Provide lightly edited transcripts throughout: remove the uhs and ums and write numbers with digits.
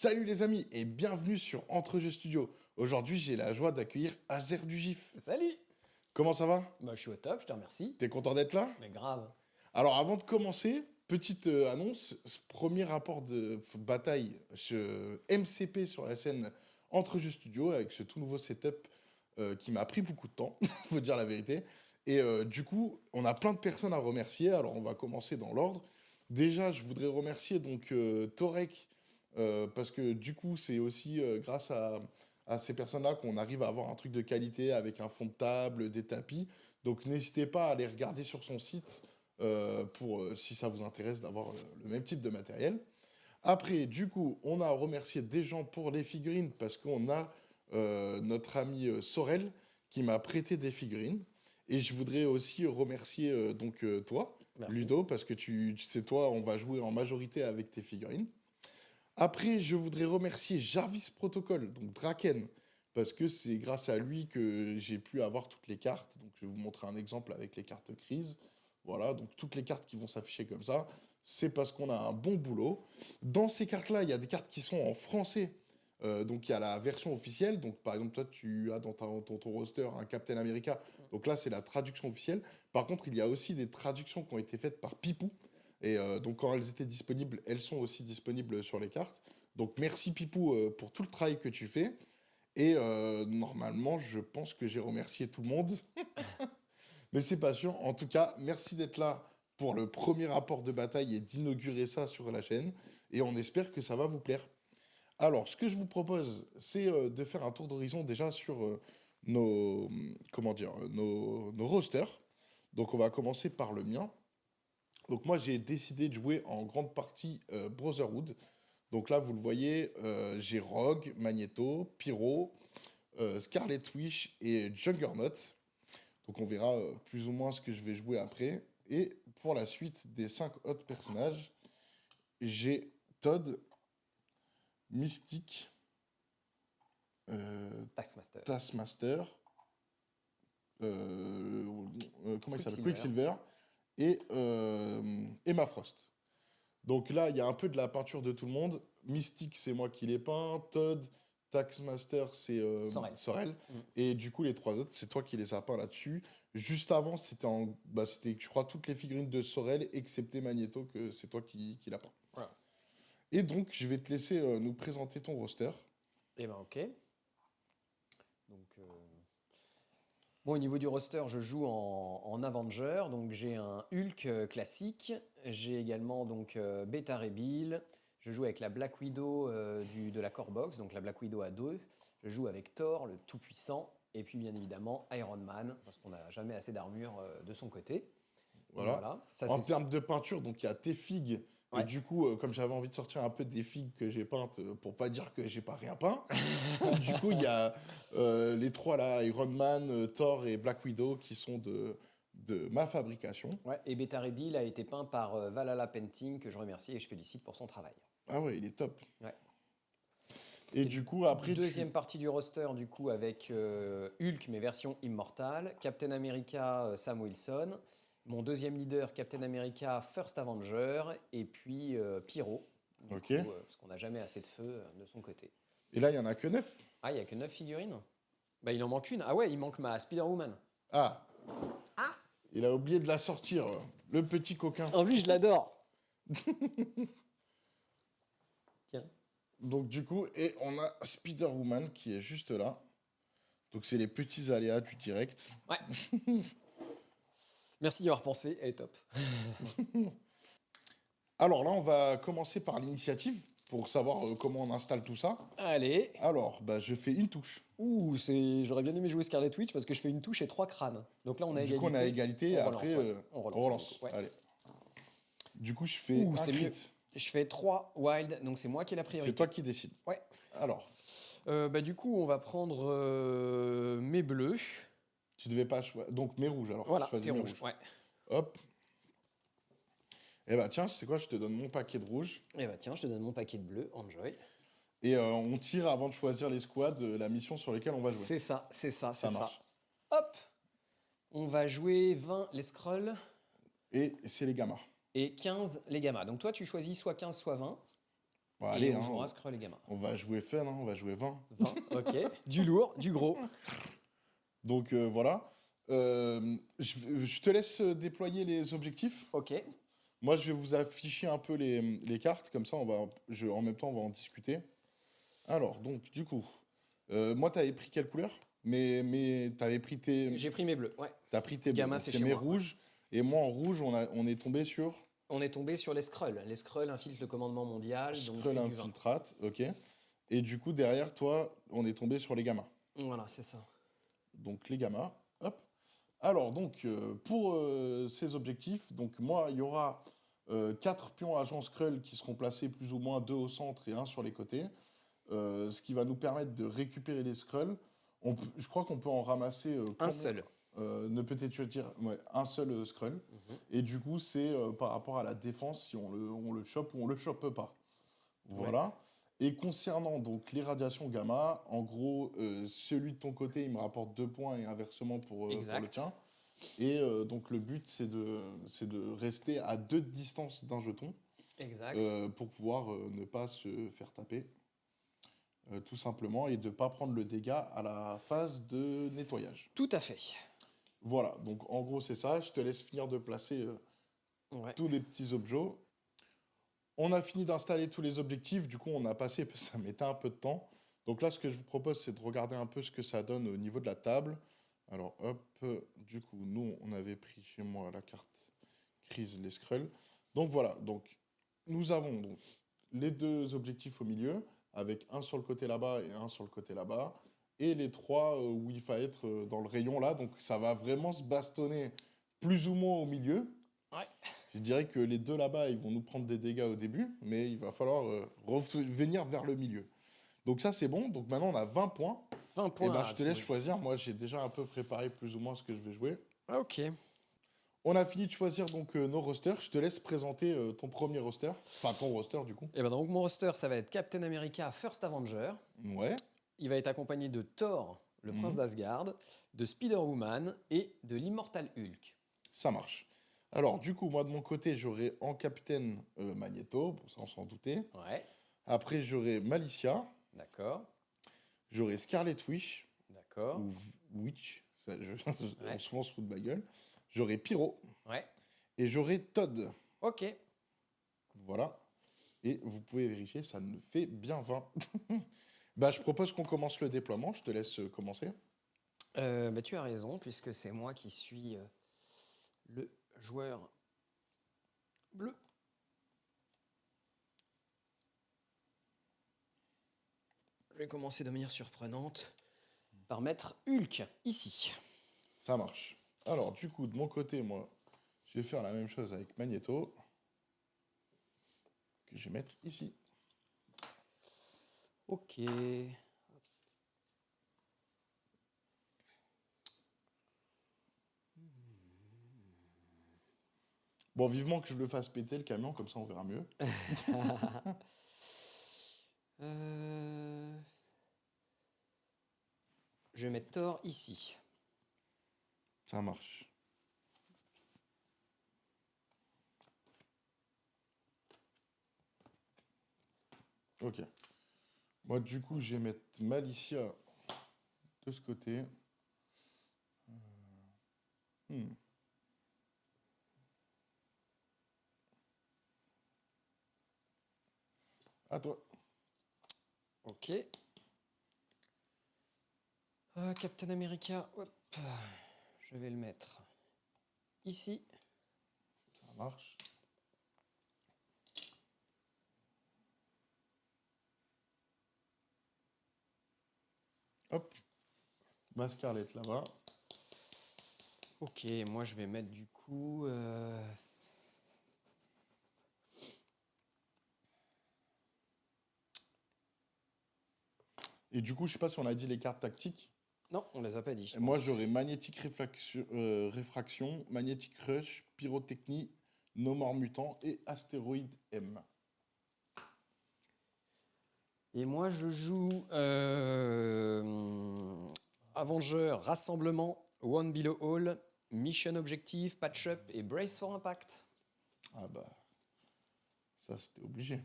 Salut les amis et bienvenue sur Entre Jeux Studio. Aujourd'hui, j'ai la joie d'accueillir Azer du GIF. Salut! Comment ça va? Bah, je suis au top, je te remercie. T'es content d'être là? Mais grave. Alors avant de commencer, petite annonce, ce premier rapport de bataille MCP sur la chaîne Entre Jeux Studio avec ce tout nouveau setup qui m'a pris beaucoup de temps, faut dire la vérité. Et du coup, on a plein de personnes à remercier, alors on va commencer dans l'ordre. Déjà, je voudrais remercier donc Torek, parce que du coup, c'est aussi grâce à ces personnes-là qu'on arrive à avoir un truc de qualité avec un fond de table, des tapis. Donc n'hésitez pas à aller regarder sur son site si ça vous intéresse d'avoir le même type de matériel. Après, du coup, on a remercié des gens pour les figurines parce qu'on a notre ami Sorel qui m'a prêté des figurines. Et je voudrais aussi remercier toi, Merci. Ludo, parce que c'est toi, on va jouer en majorité avec tes figurines. Après, je voudrais remercier Jarvis Protocol, donc Draken, parce que c'est grâce à lui que j'ai pu avoir toutes les cartes. Donc, je vais vous montrer un exemple avec les cartes crise. Voilà, donc toutes les cartes qui vont s'afficher comme ça, c'est parce qu'on a un bon boulot. Dans ces cartes-là, il y a des cartes qui sont en français. Donc, il y a la version officielle. Donc, par exemple, toi, tu as dans ton roster un Captain America. Donc là, c'est la traduction officielle. Par contre, il y a aussi des traductions qui ont été faites par Pipou. Et donc, quand elles étaient disponibles, elles sont aussi disponibles sur les cartes. Donc, merci Pipou pour tout le travail que tu fais. Et normalement, je pense que j'ai remercié tout le monde. Mais c'est pas sûr. En tout cas, merci d'être là pour le premier rapport de bataille et d'inaugurer ça sur la chaîne. Et on espère que ça va vous plaire. Alors, ce que je vous propose, c'est de faire un tour d'horizon déjà sur nos rosters. Donc, on va commencer par le mien. Donc moi, j'ai décidé de jouer en grande partie Brotherhood. Donc là, vous le voyez, j'ai Rogue, Magneto, Pyro, Scarlet Witch et Juggernaut. Donc on verra plus ou moins ce que je vais jouer après. Et pour la suite des 5 autres personnages, j'ai Todd, Mystique, Taskmaster. Taskmaster, comment il s'appelle? Quicksilver. Quicksilver et Emma Frost. Donc là, il y a un peu de la peinture de tout le monde. Mystique, c'est moi qui l'ai peint. Todd, Taxmaster, c'est Sorel. Et du coup, les trois autres, c'est toi qui les as peints là-dessus. Juste avant, c'était, je crois, toutes les figurines de Sorel, excepté Magneto, que c'est toi qui l'as peint. Voilà. Et donc, je vais te laisser nous présenter ton roster. Et ben ok. Donc, bon, au niveau du roster, je joue en Avenger. Donc j'ai un Hulk classique. J'ai également donc Beta Ray Bill. Je joue avec la Black Widow de la Core Box, donc la Black Widow à 2. Je joue avec Thor, le tout-puissant. Et puis bien évidemment Iron Man, parce qu'on n'a jamais assez d'armure de son côté. Voilà. Ça, En termes de peinture, donc il y a tes figues. Et Ouais. du coup, comme j'avais envie de sortir un peu des figues que j'ai peintes, pour pas dire que j'ai pas rien peint, du coup, il y a les trois là, Iron Man, Thor et Black Widow, qui sont de ma fabrication. Ouais, et Beta Ray Bill a été peint par Valhalla Painting, que je remercie et je félicite pour son travail. Ah ouais, il est top. Ouais. Et du coup, après, Deuxième partie du roster, du coup, avec Hulk, mais version immortale, Captain America, Sam Wilson, mon deuxième leader, Captain America, First Avenger, et puis Pyro, Ok. parce qu'on n'a jamais assez de feu de son côté. Et là, il y en a que 9. Ah, il n'y a que 9 figurines? Bah, il en manque une. Ah ouais, il manque ma Spider-Woman. Ah. Il a oublié de la sortir, le petit coquin. En lui, je l'adore. Tiens. Donc du coup, et on a Spider-Woman qui est juste là. Donc c'est les petits aléas du direct. Ouais. Merci d'y avoir pensé, elle est top. Alors là, on va commencer par l'initiative pour savoir comment on installe tout ça. Allez. Alors, bah, je fais une touche. Ouh, j'aurais bien aimé jouer Scarlet Witch parce que je fais une touche et 3 crânes. Donc là, on a Du égalité. coup, on a égalité et On après, relance, ouais. on On relance. Ouais. Allez. Du coup, je fais Ouh, un c'est crit. mieux. Je fais 3 wild, donc c'est moi qui ai la priorité. C'est toi qui décides. Ouais. Alors, Bah, du coup, on va prendre mes bleus. tu devais pas choisir. Donc mes rouges alors. Voilà, Choisis t'es mes rouge. rouges. Ouais. Hop. Et bah tiens, c'est quoi, je te donne mon paquet de rouges. Et bah tiens, je te donne mon paquet de bleus, enjoy. Et on tire avant de choisir les squads, la mission sur laquelle on va jouer. C'est ça, c'est ça, c'est ça. marche. Hop. On va jouer 20 les scrolls Et c'est les gammas. et 15 les gammas. Donc toi, tu choisis soit 15, soit 20. Bon, Et allez, on hein, jouera Skrull et Gamma. on va jouer fun, hein, on va jouer 20. 20, ok. Du lourd, du gros. Donc voilà. Je te laisse déployer les objectifs. Ok. Moi, je vais vous afficher un peu les cartes, comme ça, en même temps, on va en discuter. Alors, donc, du coup, moi, t'avais pris quelle couleur? Mais t'avais pris J'ai pris mes bleus, ouais. t'as pris tes bleus. Gamma, Donc, c'est c'est chez mes moi, ouais. rouges. Et moi, en rouge, on est tombé sur On est tombé sur les Skrulls. Les Skrulls infiltrent le commandement mondial, donc Skrull c'est du 20. Infiltrate, ok. Et du coup, derrière toi, on est tombé sur les gammas. Voilà, c'est ça. Donc, les gammas, hop. Alors, donc, pour ces objectifs, donc moi, il y aura 4 pions agents Skrull qui seront placés plus ou moins 2 au centre et un sur les côtés. Ce qui va nous permettre de récupérer les Skrulls. Je crois qu'on peut en ramasser Un seul. ne peut-être dire ouais, un seul Skrull. Et du coup, c'est par rapport à la défense si on le chope ou on le chope pas. Voilà. Et concernant donc les radiations gamma, en gros, celui de ton côté, il me rapporte 2 points et inversement pour le Exact. tien. Et donc le but, c'est de rester à 2 de distance d'un jeton Exact. pour pouvoir ne pas se faire taper. Tout simplement, et de ne pas prendre le dégât à la phase de nettoyage. Tout à fait. Voilà, donc en gros c'est ça, je te laisse finir de placer Ouais. tous les petits objets. On a fini d'installer tous les objectifs, du coup on a passé, ça mettait un peu de temps. Donc là ce que je vous propose c'est de regarder un peu ce que ça donne au niveau de la table. Alors hop, du coup nous on avait pris chez moi la carte crise les Skrulls. Donc voilà, donc nous avons donc les 2 objectifs au milieu, avec un sur le côté là-bas et un sur le côté là-bas, et les 3 où il va être dans le rayon là, donc ça va vraiment se bastonner plus ou moins au milieu. Ouais. Je dirais que les 2 là-bas, ils vont nous prendre des dégâts au début, mais il va falloir revenir vers le milieu. Donc ça c'est bon, donc maintenant on a 20 points. 20 Et points. ben à je te laisse trouver. choisir, moi j'ai déjà un peu préparé plus ou moins ce que je vais jouer. Ah, ok. On a fini de choisir donc nos rosters. Je te laisse présenter ton premier roster. Enfin, ton roster, du coup. Et ben donc mon roster, ça va être Captain America First Avenger. Ouais. Il va être accompagné de Thor, le prince Mhm. d'Asgard, de Spider-Woman et de l'Immortal Hulk. Ça marche. Alors, du coup, moi, de mon côté, j'aurai en capitaine Magneto. Bon, ça, on s'en doutait. Ouais. Après, j'aurai Malicia. D'accord. J'aurai Scarlet Witch. D'accord. Ou Witch. Ça, Ouais. on souvent se fout de ma gueule. J'aurai Pyro. Ouais. Et j'aurai Todd. Ok. Voilà. Et vous pouvez vérifier, ça me fait bien 20. Bah, je propose qu'on commence le déploiement. Je te laisse commencer. Bah, tu as raison, puisque c'est moi qui suis le joueur bleu. Je vais commencer de manière surprenante par mettre Hulk ici. Ça marche. Alors, du coup, de mon côté, moi, je vais faire la même chose avec Magneto, que je vais mettre ici. Ok. Bon, vivement que je le fasse péter, le camion, comme ça on verra mieux. Je vais mettre Thor ici. Ça marche. Ok. Moi, du coup, je vais mettre Malicia de ce côté. Hmm. À toi. Ok. Captain America, hop. Je vais le mettre ici. Ça marche. Hop. Ma Scarlett là-bas. Ok, moi je vais mettre du coup. Et du coup, je sais pas si on a dit les cartes tactiques. Non, on les a pas dit. je Moi, pense. j'aurai magnétique réfraction, magnétique rush, pyrotechnie, no more mutant et astéroïde M. Et moi je joue Avenger, Rassemblement, One Below All, Mission Objective, Patch Up et Brace for Impact. Ah bah, ça c'était obligé.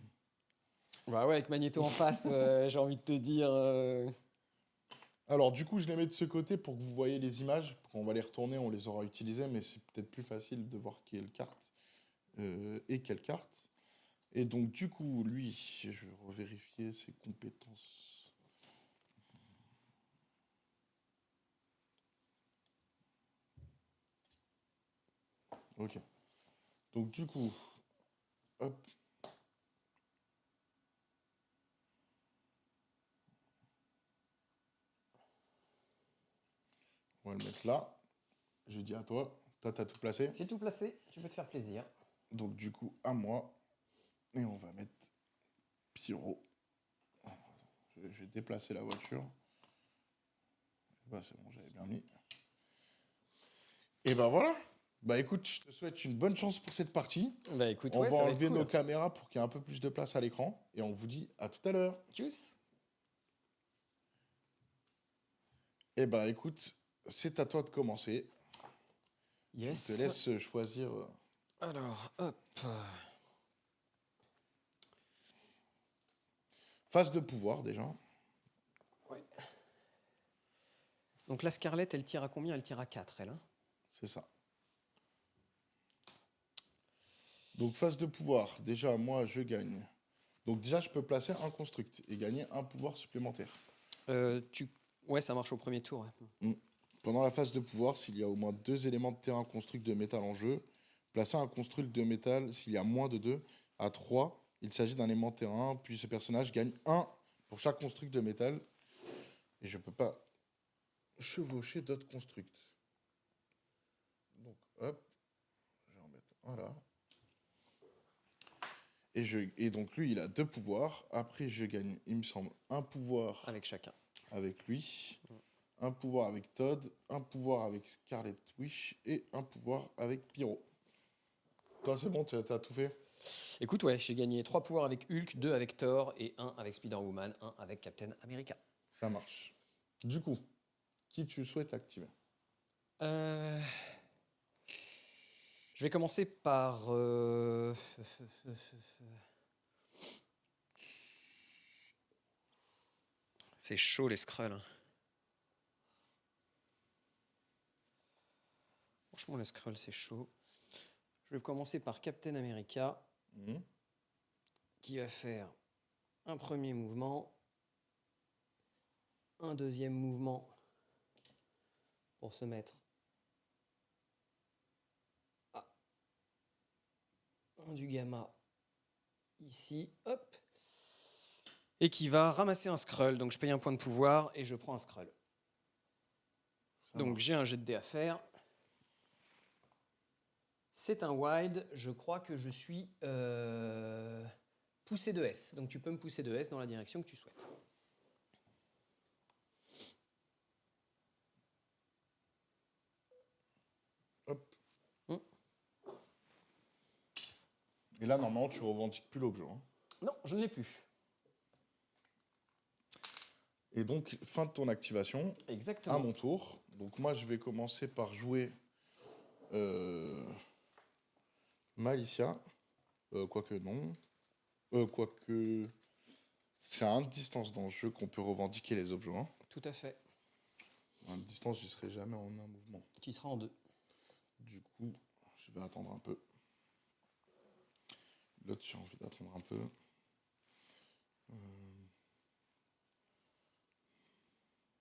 Bah ouais, avec Magneto en face, j'ai envie de te dire. Alors, du coup, je les mets de ce côté pour que vous voyez les images. Quand on va les retourner, on les aura utilisées, mais c'est peut-être plus facile de voir quelle carte et quelle carte. Et donc, du coup, lui, je vais revérifier ses compétences. Ok. Donc, du coup, hop. On va le mettre là. Je dis à toi. Toi, t'as tout placé. J'ai tout placé, tu peux te faire plaisir. Donc, du coup, à moi. Et on va mettre Pyro. Je vais déplacer la voiture. Bah, c'est bon, j'avais bien mis. Et ben voilà. Bah écoute, je te souhaite une bonne chance pour cette partie. Bah écoute, On ouais, va ça va être enlever cool. nos caméras pour qu'il y ait un peu plus de place à l'écran. Et on vous dit à tout à l'heure. Tchuss. Et ben écoute, c'est à toi de commencer. Yes. Je te laisse choisir. Alors, hop. Phase de pouvoir déjà. Ouais. Donc la Scarlett, elle tire à combien? Elle tire à 4, elle. Hein. C'est ça. Donc phase de pouvoir, déjà moi je gagne. Donc déjà je peux placer un construct et gagner un pouvoir supplémentaire. Ouais, ça marche au premier tour. Ouais. Mm. Pendant la phase de pouvoir, s'il y a au moins 2 éléments de terrain construct de métal en jeu, placer un construct de métal s'il y a moins de 2 à 3. Il s'agit d'un élément de terrain, puis ce personnage gagne 1 pour chaque construct de métal. Et je peux pas chevaucher d'autres constructs. Donc hop, je vais en mettre un là. Et donc lui, il a 2 pouvoirs. Après, je gagne, il me semble, un pouvoir Avec chacun. avec lui, un pouvoir avec Todd, un pouvoir avec Scarlet Witch et un pouvoir avec Pyro. Toi, c'est bon, t'as tout fait? Écoute, ouais, j'ai gagné 3 pouvoirs avec Hulk, 2 avec Thor et 1 avec Spider-Woman, 1 avec Captain America. Ça marche. Du coup, qui tu souhaites activer? Euh, Je vais commencer par. C'est chaud les Skrulls. Hein. Franchement, les Skrulls, c'est chaud. Je vais commencer par Captain America, Mhm. qui va faire un premier mouvement, un deuxième mouvement pour se mettre à un du gamma ici, hop, et qui va ramasser un Skrull. Donc je paye un point de pouvoir et je prends un Skrull. Ça Donc marche. j'ai un jet de dés à faire. C'est un wide, je crois que je suis poussé de S. Donc tu peux me pousser de S dans la direction que tu souhaites. Hop. Hmm. Et là, normalement, tu revendiques plus l'objet. Hein. Non, je ne l'ai plus. Et donc, fin de ton activation. Exactement. À mon tour. Donc moi, je vais commencer par jouer Malicia. Quoique non. Quoique... C'est à 1 de distance dans le jeu qu'on peut revendiquer les objets. Hein. Tout à fait. À 1 de distance, je ne serai jamais en un mouvement. Qui sera en 2. Du coup, je vais attendre un peu. L'autre, j'ai envie d'attendre un peu.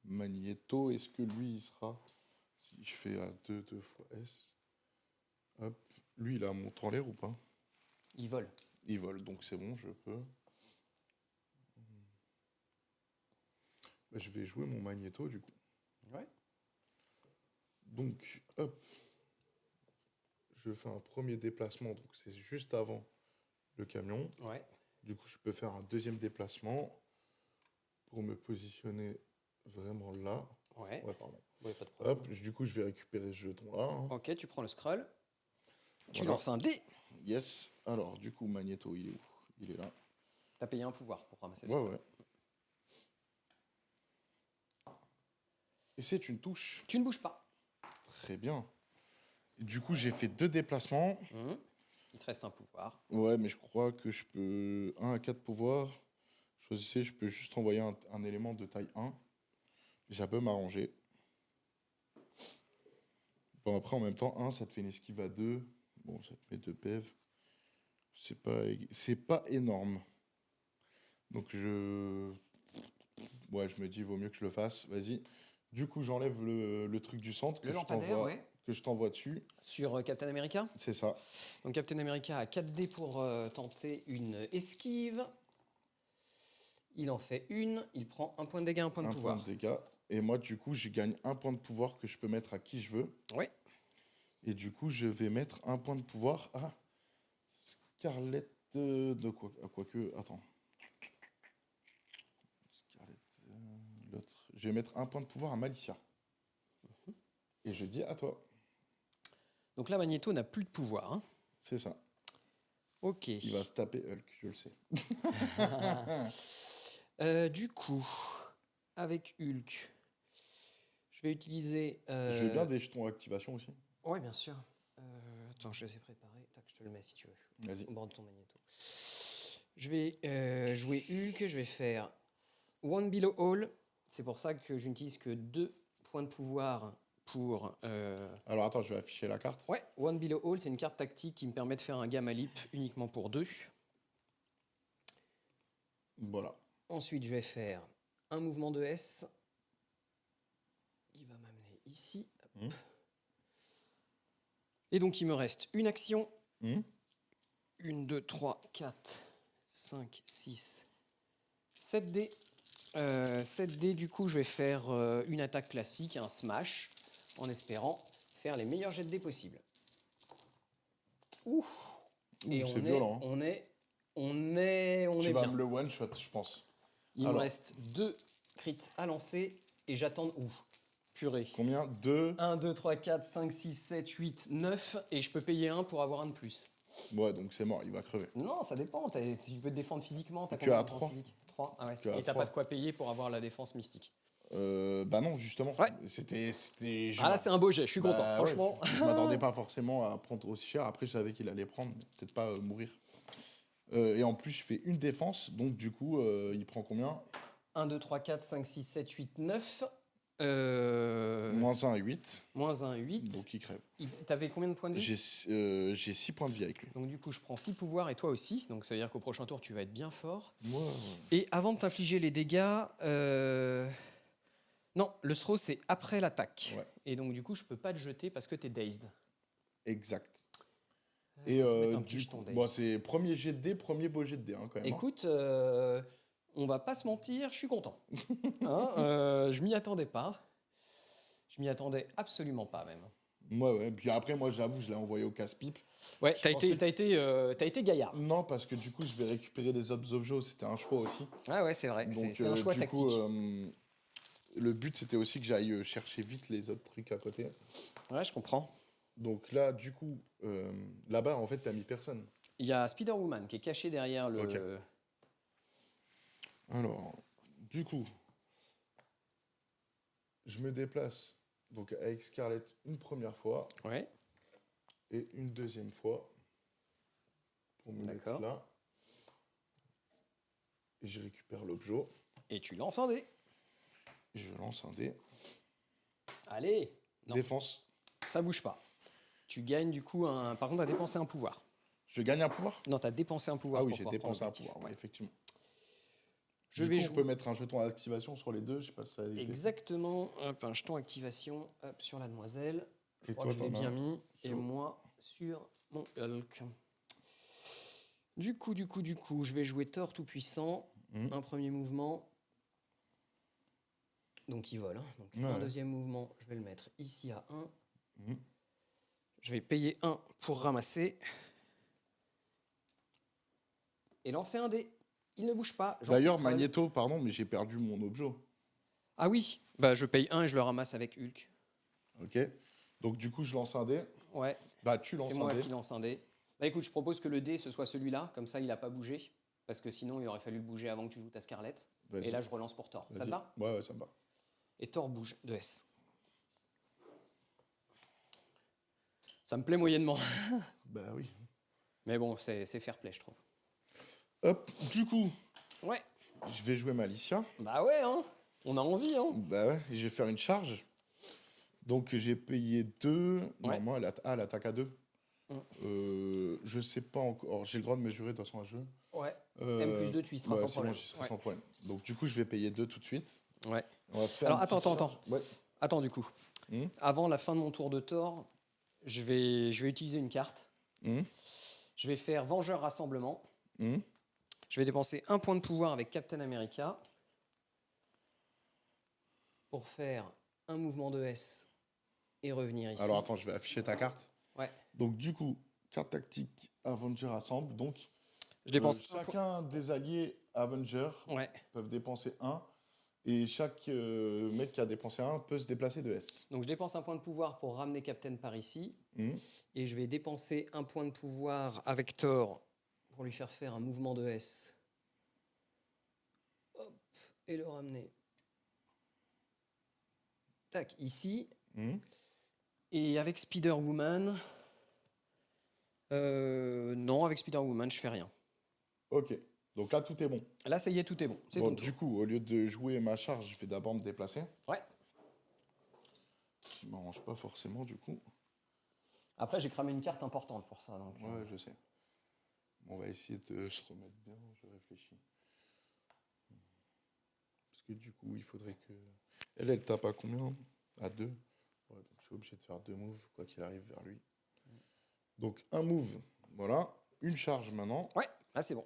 Magneto, est-ce que lui, il sera... Si je fais à 2 fois S... Hop. Lui, il a un montant en l'air ou pas? Il vole. Il vole, donc c'est bon, je peux. Je vais jouer mon Magneto, du coup. Ouais. Donc, hop. Je fais un premier déplacement, donc c'est juste avant le camion. Ouais. Du coup, je peux faire un deuxième déplacement pour me positionner vraiment là. Ouais. Ouais, pardon. Ouais, pas de problème. Hop, du coup, je vais récupérer ce jeton-là. Hein. Ok, tu prends le Skrull. Tu Voilà. lances un dé. Yes. Alors, du coup, Magneto, il est où? Il est là. T'as payé un pouvoir pour ramasser le Ouais, Skrull. ouais. Et c'est une touche. Tu ne bouges pas. Très bien. Du coup, j'ai fait 2 déplacements. Il te reste un pouvoir. Ouais, mais je crois que je peux 1 à 4 pouvoirs. Choisissez, je peux juste envoyer un élément de taille 1. Et ça peut m'arranger. Bon, après, en même temps, 1, ça te fait une esquive à 2. Bon, ça te met 2 PV. C'est pas énorme. Donc, ouais, je me dis, vaut mieux que je le fasse. Vas-y. Du coup, j'enlève le truc du centre Le lampadaire, ouais. que je t'envoie dessus. Sur Captain America. C'est ça. Donc Captain America a 4 dés pour tenter une esquive. Il en fait une. Il prend un point de dégâts, un point de pouvoir. Un point de dégâts. Et moi, du coup, je gagne un point de pouvoir que je peux mettre à qui je veux. Ouais. Et du coup, je vais mettre un point de pouvoir à Scarlett de quoi quoique, attends. Scarlett, l'autre. Je vais mettre un point de pouvoir à Malicia. Et je dis à toi. Donc là, Magneto n'a plus de pouvoir. Hein. C'est ça. Ok. Il va se taper Hulk, je le sais. Du coup, avec Hulk, je vais utiliser... Je veux bien des jetons activation aussi. Ouais, bien sûr. Attends, je les ai préparés. Tac, je te le mets si tu veux. Vas-y. Au bord de ton Magneto. Je vais jouer Hulk. Je vais faire One Below All. C'est pour ça que je n'utilise que 2 points de pouvoir pour... Alors attends, je vais afficher la carte. Ouais, One Below All, c'est une carte tactique qui me permet de faire un gamma leap uniquement pour 2. Voilà. Ensuite, je vais faire un mouvement de S qui va m'amener ici. Hop. Et donc, il me reste une action. 1, 2, 3, 4, 5, 6, 7 dés. 7 dés, du coup, je vais faire une attaque classique, un smash, en espérant faire les meilleurs jets de dés possibles. Ouh. Et c'est violent. On est Tu vas bien. me le one shot, je pense. Il me reste 2 crits à lancer et j'attends. Ouh, purée. Combien? 2. 1, 2, 3, 4, 5, 6, 7, 8, 9. Et je peux payer 1 pour avoir un de plus. Ouais, donc c'est mort, il va crever. Non, ça dépend. Tu peux te défendre physiquement. Tu es à 3. 3. Ah ouais. Tu es à Et t'as 3. pas de quoi payer pour avoir la défense mystique. Bah non, justement. Ouais. C'était. Ah là, c'est un beau jet. Je suis content, ouais, franchement. je m'attendais pas forcément à prendre aussi cher. Après, je savais qu'il allait prendre, mais peut-être pas mourir. Et en plus, je fais une défense, donc du coup, il prend combien? 1, 2, 3, 4, 5, 6, 7, 8, 9. Moins 1, 8. Moins 1, 8. Donc il crève. T'avais combien de points de vie? J'ai 6 points de vie avec lui. Donc du coup, je prends 6 pouvoirs et toi aussi. Donc ça veut dire qu'au prochain tour, tu vas être bien fort. Moi. Et avant de t'infliger les dégâts... Non, le throw, c'est après l'attaque. Ouais. Et donc du coup, je peux pas te jeter parce que t'es dazed. Exact. Et du coup, bon, c'est premier jet de dés, premier beau jet de dés, hein, quand même. Écoute, on va pas se mentir, je suis content. Je m'y attendais pas. Je m'y attendais absolument pas même. Ouais. Puis après, moi, j'avoue, je l'ai envoyé au casse-pipe. Ouais, t'as été gaillard. Non, parce que du coup, je vais récupérer les objets. C'était un choix aussi. Ouais, c'est vrai. Donc, C'est un choix du tactique. coup, le but, c'était aussi que j'aille chercher vite les autres trucs à côté. Ouais, je comprends. Donc là, du coup, là-bas, en fait, t'as mis personne. Il y a Spider-Woman qui est caché derrière le... Ok. Alors, du coup, je me déplace donc avec Scarlett une première fois Ouais. et une deuxième fois pour me mettre là. Et je récupère l'objet. Et tu lances un dé. Je lance un dé. Allez. Non. Défense. Ça bouge pas. Tu gagnes du coup un... Par contre, t'as dépensé un pouvoir. Je gagne un pouvoir? Non, t'as dépensé un pouvoir. Ah oui, pour j'ai pouvoir dépensé prendre un l'objectif. pouvoir, ouais, effectivement. Je vais jouer. On peut mettre un jeton d'activation sur les deux, je sais pas si ça a été. Exactement. Hop, un jeton activation sur la demoiselle. Je Et crois toi, que je l'ai t'en as bien un mis. Et sur- moi, sur mon Hulk. Du coup, je vais jouer Thor tout-puissant. Un premier mouvement. Donc il vole. Hein. Donc un deuxième mouvement, je vais le mettre ici à 1. Je vais payer 1 pour ramasser. Et lancer un dé. Il ne bouge pas. D'ailleurs, Magneto, pardon, mais j'ai perdu mon objet. Ah oui, bah je paye 1 et je le ramasse avec Hulk. Ok. Donc du coup, je lance un dé. Ouais. Bah tu lances un dé. C'est moi qui lance un dé. Bah écoute, je propose que le dé ce soit celui-là, comme ça il n'a pas bougé. Parce que sinon il aurait fallu le bouger avant que tu joues ta Scarlett. Et là je relance pour Thor. Ça te va? Ouais, ça me va. Et Thor bouge de S. Ça me plaît moyennement. Bah oui. Mais bon, c'est fair play, je trouve. Hop, du coup. Ouais. je vais jouer Malicia. Bah ouais, hein. On a envie, hein. Bah ouais, je vais faire une charge. Donc j'ai payé 2. Ouais. Normalement, elle attaque à 2. Mm. Je sais pas encore. J'ai le droit de mesurer de toute façon un jeu. Ouais. M+2, tu y seras ouais, sans c'est problème. bon, j'y serai Ouais. sans problème. Donc du coup, je vais payer 2 tout de suite. Ouais. On va se faire Alors, une petite attends. charge. Ouais. Attends, du coup. Hmm. Avant la fin de mon tour de Thor, je vais utiliser une carte. Hmm. Je vais faire Vengeur Rassemblement. Hmm. Je vais dépenser 1 point de pouvoir avec Captain America pour faire un mouvement de S et revenir ici. Alors attends, je vais afficher ta carte. Ouais. Donc du coup, carte tactique Avenger Assemble. Donc Je dépense un point. chacun des alliés Avenger Ouais. peuvent dépenser 1. Et chaque mec qui a dépensé 1 peut se déplacer de S. Donc je dépense un point de pouvoir pour ramener Captain par ici. Hmm. Et je vais dépenser un point de pouvoir avec Thor pour lui faire un mouvement de S. Hop, et le ramener. Tac, ici. Hmm. Et avec Spider-Woman... non, avec Spider-Woman, je fais rien. Ok. Donc là, tout est bon. Là, ça y est, tout est bon. C'est Bon, ton tour. du coup, au lieu de jouer ma charge, je vais d'abord me déplacer. Ouais. Ce qui m'arrange pas forcément, du coup. Après, j'ai cramé une carte importante pour ça. Donc, Ouais, je sais. Bon, on va essayer de se remettre bien, je réfléchis. Parce que du coup, il faudrait que... Elle tape à combien? À 2. Ouais, donc je suis obligé de faire 2 moves, quoi qu'il arrive vers lui. Donc un move, voilà. Une charge maintenant. Ouais, là, c'est bon.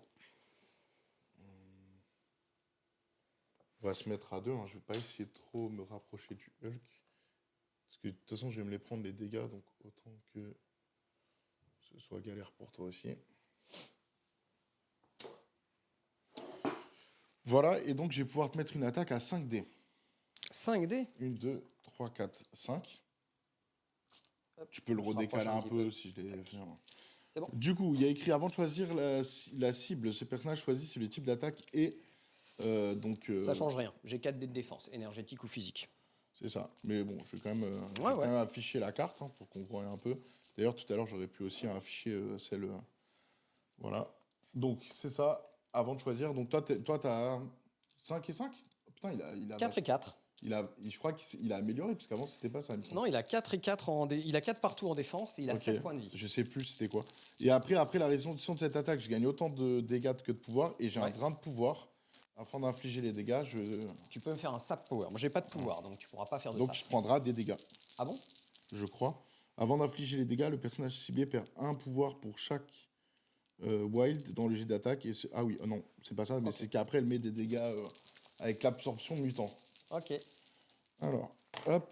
On va se mettre à 2. Hein. Je vais pas essayer de trop me rapprocher du Hulk. Parce que de toute façon, je vais me les prendre les dégâts, donc autant que ce soit galère pour toi aussi. Voilà, et donc je vais pouvoir te mettre une attaque à 5 dés. 5 dés. 1, 2, 3, 4, 5. Hop, Tu peux le on se redécaler rapproche un petit peu si je l'ai fait. C'est bon. Du coup, il y a écrit avant de choisir la cible, ce personnage choisit si le type d'attaque est Ça change rien. J'ai 4 dés de défense, énergétique ou physique. c'est ça. Mais bon, je vais quand même, Ouais. quand même afficher la carte hein, pour qu'on voit un peu. D'ailleurs, tout à l'heure, j'aurais pu aussi afficher celle. Voilà. Donc, c'est ça, avant de choisir. Donc, toi, tu as 5 et 5. Oh, putain, il a 4 et 4. je crois qu'il a amélioré, parce qu'avant, c'était pas ça. Il me semble. Non, il a 4 et 4 il a 4 partout en défense et il a Ok. 7 points de vie. Je sais plus c'était quoi. Et après la résolution de cette attaque, je gagne autant de dégâts que de pouvoir. Et j'ai un Ouais. drain de pouvoir. Afin d'infliger les dégâts, Tu peux me faire un sap power. Moi, j'ai pas de pouvoir, donc tu pourras pas faire de donc sap. tu prendras des dégâts, Ah bon? je crois. Avant d'infliger les dégâts, le personnage ciblé perd un pouvoir pour chaque wild dans le jet d'attaque. Ah oui, non, c'est pas ça, mais Ok. c'est qu'après elle met des dégâts avec l'absorption mutant. Ok. Alors, hop.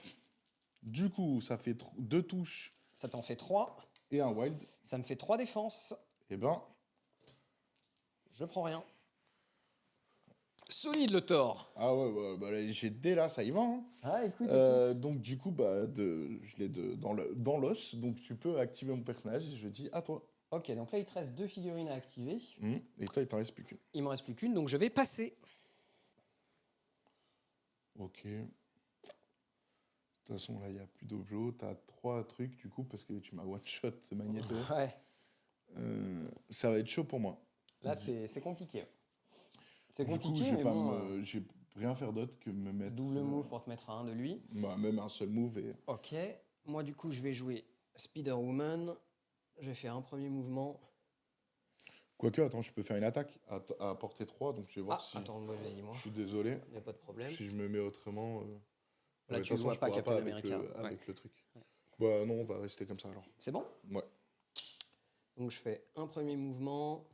Du coup, ça fait 2 touches Ça t'en fait 3. et un wild. Ça me fait 3 défenses. Et ben, Je prends rien. Solide le Thor. ah ouais, bah, les jets de dés là, ça y va. Hein. Ah, écoute. Donc du coup, je l'ai dans l'os, donc tu peux activer mon personnage et je dis à toi. Ok, donc là, il te reste 2 figurines à activer. Et toi, il t'en reste plus qu'une. Il m'en reste plus qu'une, donc je vais passer. Ok. De toute façon, là, il n'y a plus d'objets. Tu as 3 trucs, du coup, parce que tu m'as one-shot ce magnéto. Ouais. Ça va être chaud pour moi. Là, c'est compliqué. C'est Du coup, compliqué, je mais vais bon, je vais rien faire d'autre que me mettre... double move pour te mettre à 1 de lui. même un seul move et... Ok. Moi, du coup, je vais jouer Spider-Woman. Je vais faire un premier mouvement. Quoique, attends, je peux faire une attaque à portée 3, donc je vais voir si... Attends, vas-y, moi. Je suis désolé. Il n'y a pas de problème. Si je me mets autrement... Là, de tu toute façon, vois je pas pourrai Captain avec America. avec le truc. Bah non, on va rester comme ça alors. C'est bon? Ouais. Donc, je fais un premier mouvement.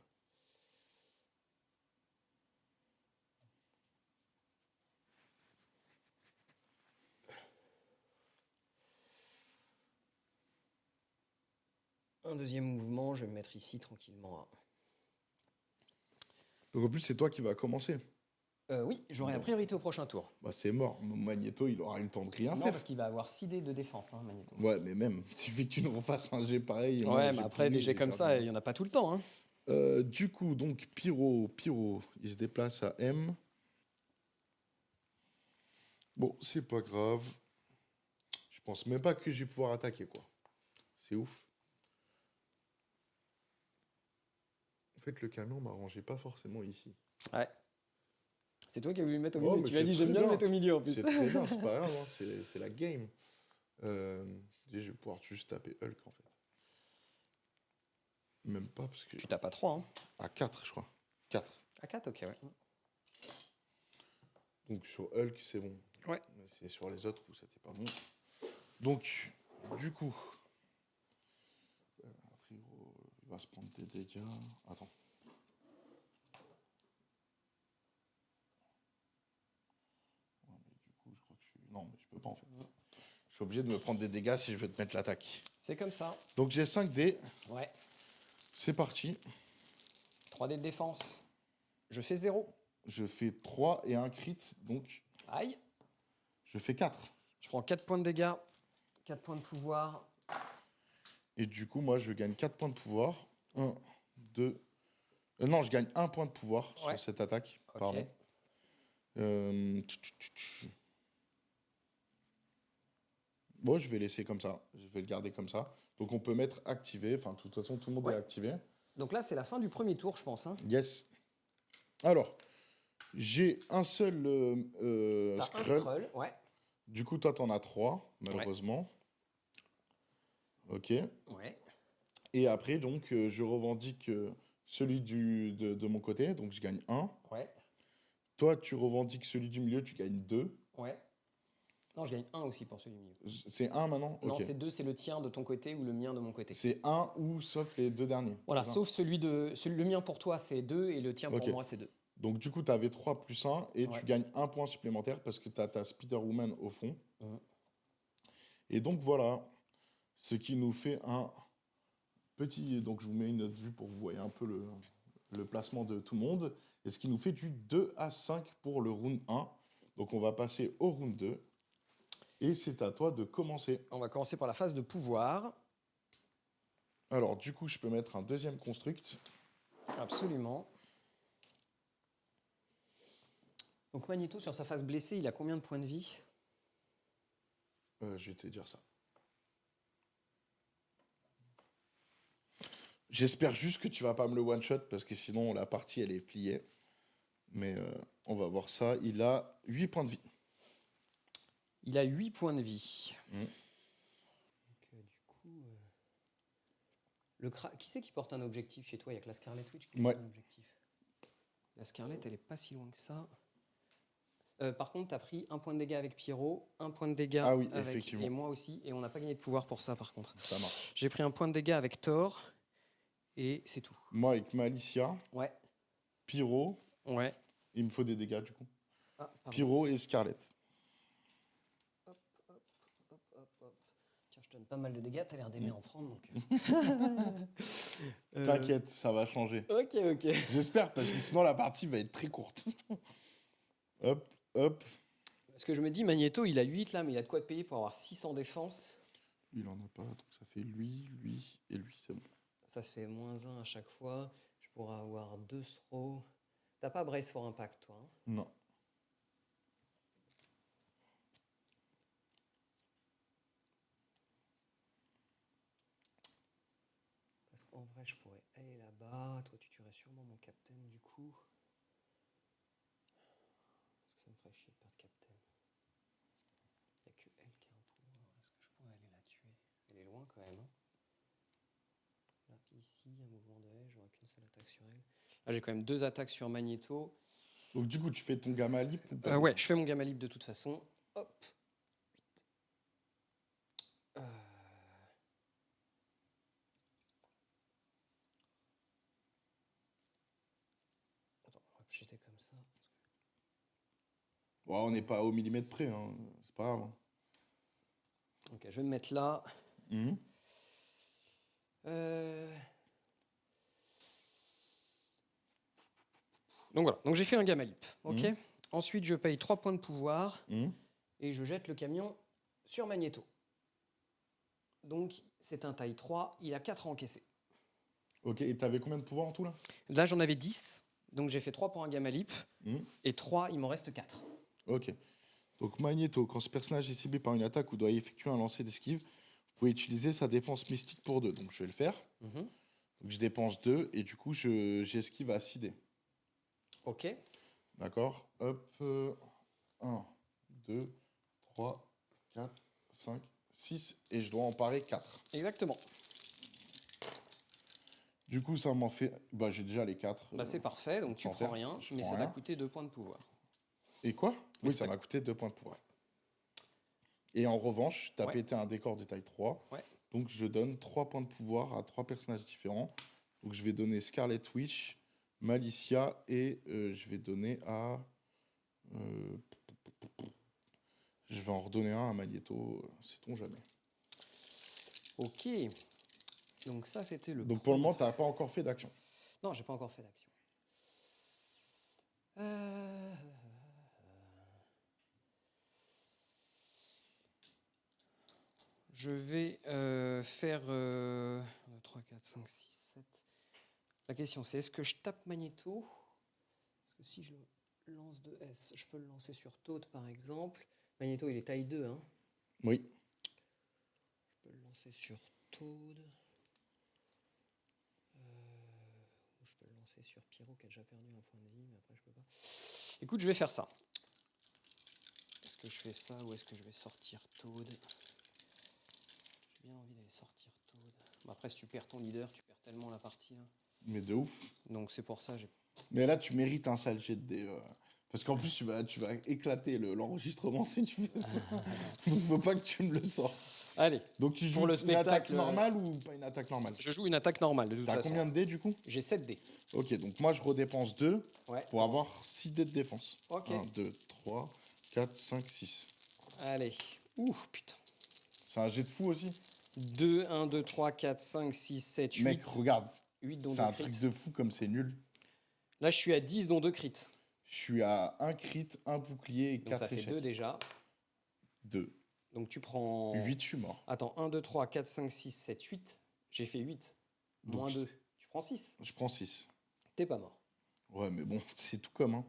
Un deuxième mouvement, je vais me mettre ici tranquillement. Donc en plus, c'est toi qui vas commencer. Oui, j'aurai la priorité au prochain tour. Bah c'est mort. Mon Magneto, il aura eu le temps de rien Non, faire. parce qu'il va avoir 6 dés de défense, hein, Magneto. Ouais, mais même, il suffit que tu nous refasses un jet pareil. et moi, Ouais, j'ai mais après, plus des nul, jets j'ai comme perdu. ça, il n'y en a pas tout le temps. Hein. Du coup, donc, Pyro, il se déplace à M. Bon, c'est pas grave. Je pense même pas que je vais pouvoir attaquer, quoi. C'est ouf. En fait, le camion m'arrangeait pas forcément ici. Ouais. C'est toi qui as voulu le mettre au Oh, milieu. mais Tu m'as c'est dit, j'aime très bien le bien. mettre au milieu en plus. C'est très bien, c'est pas grave, hein, c'est la game. Je vais pouvoir juste taper Hulk en fait. Même pas parce que. Tu tapes à 3, hein. À 4, je crois. 4. À 4, ok, ouais. Donc sur Hulk, c'est bon. Ouais. Mais c'est sur les autres où c'était pas bon. Donc, du coup. Après, gros, il va se prendre des dégâts. Attends. Ouais, mais du coup, je crois que je suis. Non, mais je peux pas en fait. Je suis obligé de me prendre des dégâts si je veux te mettre l'attaque. C'est comme ça. Donc j'ai 5 dés. Ouais. C'est parti. 3 dés de défense. Je fais 0. Je fais 3 et un crit. Donc, Aïe. je fais 4. Je prends 4 points de dégâts. 4 points de pouvoir. Et du coup, moi, je gagne 4 points de pouvoir. 1, 2. Non, je gagne 1 point de pouvoir Ouais. sur cette attaque. Ok. Pardon. Bon, je vais laisser comme ça. Je vais le garder comme ça. Donc, on peut mettre activé. Enfin, de toute façon, tout le monde Ouais. est activé. Donc là, c'est la fin du premier tour, je pense, hein. Yes. Alors, j'ai un seul T'as un Skrull. scroll, ouais. Du coup, toi, t'en as 3, malheureusement. Ok. Ouais. Et après, donc, je revendique celui de mon côté. Donc, je gagne 1. Ouais. Toi, tu revendiques celui du milieu, tu gagnes 2. Ouais. Non, je gagne 1 aussi pour celui du milieu. C'est 1 maintenant? Non, Ok. c'est 2, c'est le tien de ton côté ou le mien de mon côté. C'est 1 ou sauf les 2 derniers. Voilà, c'est ça. sauf le mien pour toi, c'est 2 et le tien pour Ok. moi, c'est 2. Donc, du coup, tu avais 3 plus 1 et Ouais. tu gagnes 1 point supplémentaire parce que tu as ta Spider-Woman au fond. Mhm. Et donc, voilà. Ce qui nous fait un petit. Donc, je vous mets une autre vue pour que vous voyez un peu le placement de tout le monde. Et ce qui nous fait du 2 à 5 pour le round 1. Donc, on va passer au round 2. Et c'est à toi de commencer. On va commencer par la phase de pouvoir. Alors, du coup, je peux mettre un deuxième construct. Absolument. Donc Magneto, sur sa phase blessée, il a combien de points de vie? Je vais te dire ça. J'espère juste que tu vas pas me le one-shot parce que sinon la partie elle est pliée. Mais on va voir ça. Il a 8 points de vie. Il a 8 points de vie. Mm. Donc, du coup, qui c'est qui porte un objectif chez toi? Il n'y a que la Scarlet Witch qui Ouais. porte un objectif. La Scarlet, elle est pas si loin que ça. Par contre, tu as pris 1 point de dégâts avec Pyro, 1 point de dégâts Ah oui, avec... effectivement. Et moi aussi, et on n'a pas gagné de pouvoir pour ça par contre. Ça marche. J'ai pris 1 point de dégâts avec Thor, et c'est tout. Moi avec Malicia, Ouais, Pyro, ouais. il me faut des dégâts du coup. Ah, pardon. Pyro et Scarlett. Hop, hop, hop, hop, hop. Tiens, je te donne pas mal de dégâts, t'as l'air d'aimer en prendre. Donc... T'inquiète, ça va changer. Ok, ok. J'espère parce que sinon la partie va être très courte. Hop, hop. Parce que je me dis, Magneto, il a 8 là, mais il a de quoi te payer pour avoir 6 en défense. Il en a pas, donc ça fait lui et lui, c'est bon. Ça fait -1 à chaque fois. Je pourrais avoir 2 throws. T'as pas Brace for Impact, toi, hein? Non. Parce qu'en vrai, je pourrais aller là-bas. Toi, tu tuerais sûrement mon Captain, du coup. Parce que ça me ferait chier de perdre Captain. Il n'y a que elle qui a un pouvoir. Est-ce que je pourrais aller la tuer? Elle est loin, quand même, hein. Là, puis ici, un mouvement de haie. J'aurais qu'une seule attaque sur elle. Là, j'ai quand même 2 attaques sur Magneto. Donc du coup, tu fais ton gamma lip ou pas? Ouais, je fais mon gamma libre de toute façon. Hop. 8. Attends, on va jeter comme ça. Ouais, on n'est pas au millimètre près, hein. C'est pas grave. Ok, je vais me mettre là. Mhm. Donc voilà, donc j'ai fait un gamma lip. Ok. Mhm. Ensuite, je paye 3 points de pouvoir Mhm. et je jette le camion sur Magneto. Donc c'est un taille 3, il a 4 à encaisser. Ok, et t'avais combien de pouvoir en tout là? Là, j'en avais 10, donc j'ai fait 3 pour un gamma lip Mhm. et 3, il m'en reste 4. Ok. Donc Magneto, quand ce personnage est ciblé par une attaque ou doit effectuer un lancer d'esquive, vous pouvez utiliser sa défense mystique pour 2. Donc je vais le faire. Mhm. Donc je dépense 2 et du coup j'esquive à 6 dés. Ok. D'accord. Hop. 1, 2, 3, 4, 5, 6. Et je dois en parer 4. Exactement. Du coup, ça m'en fait... Bah, j'ai déjà les 4. Bah, c'est parfait, donc tu sans prends faire. rien, Je mais prends ça t'a rien. coûté 2 points de pouvoir. Et quoi? Mais Oui, ça ça t'a- m'a coûté 2 points de pouvoir. Et en revanche, tu as Ouais. pété un décor de taille 3. Ouais. Donc, je donne 3 points de pouvoir à 3 personnages différents. Donc, je vais donner Scarlet Witch, Malicia et je vais donner à... euh, je vais en redonner un à Magneto, sait-on jamais. Ok. Donc ça, c'était le Donc, pour le premier moment, tu tour. n'as pas encore fait d'action. Non, j'ai pas encore fait d'action. Euh, Je vais faire 3, 4, 5, 6, 7. La question c'est est-ce que je tape Magneto? Parce que si je le lance de S, je peux le lancer sur Toad par exemple. Magneto il est taille 2, hein. Oui. Je peux le lancer sur Toad. Ou je peux le lancer sur Pyro qui a déjà perdu un point de vie, mais après je peux pas. Écoute, je vais faire ça. Est-ce que je fais ça ou est-ce que je vais sortir Toad? J'ai bien envie d'aller sortir Toad. Bon, après, si tu perds ton leader, tu perds tellement la partie. Hein. Mais de ouf. Donc c'est pour ça j'ai. Mais là, tu mérites un sale jet de dés. Parce qu'en plus, tu vas éclater l'enregistrement si tu fais ça. Donc, faut pas que tu me le sortes. Allez, Donc, tu joues pour le une attaque spectacle, normale ou pas une attaque normale? je joue une attaque normale de toute T'as façon. combien de dés du coup? J'ai 7 dés. Ok, donc moi, je redépense 2 Ouais. pour avoir 6 dés de défense. Ok. 1, 2, 3, 4, 5, 6. Allez. Ouh, putain. C'est un jet de fou aussi. 2, 1, 2, 3, 4, 5, 6, 7, 8. Mec, regarde. 8 dont C'est 2 un crits. truc de fou comme c'est nul. Là, je suis à 10 dont 2 crits. Je suis à 1 crit, 1 bouclier et Donc 4 ça fait échecs. 2 déjà. 2. Donc tu prends... 8, je suis mort. Attends, 1, 2, 3, 4, 5, 6, 7, 8. J'ai fait 8. Donc, Moins 2. Tu prends 6. Je prends 6. T'es pas mort. Ouais, mais bon, c'est tout comme. Hein.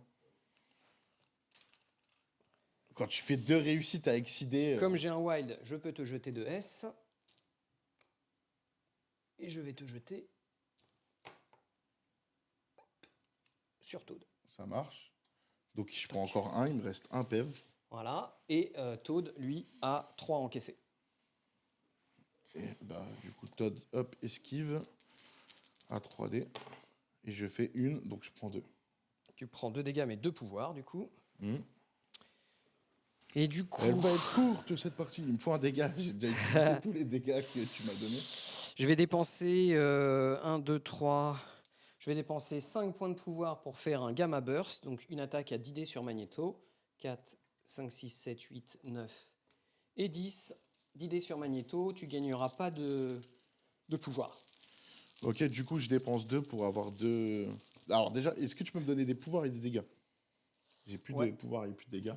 Quand tu fais 2 réussites avec 6 dés... Comme j'ai un wild, je peux te jeter de S. Et je vais te jeter sur Toad. Ça marche. Donc je prends encore 1, il me reste 1 PEV. Voilà. Et Toad, lui, a 3 encaissés. Et bah, du coup, Todd, hop, esquive à 3D. Et je fais 1, donc je prends 2. Tu prends 2 dégâts, mais 2 pouvoirs, du coup. Mmh. Et du coup... Elle va être courte, cette partie. Il me faut un dégât. J'ai déjà utilisé tous les dégâts que tu m'as donnés. Je vais dépenser 1, 2, 3... Je vais dépenser 5 points de pouvoir pour faire un Gamma Burst, donc une attaque à 10 dés sur Magneto. 4, 5, 6, 7, 8, 9 et 10. 10 dés sur Magneto, tu gagneras pas de pouvoir. Ok, du coup, je dépense 2 pour avoir 2... Alors déjà, est-ce que tu peux me donner des pouvoirs et des dégâts? J'ai plus de pouvoirs et plus de dégâts.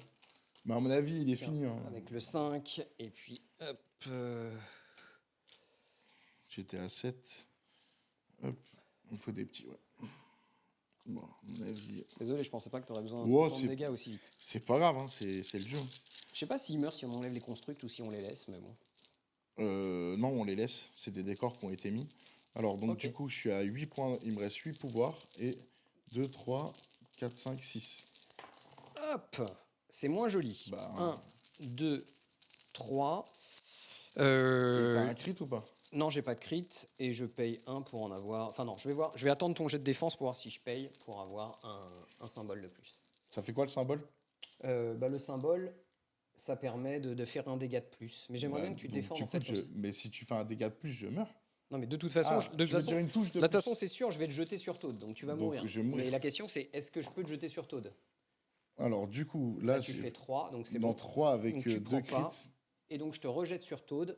Mais à mon avis, il est Tiens, fini. Hein. Avec le 5, et puis hop... J'étais à 7. Hop, il faut des petits, ouais. Bon, à mon avis... Désolé, je pensais pas que tu aurais besoin Oh, de dégâts aussi vite. C'est pas grave, hein, c'est le jeu. Je sais pas s'ils meurent si on enlève les constructs ou si on les laisse, mais bon. Non, on les laisse. C'est des décors qui ont été mis. Alors, donc, Ok. du coup, je suis à 8 points. Il me reste 8 pouvoirs. Et 2, 3, 4, 5, 6. Hop, c'est moins joli. Bah, 1, 2, 3. Et t'as un crit ou pas? Non, j'ai pas de crit et je paye 1 pour en avoir. Enfin non, je vais attendre ton jet de défense pour voir si je paye pour avoir un symbole de plus. Ça fait quoi le symbole? Le symbole, ça permet de faire un dégât de plus. Mais j'aimerais Bah, bien que tu te donc, défendes du en coup, fait. Comme ça. Mais si tu fais un dégât de plus, je meurs. Non, mais de toute façon, Ah, tu veux dire une touche de de toute plus. façon, c'est sûr, je vais te jeter sur Toad, donc tu vas Donc, mourir. je vais mourir. Mais la question, c'est est-ce que je peux te jeter sur Toad? Alors, du coup, Là, là, tu j'ai fais 3, donc c'est dans bon. 3 avec Donc, tu 2 prends pas. crits. Et donc, je te rejette sur Toad.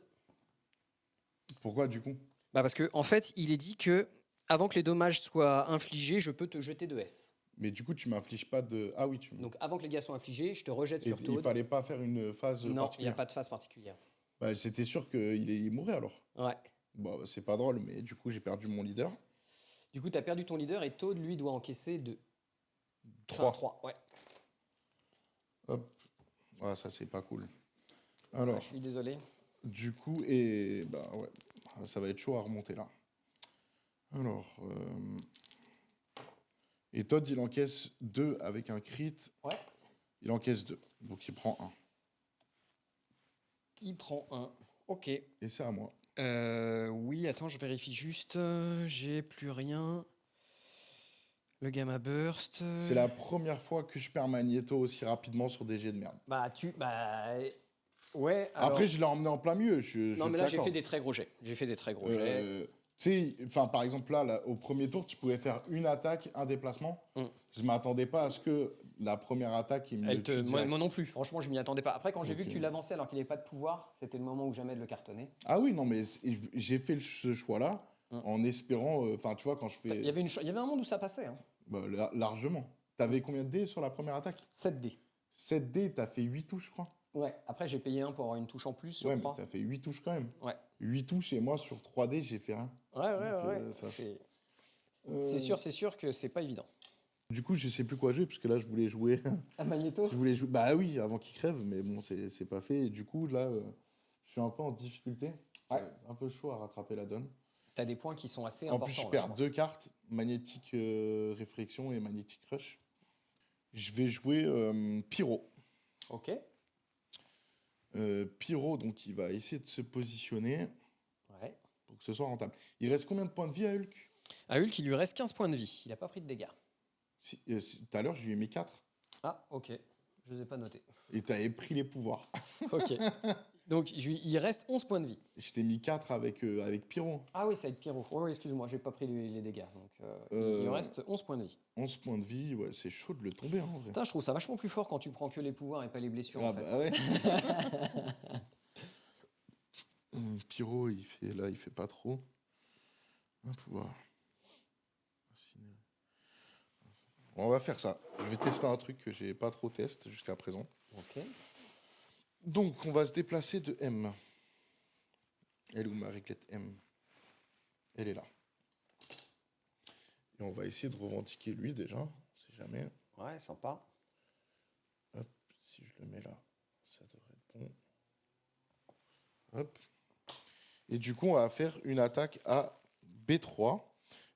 Pourquoi, du coup? Bah parce que en fait, il est dit que avant que les dommages soient infligés, je peux te jeter de S. Mais du coup, tu m'infliges pas de... Ah oui, tu... Donc avant que les dégâts soient infligés, je te rejette Et sur il Toad. fallait pas faire une phase Non, il n'y a particulière. pas de phase particulière. Bah, c'était sûr qu'il mourrait alors. Ouais. Bon, bah, c'est pas drôle, mais du coup, j'ai perdu mon leader. Du coup, tu as perdu ton leader et Toad, lui, doit encaisser 2. 3. 3, ouais. Hop. Ah, ça, c'est pas cool. Ouais, Alors, je suis désolé. du coup, et bah ouais, ça va être chaud à remonter là. Alors, Et Todd, il encaisse 2 avec un crit. Ouais. Il encaisse 2. Donc il prend 1. Il prend 1. Ok. Et c'est à moi. Oui, attends, je vérifie juste. J'ai plus rien. Le Gamma Burst. C'est la première fois que je perds Magneto aussi rapidement sur des jets de merde. Bah, ouais, alors... Après, je l'ai emmené en plein milieu. Non, mais là, j'ai fait des très gros jets. J'ai fait des très gros jets. Tu sais, enfin, par exemple, là, au premier tour, tu pouvais faire une attaque, un déplacement. Je m'attendais pas à ce que la première attaque, il me le tue moi, direct. non plus, franchement, je m'y attendais pas. Après, quand j'ai vu que Ok. tu l'avançais alors qu'il n'avait pas de pouvoir, c'était le moment où jamais de le cartonner. Ah oui, non, mais j'ai fait ce choix-là en espérant... Enfin, tu vois, quand je Il fais... y avait un monde où ça passait. Hein. Bah, largement. T'avais combien de dés sur la première attaque? 7D. 7 dés, t'as fait 8 touches, je crois. Ouais, après, j'ai payé un pour avoir une touche en plus, je Ouais, mais crois. t'as fait 8 touches quand même. Ouais. 8 touches et moi, sur 3 dés, j'ai fait rien. Ouais. ça- C'est sûr que c'est pas évident. Du coup, je sais plus quoi jouer, parce que là, je voulais jouer... À Magneto je voulais jouer... Bah oui, avant qu'il crève, mais bon, c'est pas fait. Et du coup, là, je suis un peu en difficulté. Ouais. Un peu chaud à rattraper la donne. T'as des points qui sont assez En importants. plus, je là, perds crois. 2 cartes, Magnétique Réflexion et Magnétique Rush. Je vais jouer Pyro. Ok. Pyro, donc, il va essayer de se positionner Ouais. pour que ce soit rentable. Il reste combien de points de vie à Hulk? À Hulk, il lui reste 15 points de vie. Il a pas pris de dégâts. Tout à l'heure, je lui ai mis 4. Ah, ok. Je les ai pas notés. Et t'avais pris les pouvoirs. Ok. Donc, il reste 11 points de vie. Je t'ai mis 4 avec Pyro. Ah oui, ça va être Pyro. Oui, excuse-moi, j'ai pas pris les dégâts. Donc, il lui reste 11 points de vie. 11 points de vie, ouais, c'est chaud de le tomber, hein, en vrai. Putain, je trouve ça vachement plus fort quand tu prends que les pouvoirs et pas les blessures, Ah en fait. bah ouais. Pyro, il fait pas trop. Un pouvoir. On va faire ça. Je vais tester un truc que j'ai pas trop testé jusqu'à présent. Ok. Donc, on va se déplacer de M. Elle est où ma réglette M? Elle est là. Et on va essayer de revendiquer lui déjà. On sait jamais. Ouais, sympa. Hop, si je le mets là, ça devrait être bon. Hop. Et du coup, on va faire une attaque à B3.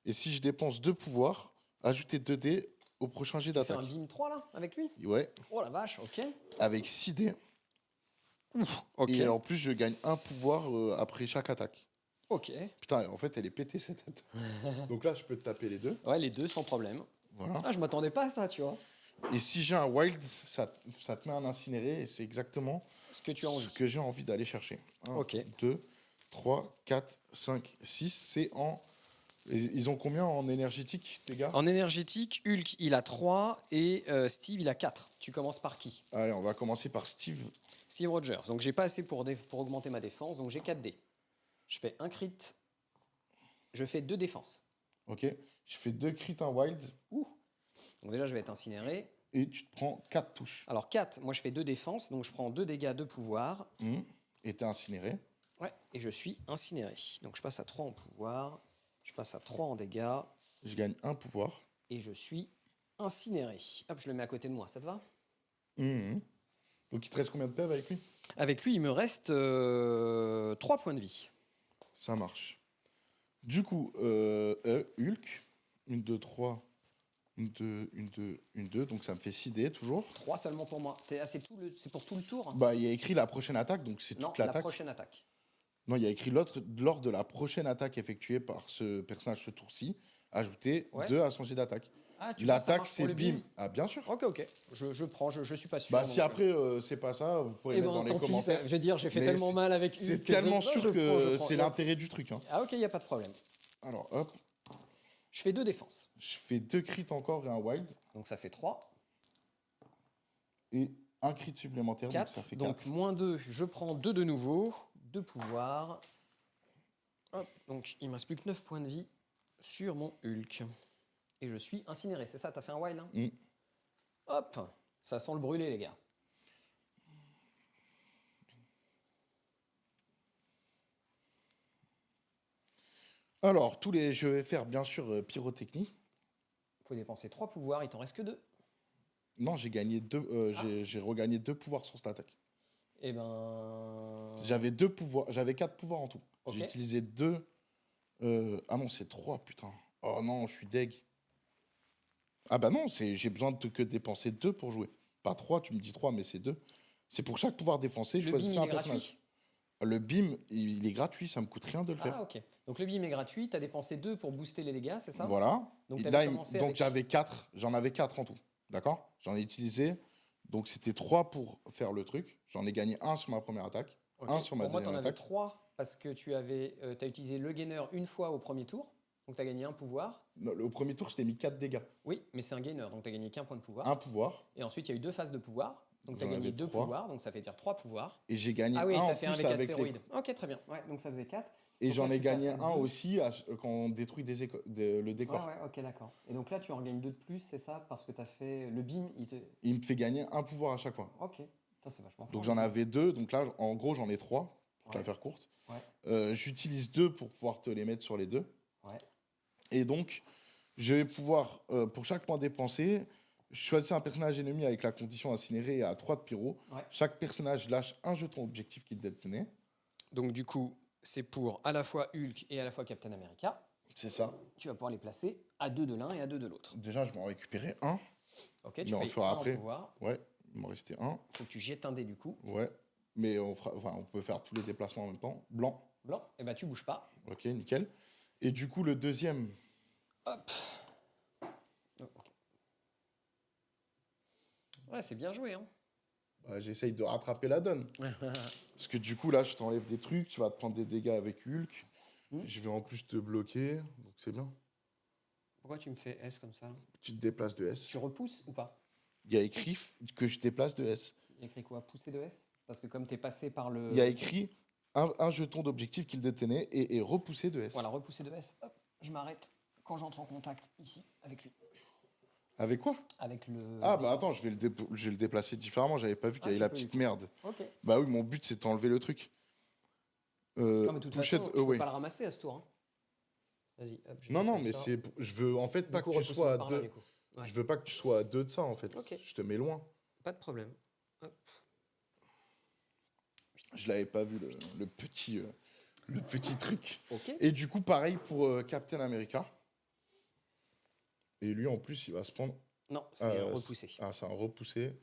Et si je dépense 2 pouvoirs, ajouter 2 dés au prochain jet Tu fais d'attaque. un beam 3 là, avec lui? Ouais, Oh la vache, ok. avec 6 dés. Ok. Et en plus, je gagne un pouvoir après chaque attaque. Ok. Putain, en fait, elle est pétée cette attaque. Donc là, je peux te taper les deux. Ouais, les deux sans problème. Voilà. Ah, je m'attendais pas à ça, tu vois. Et si j'ai un wild, ça te met un incinéré. Et c'est exactement Ce que tu as envie. ce que j'ai envie d'aller chercher. 1, Ok. 2, 3, 4, 5, 6. C'est en... Ils ont combien en énergétique, les gars? En énergétique, Hulk, il a 3 et Steve, il a 4. Tu commences par qui? Allez, on va commencer par Steve. Steve Rogers. Donc, j'ai pas assez pour augmenter ma défense, donc j'ai 4 dés. Je fais un crit. Je fais 2 défenses. Ok. Je fais 2 crits en wild. Ouh. Donc, déjà, je vais être incinéré. Et tu te prends 4 touches. Alors, 4, moi, je fais 2 défenses, donc je prends 2 dégâts de pouvoir. Et t'es incinéré. Ouais, et je suis incinéré. Donc, je passe à 3 en pouvoir. Je passe à 3 en dégâts. Je gagne un pouvoir. Et je suis incinéré. Hop, je le mets à côté de moi, ça te va? Donc il te reste combien de PV avec lui? Avec lui, il me reste 3 points de vie. Ça marche. Du coup, Hulk, 1, 2, 3, 1, 2, 1, 2, 1, 2. Donc ça me fait 6 dés toujours. 3 seulement pour moi. C'est pour tout le tour? Bah, il y a écrit la prochaine attaque, donc c'est Non, toute la l'attaque. prochaine attaque. Non, il y a écrit lors de la prochaine attaque effectuée par ce personnage ce tour-ci, ajouter Ouais. 2 à son jet d'attaque. Ah, tu vois, ça L'attaque, marche pour c'est le bim. beam. Ah, bien sûr. Ok. Je prends, je suis pas sûr. Bah, si donc, après, c'est pas ça, vous pourrez eh mettre ben, dans les tant pis, commentaires. je veux dire, j'ai fait Mais tellement mal avec C'est Hulk que tellement je sûr prends, que prends. c'est l'intérêt du truc. Hein. Ah, ok, il n'y a pas de problème. Alors, hop, Je fais 2 défenses. je fais 2 crits encore et un wild. Donc ça fait 3. Et un crit supplémentaire, donc ça 4. fait Donc 4. moins 2, je prends 2 de nouveau. 2 pouvoirs. Hop, donc il me reste plus que 9 points de vie sur mon Hulk. Et je suis incinéré, c'est ça? T'as fait un wild, hein? Hop, ça sent le brûler, les gars. Alors, je vais faire bien sûr pyrotechnie. Il faut dépenser 3 pouvoirs, il t'en reste que 2. Non, j'ai gagné 2. J'ai regagné 2 pouvoirs sur cette attaque. Eh ben... J'avais 2 pouvoirs, j'avais 4 pouvoirs en tout. Ok. J'ai utilisé 2. Ah non, c'est 3, putain. Oh non, je suis deg. Ah bah non, j'ai besoin de que dépenser 2 pour jouer. Pas 3, tu me dis 3, mais c'est 2. C'est pour chaque pouvoir défoncé, Le BIM, choisissez il un est personnage. gratuit? Le BIM, il est gratuit, ça me coûte rien de le faire. Ah, ok. Donc le BIM est gratuit, tu as dépensé 2 pour booster les dégâts, c'est ça? Voilà. Donc Et tu avais là, commencé donc avec. j'avais 4, j'en avais 4 en tout. D'accord? J'en ai utilisé. Donc c'était 3 pour faire le truc. J'en ai gagné un sur ma première attaque, Ok. un sur ma Pour moi, tu deuxième en avais attaque. 3 parce que tu as utilisé le gainer une fois au premier tour. Donc tu as gagné un pouvoir. Non, au premier tour, je t'ai mis 4 dégâts. Oui, mais c'est un gainer, donc tu as gagné qu'un point de pouvoir. Un pouvoir, Et ensuite, il y a eu 2 phases de pouvoir. Donc tu as j'en gagné avais 2 3. pouvoirs, donc ça fait dire 3 pouvoirs. Et j'ai gagné Ah oui, un tu en as fait un plus avec avec les... astéroïde. Ok, très bien. Ouais, donc ça faisait 4. Et Donc là, j'en ai tu gagné passes à un 10. aussi quand on détruit le décor. Ouais, ouais, ok, d'accord. Et donc là, tu en gagnes 2 de plus, c'est ça? Parce que tu as fait le BIM, il te. Il me fait gagner un pouvoir à chaque fois. Ok. Putain, c'est vachement Donc fort. j'en avais 2, donc là, en gros, j'en ai 3, pour te la Ouais, faire courte. ouais, J'utilise 2 pour pouvoir te les mettre sur les 2. ouais. Et donc, je vais pouvoir, pour chaque point dépensé, choisir un personnage ennemi avec la condition incinérée à 3 de pyro. Ouais. Chaque personnage lâche un jeton objectif qu'il détenait. Donc du coup, c'est pour à la fois Hulk et à la fois Captain America. C'est ça. Tu vas pouvoir les placer à 2 de l'un et à 2 de l'autre. Déjà, je vais en récupérer un. Ok, Mais tu on le payes fera 1 en après. pouvoir. Ouais, il m'en restait un. Faut que tu jettes un dé du coup. Ouais. Mais on peut faire tous les déplacements en même temps. Blanc. Blanc, et bah tu bouges pas. Ok, nickel. Et du coup, le deuxième, Hop. Oh, ok. Ouais, c'est bien joué, hein. bah, j'essaye de rattraper la donne. Parce que du coup, là, je t'enlève des trucs, tu vas te prendre des dégâts avec Hulk. Je vais en plus te bloquer, donc c'est bien. Pourquoi tu me fais S comme ça? Tu te déplaces de S. Tu repousses ou pas? Il y a écrit que je déplace de S. Il y a écrit quoi? Pousser de S? Parce que comme t'es passé par le. Il y a écrit un jeton d'objectif qu'il détenait et repoussé de S. Voilà, repousser de S. Hop, je m'arrête quand j'entre en contact ici avec lui. Avec quoi? Avec le. Ah dé. bah attends, je vais le déplacer différemment, j'avais pas vu qu'il y avait tu la peux, petite du coup. merde. Ok. Bah oui, mon but c'est d'enlever le truc. Non, mais de toute Toucher façon, de je peux away. pas le ramasser à ce tour, hein. Vas-y, hop, je Non, te non, fais mais ça. je veux en fait Du pas coup, que tu repousse-moi sois à par là, deux. du coup. Ouais. Je veux pas que tu sois à 2 de ça en fait. Ok. Je te mets loin. Pas de problème. Hop. Je l'avais pas vu le petit truc. Ok. Et du coup, pareil pour Captain America. Et lui en plus, il va se prendre. Non, c'est repoussé. C'est un repoussé.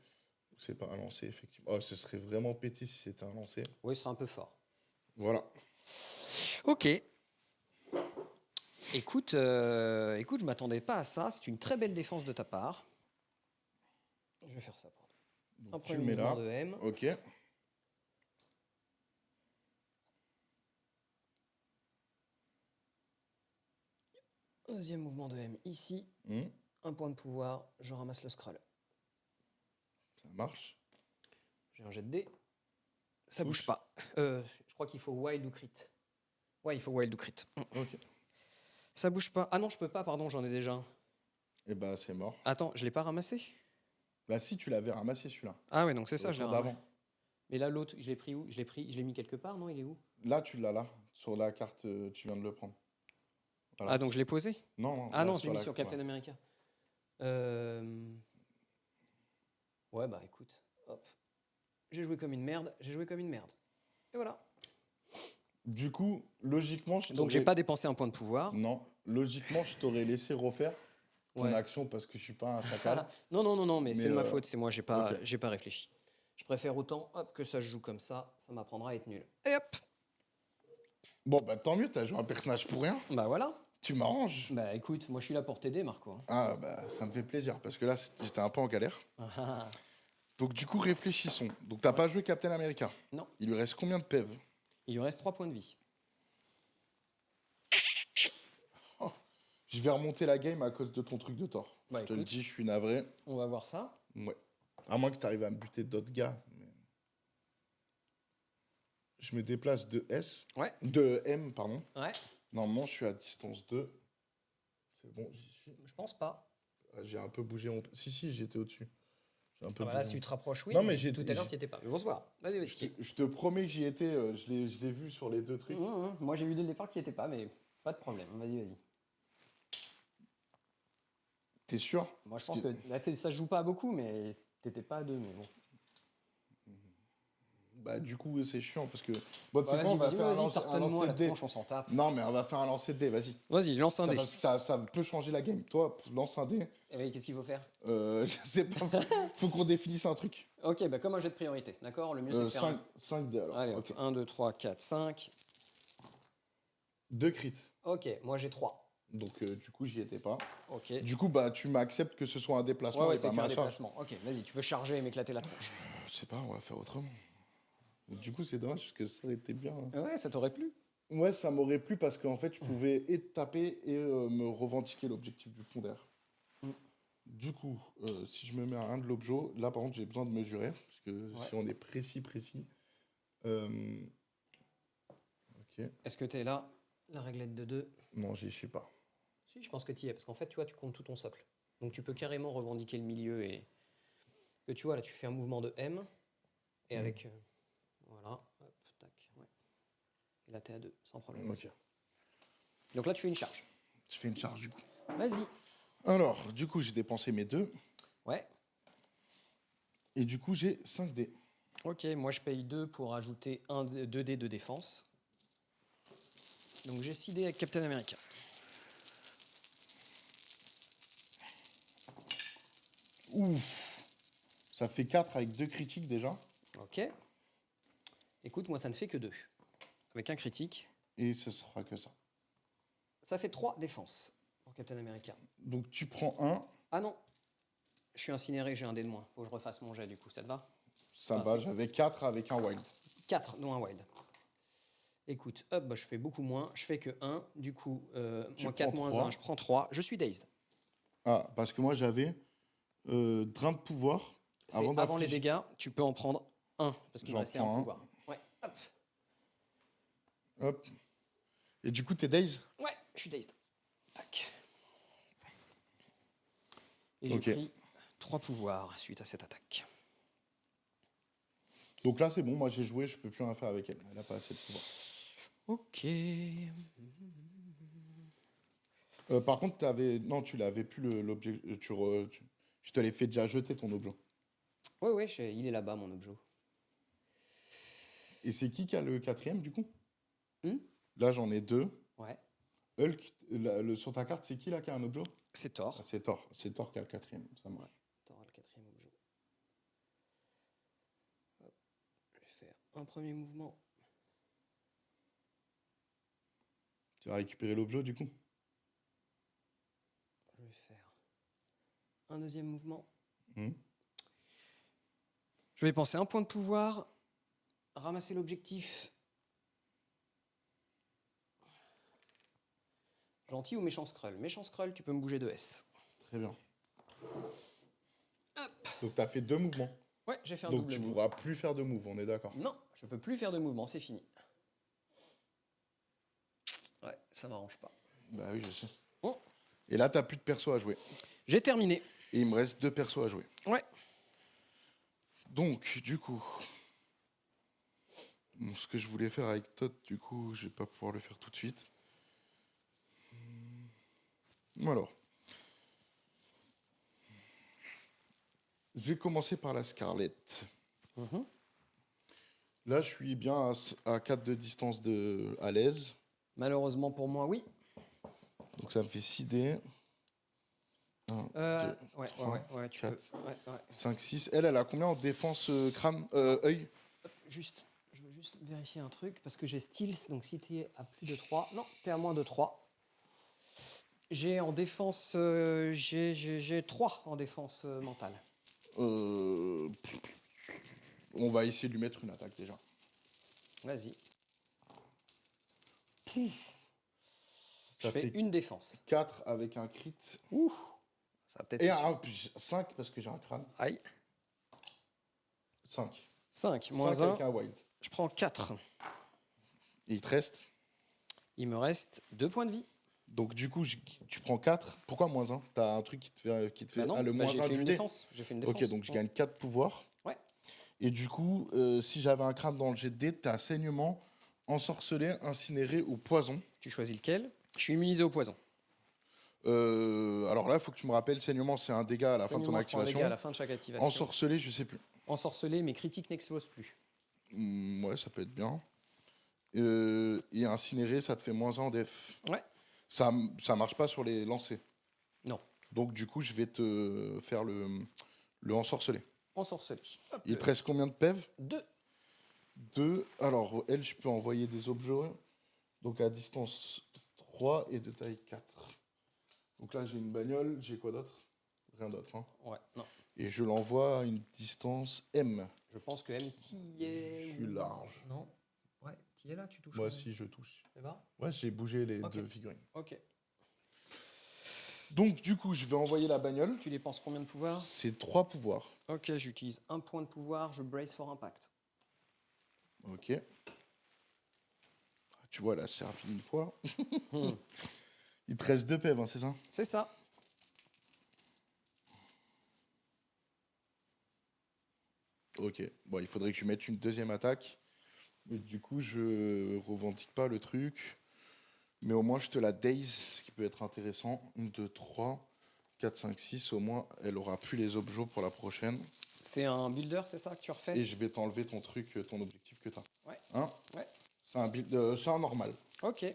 C'est pas un lancer, effectivement. Oh, ce serait vraiment pété si c'était un lancer. Oui, ce sera un peu fort. Voilà. Ok. Écoute, je m'attendais pas à ça. C'est une très belle défense de ta part. Je vais faire ça. Pardon. Un Tu premier le mets mouvement là. de M. Ok. Deuxième mouvement de M ici. Hmm, Un point de pouvoir. Je ramasse le scroll. ça marche. J'ai un jet de dés. Ça Touche. bouge pas. Je crois qu'il faut wild ou crit. Ouais, il faut wild ou crit. Ok. Ça bouge pas. Ah non, je peux pas, pardon, j'en ai déjà un. Et bah, c'est mort. Attends, je l'ai pas ramassé? Bah, si tu l'avais ramassé celui-là. Ah ouais, donc c'est ça, Au je l'ai tour ramassé. d'avant. Mais là, l'autre, je l'ai pris où? Je l'ai mis quelque part, non? Il est où? Là, tu l'as là. Sur la carte, tu viens de le prendre. Voilà. Ah, donc je l'ai posé? Non, non. Ah là, non, je l'ai mis la- sur Captain voilà. America. Ouais, bah écoute, hop. J'ai joué comme une merde, j'ai joué comme une merde. Et voilà. Du coup, logiquement, je Donc j'ai t'aurais- pas dépensé un point de pouvoir. Non, logiquement, je t'aurais laissé refaire ton Ouais. action parce que je suis pas un chacal. Non, non, non, non, mais c'est de ma Mais, faute, c'est moi, ok. j'ai pas réfléchi. Je préfère autant hop, que ça se joue comme ça m'apprendra à être nul. Et hop. Bon, bah tant mieux, t'as joué un personnage pour rien. Bah voilà. Tu m'arranges. Bah écoute, moi je suis là pour t'aider, Marco. Ah, bah ça me fait plaisir parce que là, j'étais un peu en galère. Ah, Donc, du coup, réfléchissons. Donc, t'as pas joué Captain America. non, Il lui reste combien de PEV? il lui reste 3 points de vie. Je vais remonter la game à cause de ton truc de tort. Bah, je te le écoute. dis, je suis navré. On va voir ça. Ouais. À moins que t'arrives à me buter d'autres gars. mais- Je me déplace de S. Ouais. De M, pardon. Ouais, Normalement, je suis à distance 2. C'est bon, j'y suis. je pense pas. Ah, j'ai un peu bougé mon... Si, j'étais au-dessus. J'ai un peu Ah bah là, bougé. si tu te rapproches, oui. Non, mais j'ai- tout à l'heure, j'ai- tu étais pas. Mais bon, c'est pas grave. Vas-y, vas-y. Je te promets que j'y étais. Je l'ai vu sur les deux trucs. Moi, j'ai vu dès le départ qu'il n'y était pas, mais pas de problème. Vas-y, vas-y. T'es sûr? Moi, je pense que là, tu sais, ça se joue pas à beaucoup, mais t'étais pas à 2, mais bon. Bah, du coup, c'est chiant parce que. Bon, tu sais Bah, quoi, on va vas-y, faire un, vas-y, un tartonne-moi lancer la de dés. tronche, on s'en tape. Non, mais on va faire un lancer de dés, vas-y. Vas-y, lance un dé. Ça peut changer la game. Toi, lance un dé. Et ben, qu'est-ce qu'il faut faire? Je sais pas, faut qu'on définisse un truc. Ok, bah comme un jet de priorité, d'accord? Le mieux c'est de faire 5 dés alors. Allez, Ok. 1, 2, 3, 4, 5. 2 crits. Ok, moi j'ai 3. Donc, du coup, j'y étais pas. Ok. Du coup, bah, tu m'acceptes que ce soit un déplacement Ouais, et c'est pas qu'un ma charge. déplacement. Ok, vas-y, tu peux charger et m'éclater la tronche. Je sais pas, on va faire autrement. Du coup, c'est dommage parce que ça aurait été bien. Ouais, ça t'aurait plu? Ouais, ça m'aurait plu parce qu'en fait, je pouvais et te taper et me revendiquer l'objectif du fond d'air. Mm. Du coup, si je me mets à un de l'objet, là par contre, j'ai besoin de mesurer parce que Ouais. si on est précis. Ok. Est-ce que t'es là? La réglette de 2. Non, j'y suis pas. Si, je pense que t'y es, parce qu'en fait, tu vois, tu comptes tout ton socle. Donc tu peux carrément revendiquer le milieu et. Que tu vois, là, tu fais un mouvement de M. Et avec. Voilà. Hop, tac. Ouais. Et là, t'es à 2, sans problème. Ok. Donc là, tu fais une charge. Je fais une charge du coup. Vas-y. Alors, du coup, j'ai dépensé mes 2. Ouais. Et du coup, j'ai 5 dés. Ok, moi je paye 2 pour ajouter 2 dés de défense. Donc j'ai 6 dés avec Captain America. Ouh. Ça fait 4 avec 2 critiques déjà. Ok. Écoute, moi ça ne fait que 2. Avec un critique. Et ce sera que ça. Ça fait 3 défenses pour Captain America. Donc tu prends 1. Ah non. Je suis incinéré, j'ai un dé de moins. Faut que je refasse mon jet du coup, ça te va? Ça Enfin, va, j'avais 4 avec un wild. 4, dont un wild. Écoute, hop, bah, je fais beaucoup moins. Je fais que 1. Du coup, moi 4 moins 3. 1, je prends 3. Je suis dazed. Ah, parce que moi j'avais drain de pouvoir. C'est avant les d'infliger- dégâts, tu peux en prendre 1. Parce qu'il me J'en restait un prends un. pouvoir. Ouais, hop. Hop. Et du coup, t'es daze. Ouais, je suis dazed. Tac. Et j'ai Ok. pris 3 pouvoirs suite à cette attaque. Donc là, c'est bon, moi j'ai joué, je peux plus rien faire avec elle. Elle a pas assez de pouvoir. Ok. Par contre, t'avais. Non, tu l'avais plus l'objet. Tu te l'avais fait déjà jeter ton objet. Ouais, il est là-bas, mon objet. Et c'est qui a le 4e du coup? Hmm. Là, j'en ai 2. Ouais, Hulk, sur ta carte, c'est qui là qui a un objet? c'est Thor. Ah, c'est Thor. C'est Thor qui a le 4e. Ça marche. Thor a le 4e objet. Hop. Je vais faire un premier mouvement. Tu vas récupérer l'objet du coup? Je vais faire un deuxième mouvement. Hmm. Je vais penser un point de pouvoir, ramasser l'objectif. Gentil ou méchant Skrull? Méchant Skrull, tu peux me bouger de S. Très bien. Donc t'as fait 2 mouvements. Ouais, j'ai fait un Donc double tu move. pourras plus faire de move, on est d'accord. Non, je peux plus faire de mouvement, c'est fini. Ouais, ça m'arrange pas. Bah oui, je sais. Bon, Et là, t'as plus de perso à jouer. j'ai terminé. Et il me reste 2 persos à jouer. Ouais. Donc, du coup, ce que je voulais faire avec Todd, du coup, je vais pas pouvoir le faire tout de suite. Alors, j'ai commencé par la Scarlett. Mhm. Là, je suis bien à 4 de distance à l'aise. Malheureusement pour moi, oui. Donc, ça me fait 6 dés. 1, 2, Ouais, 3, ouais, tu 4, peux. Ouais. 5, 6. Elle a combien en défense crâne, œil? Juste, je veux juste vérifier un truc parce que j'ai Stealth, donc si tu es à plus de 3, non, tu es à moins de 3. J'ai en défense, j'ai 3 en défense mentale. On va essayer de lui mettre une attaque déjà. Vas-y. Ça Je fais une défense. 4 avec un crit. Ouh, ça va peut-être Et être 5 parce que j'ai un crâne. Aïe. 5. 5, moins 5 1, avec un wild. je prends 4. Et il te reste. Il me reste 2 points de vie. Donc du coup, tu prends 4. Pourquoi moins 1? T'as un truc qui te fait Bah non, le bah moins j'ai 1 fait du une dé. défense. J'ai fait une défense. Ok, donc je gagne 4 pouvoirs. Ouais. Et du coup, si j'avais un crâne dans le jet de dé, t'as saignement, ensorcelé, incinéré ou poison. Tu choisis lequel? Je suis immunisé au poison. Alors là, il faut que tu me rappelles, saignement, c'est un dégât à la fin de ton Saignement, je prends un dégât activation. à la fin de chaque activation. Ensorcelé, je sais plus. Ensorcelé, mes critiques n'explosent plus. Ouais, ça peut être bien. Et incinéré, ça te fait -1 en def. Ouais. Ça marche pas sur les lancers. Non. Donc, du coup, je vais te faire le ensorcelé. Ensorcelé. Hop, Il te reste combien de pèves? 2. 2. Alors, elle, je peux envoyer des objets. Donc, à distance 3 et de taille 4. Donc là, j'ai une bagnole. J'ai quoi d'autre? Rien d'autre. Hein. Ouais, non. Et je l'envoie à une distance M. Je pense que MT est. Je suis large. Non. Ouais, tu es là, tu touches. Moi aussi, je touche. C'est bon. Ouais, j'ai bougé les Ok. 2 figurines. Ok. Donc, du coup, je vais envoyer la bagnole. Tu dépenses combien de pouvoir? C'est 3 pouvoirs. Ok, j'utilise 1 point de pouvoir, je brace for impact. Ok. Tu vois, là, c'est servi une fois. Il te reste 2 pèves, hein, c'est ça? C'est ça. Ok. Bon, il faudrait que je mette une deuxième attaque. Mais du coup, je revendique pas le truc. Mais au moins, je te la daze, ce qui peut être intéressant. 1, 2, 3, 4, 5, 6. Au moins, elle aura plus les objets pour la prochaine. C'est un builder, c'est ça que tu refais? Et je vais t'enlever ton truc, ton objectif que tu as. Ouais. Hein? Ouais. C'est un build, c'est un normal. Ok.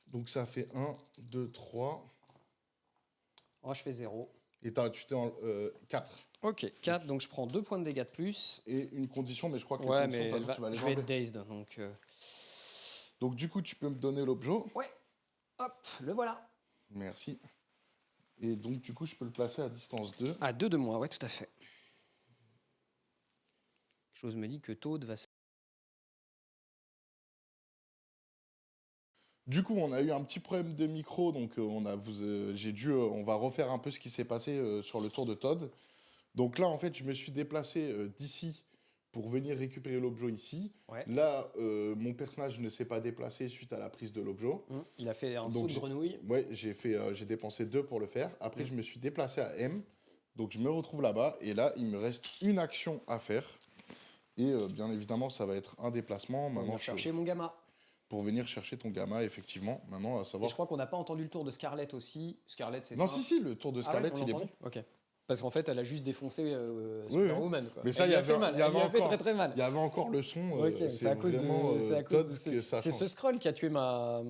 Donc ça fait 1, 2, 3. Moi, je fais 0. Et tu t'es en 4. Ok, 4, donc je prends 2 points de dégâts de plus. Et une condition, mais je crois que Ouais, les mais conditions, tu vas les je vais être enlever. dazed, donc... Donc du coup, tu peux me donner l'objet. Ouais. Hop, le voilà. Merci. Et donc du coup, je peux le placer à distance 2. À 2 de moi, ouais, tout à fait. Quelque chose me dit que Toad va se... Du coup, on a eu un petit problème de micro, donc on va refaire un peu ce qui s'est passé sur le tour de Todd. Donc là, en fait, je me suis déplacé d'ici pour venir récupérer l'objet ici. Ouais. Là, mon personnage ne s'est pas déplacé suite à la prise de l'objet. Il a fait un Donc, saut de grenouille. Ouais, j'ai dépensé 2 pour le faire. Après, je me suis déplacé à M. Donc, je me retrouve là-bas. Et là, il me reste une action à faire. Et bien évidemment, ça va être un déplacement. On Maintenant, va chercher mon gamma. pour venir chercher ton gamma, effectivement. Maintenant, à Et savoir. je crois qu'on n'a pas entendu le tour de Scarlett aussi. Scarlett, c'est Non, simple. si, le tour de Ah ouais, Scarlett, on l'a il est entendu bon. Ok. Parce qu'en fait, elle a juste défoncé Oui, Superwoman. Quoi. Mais ça, elle il y lui a avait, fait mal. il y Elle avait lui a fait encore, très très mal. il y avait encore le son. Ok, c'est à cause vraiment, de, c'est à cause Todd de ce, que ça c'est change. ce scroll qui a tué ma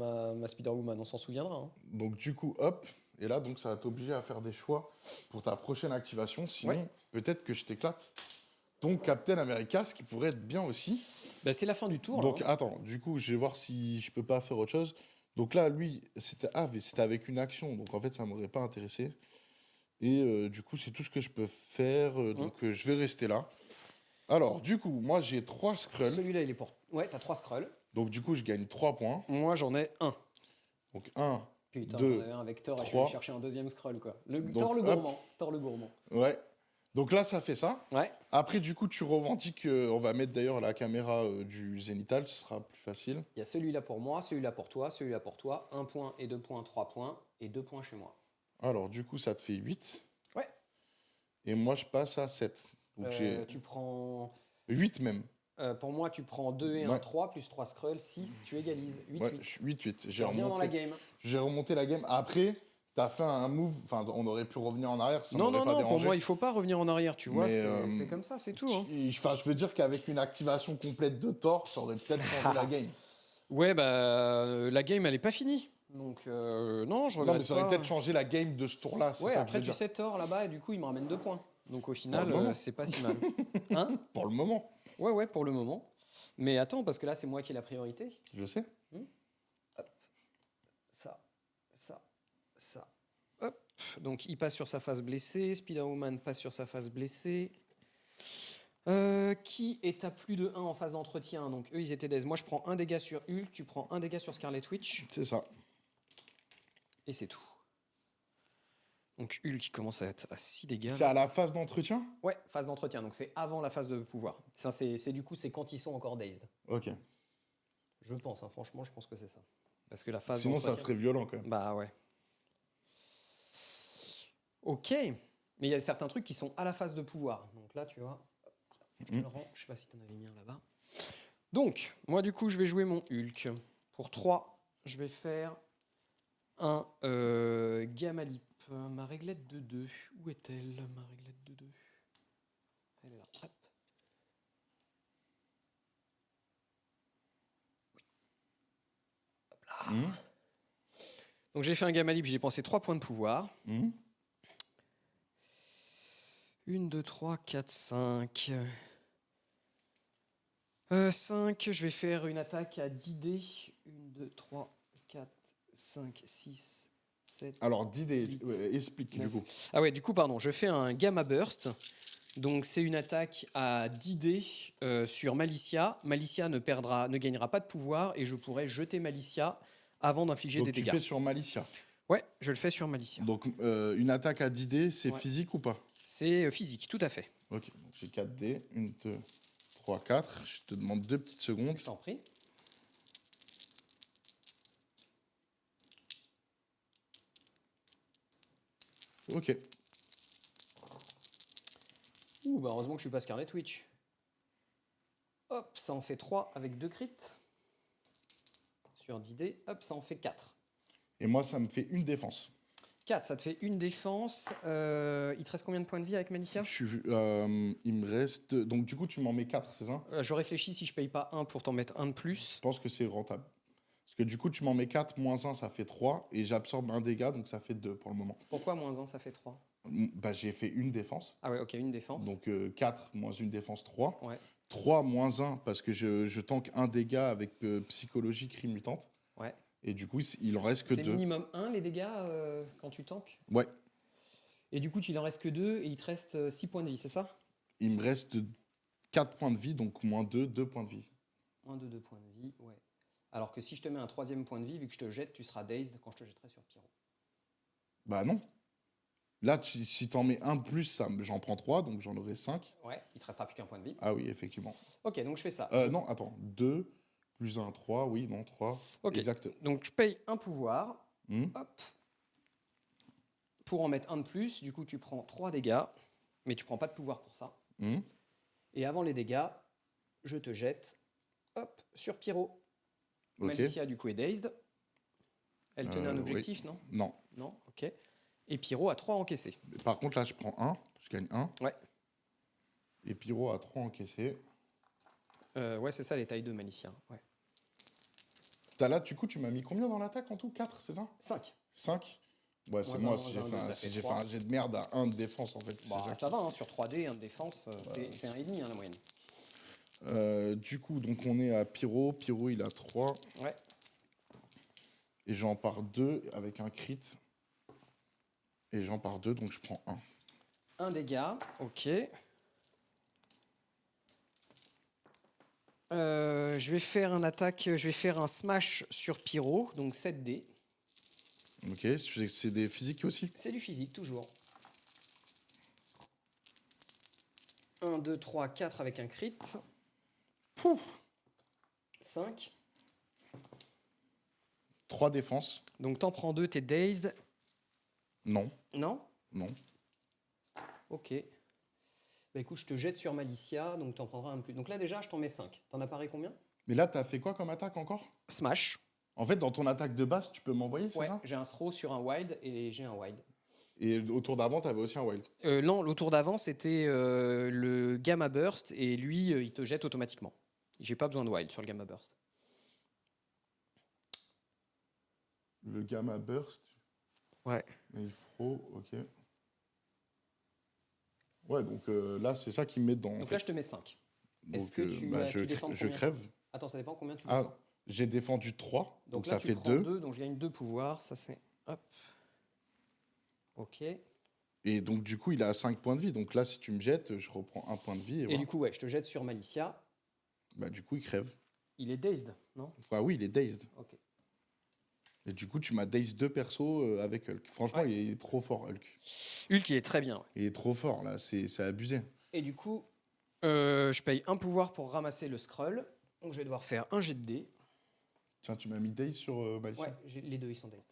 Spider-Woman, on s'en souviendra. Hein. Donc du coup, hop, et là, donc ça va t'obliger à faire des choix pour ta prochaine activation. Sinon, Ouais. peut-être que je t'éclate. Donc Captain America, ce qui pourrait être bien aussi. Bah, c'est la fin du tour. Donc là, hein. attends, du coup, je vais voir si je peux pas faire autre chose. Donc là, lui, mais c'était avec une action. Donc en fait, ça m'aurait pas intéressé. Et du coup, c'est tout ce que je peux faire. Donc je vais rester là. Alors, du coup, moi, j'ai 3 Skrulls. Celui-là, il est pour. Ouais, t'as 3 scrolls. Donc du coup, je gagne 3 points. Moi, j'en ai 1. Donc 1, Putain, 2, j'en avais un avec Thor et je suis 3. allé chercher un deuxième scroll, quoi. Donc, Thor le hop. gourmand. Thor le gourmand. Ouais. Donc là, ça fait ça. Ouais. Après, du coup, tu revendiques. On va mettre d'ailleurs la caméra du zénithal, ce sera plus facile. Il y a celui-là pour moi, celui-là pour toi, celui-là pour toi. 1 point et 2 points, 3 points. Et 2 points chez moi. Alors, du coup, ça te fait 8. Ouais. Et moi, je passe à 7. Donc j'ai Tu prends. 8 même. Pour moi, tu prends 2 et 1, Ouais. 3, plus 3 scrolls, 6, tu égalises. 8, Ouais, 8. 8. Tu reviens dans la game. J'ai remonté la game. Après, t'as fait un move. Enfin, on aurait pu revenir en arrière. Ça Non, m'aurait non, pas non, pour dérangé. moi, il faut pas revenir en arrière, tu vois. Mais, C'est comme ça, c'est tout. Hein. Enfin, je veux dire qu'avec une activation complète de Thor, ça aurait peut-être changé la game. Ouais, bah, la game, elle est pas finie. Donc, non, je regrette Non, mais ça aurait pas. peut-être changé la game de ce tour-là. c'est Ouais, ça que je après, veux tu dire. sais, Thor, là-bas, et du coup, il me ramène 2 points. Donc, au final, moment. c'est pas si mal. Hein? Pour le moment, Ouais, ouais, pour le moment. Mais attends, parce que là, c'est moi qui ai la priorité. je sais. Ça, ça, ça. Hop. Donc, il passe sur sa phase blessée. Spider-Woman passe sur sa phase blessée. Qui est à plus de 1 en phase d'entretien? Donc, eux, ils étaient des. Moi, je prends un dégât sur Hulk, tu prends un dégât sur Scarlet Witch. C'est ça. Et c'est tout. Donc, Hulk qui commence à être à 6 dégâts. C'est à la phase d'entretien? Ouais, phase d'entretien. Donc, c'est avant la phase de pouvoir. Ça, c'est du coup, c'est quand ils sont encore dazed. Ok. Je pense, hein, franchement, je pense que c'est ça. Parce que la phase Sinon, ça d'entretien- serait violent quand même. Bah ouais. Ok. Mais il y a certains trucs qui sont à la phase de pouvoir. Donc là, tu vois, je te le rends. Je sais pas si tu en avais mis un là-bas. Donc, moi, du coup, je vais jouer mon Hulk. Pour 3, je vais faire un Gamalip. Ma réglette de 2. Où est-elle, ma réglette de 2? Elle est là. Hop. Mhm. Donc j'ai fait un gamma libre, j'ai dépensé 3 points de pouvoir. Mhm. 1, 2, 3, 4, 5. 5, je vais faire une attaque à 10 dés. 1, 2, 3, 4, 5, 6, 7. Alors, d'idée, Huit, explique du 9. coup. Ah ouais, du coup, pardon, je fais un gamma burst. Donc c'est une attaque à 10 dés sur Malicia. Malicia ne gagnera pas de pouvoir et je pourrai jeter Malicia avant d'infliger des Donc, tu dégâts. fais sur Malicia. Ouais, je le fais sur Malicia. Donc, une attaque à 10 dés, c'est Ouais. physique ou pas? C'est physique, tout à fait. Ok, donc j'ai 4 dés. 1, 2, 3, 4. Je te demande 2 petites secondes. Je t'en prie. Ok. Ouh, bah heureusement que je suis pas Scarlet Witch. Hop, ça en fait 3 avec 2 crits. Sur 10 dés, hop, ça en fait 4. Et moi, ça me fait une défense. 4, ça te fait une défense. Il te reste combien de points de vie avec Malicia? Il me reste. Donc, du coup, tu m'en mets 4, c'est ça? Je réfléchis si je paye pas 1 pour t'en mettre un de plus. Je pense que c'est rentable. Parce que du coup, tu m'en mets 4, moins 1, ça fait 3. Et j'absorbe un dégât, donc ça fait 2 pour le moment. Pourquoi moins 1, ça fait 3? Bah, j'ai fait une défense. Ah ouais, ok, une défense. Donc 4 moins une défense, 3. Ouais, 3 moins 1 parce que je tank un dégât avec psychologie, cri mutante. ouais. Et du coup, il en reste que C'est 2. minimum 1 les dégâts quand tu tankes. Ouais, Et du coup, il en reste que 2 et il te reste 6 points de vie, c'est ça? il me reste 4 points de vie, donc moins 2, 2 points de vie. Moins de 2 points de vie, ouais. Alors que si je te mets un troisième point de vie, vu que je te jette, tu seras dazed quand je te jetterai sur Pyro. Bah non. Là, si t'en mets un de plus, j'en prends 3, donc j'en aurai 5. Ouais, il te restera plus qu'un point de vie. Ah oui, effectivement. Ok, donc je fais ça. Non, attends. 2 plus 1, 3. Oui, non, 3. Ok. Exact. Donc je paye un pouvoir. Hmm. Hop. Pour en mettre un de plus, du coup tu prends 3 dégâts, mais tu prends pas de pouvoir pour ça. Hmm. Et avant les dégâts, je te jette, hop, sur Pyro. Ok. Malicia du coup est dazed. Elle tenait un oui. objectif, non? Non. Non, ok. Et Pyro a 3 encaissés. Par contre, là, je prends 1. Je gagne 1. Ouais. Et Pyro a 3 encaissés. Ouais, c'est ça les tailles de Malicia. Ouais. Là, du coup, tu m'as mis combien dans l'attaque en tout? 4, c'est ça? 5. 5? Ouais, c'est Moins moi un, si moins un, deux, ça si fait j'ai fait trois. un jet de merde à 1 de défense en fait. Bah, c'est ça va, hein, sur 3D, un de défense, c'est 1,5 la moyenne. Du coup, donc on est à Pyro. Pyro, il a 3. Ouais. Et j'en pars 2 avec un crit. Et j'en pars 2, donc je prends 1. Un dégât, ok. Je vais faire un smash sur Pyro, donc 7 dés. Ok, c'est des physiques aussi? C'est du physique, toujours. 1, 2, 3, 4 avec un crit. Pouf. 5. 3 défenses. Donc t'en prends 2, t'es dazed. Non, Non? non. Ok. Bah écoute, je te jette sur Malicia, donc t'en prendras un de plus. Donc là déjà, je t'en mets 5. T'en as paré combien? Mais là, t'as fait quoi comme attaque encore? Smash. En fait, dans ton attaque de base, tu peux m'envoyer, c'est Ouais, ça? j'ai un throw sur un wild et j'ai un wild. Et au tour d'avant, t'avais aussi un wild. Non, le tour d'avant, c'était le Gamma Burst, et lui, il te jette automatiquement. J'ai pas besoin de wild sur le Gamma Burst. Le Gamma Burst. Ouais. Et il faut, ok. Ouais, donc là, c'est ça qui me met dedans. Donc là, je te mets 5. Est-ce Donc, que tu je défends je combien? crève. Attends, ça dépend combien tu Ah, défends. j'ai défendu 3, donc là, ça tu fait prends 2. 2, donc je gagne 2 pouvoirs. Ça, c'est... Hop. Ok. Et donc, du coup, il a 5 points de vie. Donc là, si tu me jettes, je reprends 1 point de vie. Et, Et voilà. du coup, ouais, je te jette sur Malicia. Bah, du coup, il crève. Il est dazed, non? Enfin, oui, il est dazed. Ok. Et du coup, tu m'as dazed 2 persos avec Hulk. Franchement, Ouais. il est trop fort, Hulk. Hulk, il est très bien. Ouais. Il est trop fort, là. C'est abusé. Et du coup, je paye un pouvoir pour ramasser le Skrull. Donc je vais devoir faire un jet de dés. Tiens, tu m'as mis daze sur Malicia. Ouais, les deux, ils sont dazed.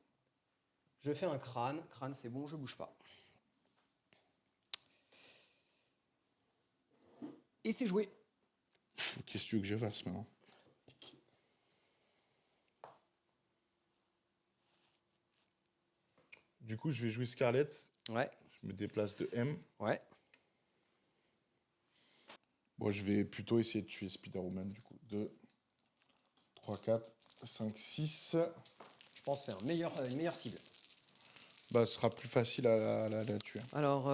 Je fais un crâne. Crâne, c'est bon, je bouge pas. Et c'est joué. Qu'est-ce que tu veux que je fasse maintenant? Du coup, je vais jouer Scarlett. Ouais, Je me déplace de M. ouais. Bon, je vais plutôt essayer de tuer Spider-Woman, du coup. 2, 3, 4, 5, 6. Je pense que c'est une meilleure cible. Bah, ce sera plus facile à la tuer. Alors,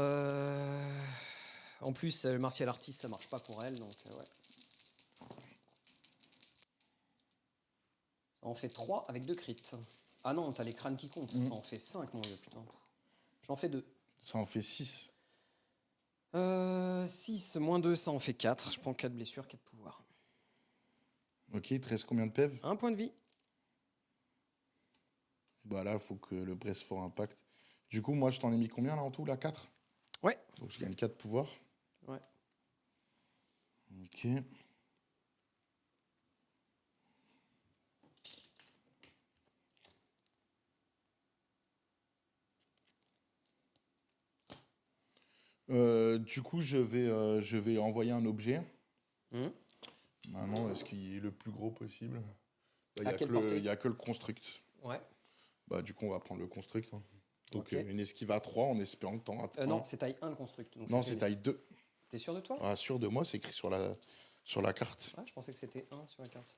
en plus, le martial artist, ça marche pas pour elle, donc ouais. Ça en fait 3 avec 2 crits. Ah non, t'as les crânes qui comptent. Ça en fait 5, mon vieux, putain. J'en fais 2. Ça en fait 6. 6 moins 2, ça en fait 4. Je prends 4 blessures, 4 pouvoirs. Ok, il te reste combien de PV? 1 point de vie. Bah là, il faut que le Brest Fort Impact. Du coup, moi, je t'en ai mis combien là en tout, là? 4? Ouais. Donc je gagne 4 pouvoirs. Ouais. Ok. Du coup, je vais envoyer un objet. Mmh. Maintenant, est-ce qu'il est le plus gros possible? Il À quelle portée? n'y a que le construct. Ouais. Bah, du coup, on va prendre le construct, hein. Donc, Ok. une esquive à 3 en espérant que t'en rates un. Non, c'est taille 1 le construct. Donc Non, ça fait c'est une taille 2. T'es sûr de toi? Ah, sûr de moi, c'est écrit sur la carte. Ouais, je pensais que c'était 1 sur la carte.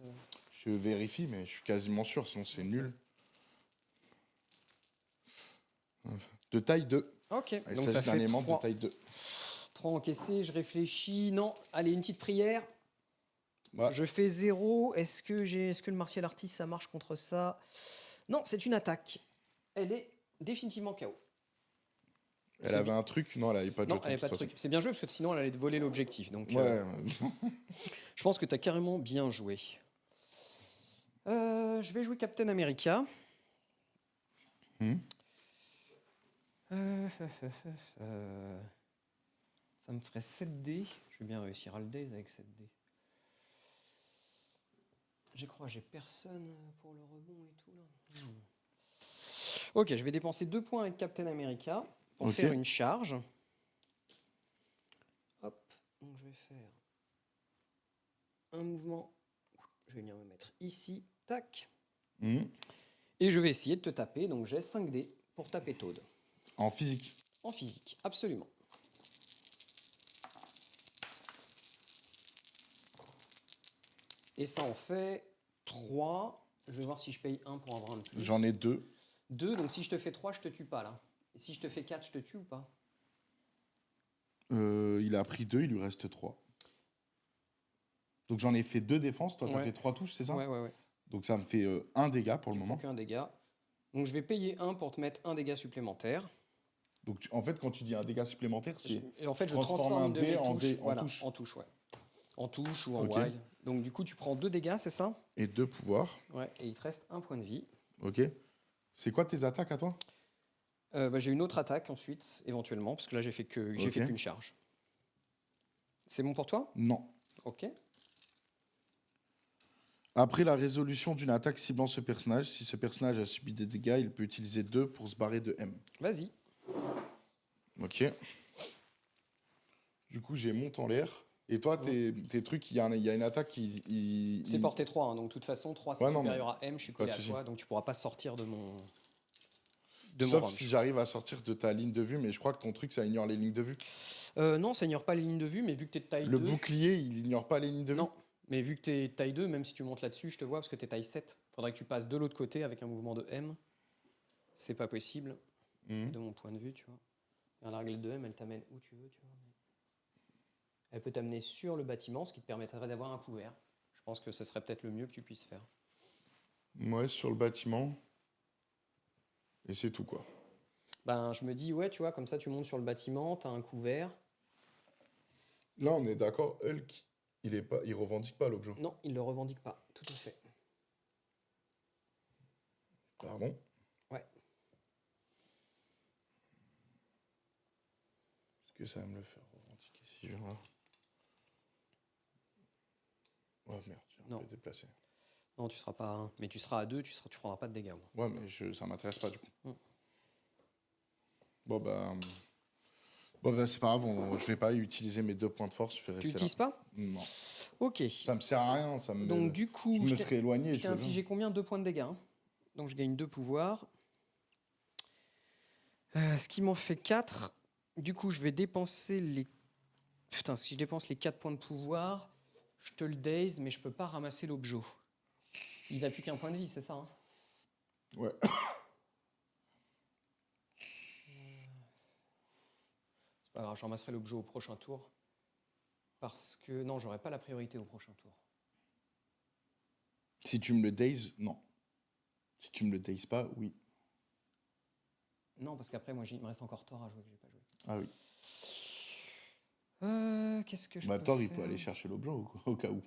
Je vérifie, mais je suis quasiment sûr, sinon c'est nul. De taille 2. Ok, Il donc ça s'agit d'un fait aimant 3. de taille 2. 3 encaissés, je réfléchis. Non, allez, une petite prière. Bah, Je fais 0. Est-ce que le martial artist, ça marche contre ça? Non, c'est une attaque. Elle est définitivement KO. elle c'est avait bien. un truc. Non, elle avait pas de Non, jeton, elle n'avait pas de toute truc. C'est bien joué parce que sinon, elle allait te voler l'objectif. Donc, façon. Ouais. je pense que tu as carrément bien joué. Je vais jouer Captain America. Hmm. Ça me ferait 7 dés. Je vais bien réussir à le dés avec 7 dés. Je crois que j'ai personne pour le rebond et tout là. Ok, je vais dépenser 2 points avec Captain America pour faire une charge. Hop, donc je vais faire un mouvement. Je vais venir me mettre ici. Tac. Hmm. Et je vais essayer de te taper. Donc j'ai 5 dés pour taper Toad. En physique. En physique, absolument. Et ça en fait 3. Je vais voir si je paye 1 pour avoir un de plus. J'en ai 2. 2, donc si je te fais 3, je te tue pas là. Et si je te fais 4, je te tue ou pas? Il a pris 2, il lui reste 3. Donc j'en ai fait 2 défenses. Toi, t'as Ouais. fait 3 touches, c'est ça? Ouais. Donc ça me fait 1 dégât pour le moment. Qu'un dégât. Donc je vais payer 1 pour te mettre un dégât supplémentaire. Donc en fait, quand tu dis un dégât supplémentaire, c'est. Et en fait, tu je transforme un une de dé mes en touches, dé en voilà, touche. en touche, ouais. En touche ou en Ok. wild. Donc du coup, tu prends 2 dégâts, c'est ça? Et 2 pouvoirs. Ouais, et il te reste 1 point de vie. Ok. C'est quoi tes attaques à toi? J'ai une autre attaque ensuite, éventuellement, parce que là, j'ai fait qu'une charge. C'est bon pour toi? Non. Ok. Après la résolution d'une attaque ciblant ce personnage, si ce personnage a subi des dégâts, il peut utiliser 2 pour se barrer de M. Vas-y. Ok. Du coup, j'ai monte en l'air. Et toi, tes trucs, il y a une attaque qui. C'est portée 3, hein, donc de toute façon, 3 c'est Ouais, non, supérieur à M, je suis pas de collé à souci. toi, donc tu pourras pas sortir de mon Sauf range. si j'arrive à sortir de ta ligne de vue, mais je crois que ton truc, ça ignore les lignes de vue. Non, ça ignore pas les lignes de vue, mais vu que tu es de taille 2... Le bouclier, il ignore pas les lignes de vue? Non, mais vu que tu es taille 2, même si tu montes là-dessus, je te vois parce que tu es taille 7. Faudrait que tu passes de l'autre côté avec un mouvement de M. C'est pas possible, de mon point de vue, tu vois. Et la règle de M, elle t'amène où tu veux, tu vois. Elle peut t'amener sur le bâtiment, ce qui te permettrait d'avoir un couvert. Je pense que ce serait peut-être le mieux que tu puisses faire. Ouais, sur le bâtiment. Et c'est tout, quoi. Ben, je me dis, ouais, tu vois, comme ça, tu montes sur le bâtiment, tu as un couvert. Là, on est d'accord, Hulk, il revendique pas l'objet. Non, il le revendique pas, tout à fait. Pardon? Ouais. Est-ce que ça va me le faire revendiquer si je viens là? Oh merde, j'ai un peu déplacé. Non, tu seras pas à 1, mais tu seras à 2, tu prendras pas de dégâts. Moi. Ouais, mais ça m'intéresse pas du coup. Mm. Bon, c'est pas grave, je vais pas utiliser mes 2 points de force. Je vais Tu rester l'utilises là. pas? Non. Ok. Ça me sert à rien. Donc du coup, je me serais éloigné. je t'ai infligé combien? 2 points de dégâts. Hein. Donc je gagne 2 pouvoirs. Ce qui m'en fait 4. Du coup, je vais dépenser les... Putain, si je dépense les 4 points de pouvoir, je te le daze, mais je peux pas ramasser l'objet. Il n'a plus qu'un point de vie, c'est ça, hein? Ouais. C'est pas grave, je ramasserai l'objet au prochain tour. Parce que non, j'aurai pas la priorité au prochain tour. Si tu me le daze, non. Si tu me le daze pas, oui. Non, parce qu'après, moi, il me reste encore Thor à jouer que j'ai pas joué. Ah oui. Qu'est-ce que je Bah peux Thor, il peut faire? aller chercher l'objet au cas où.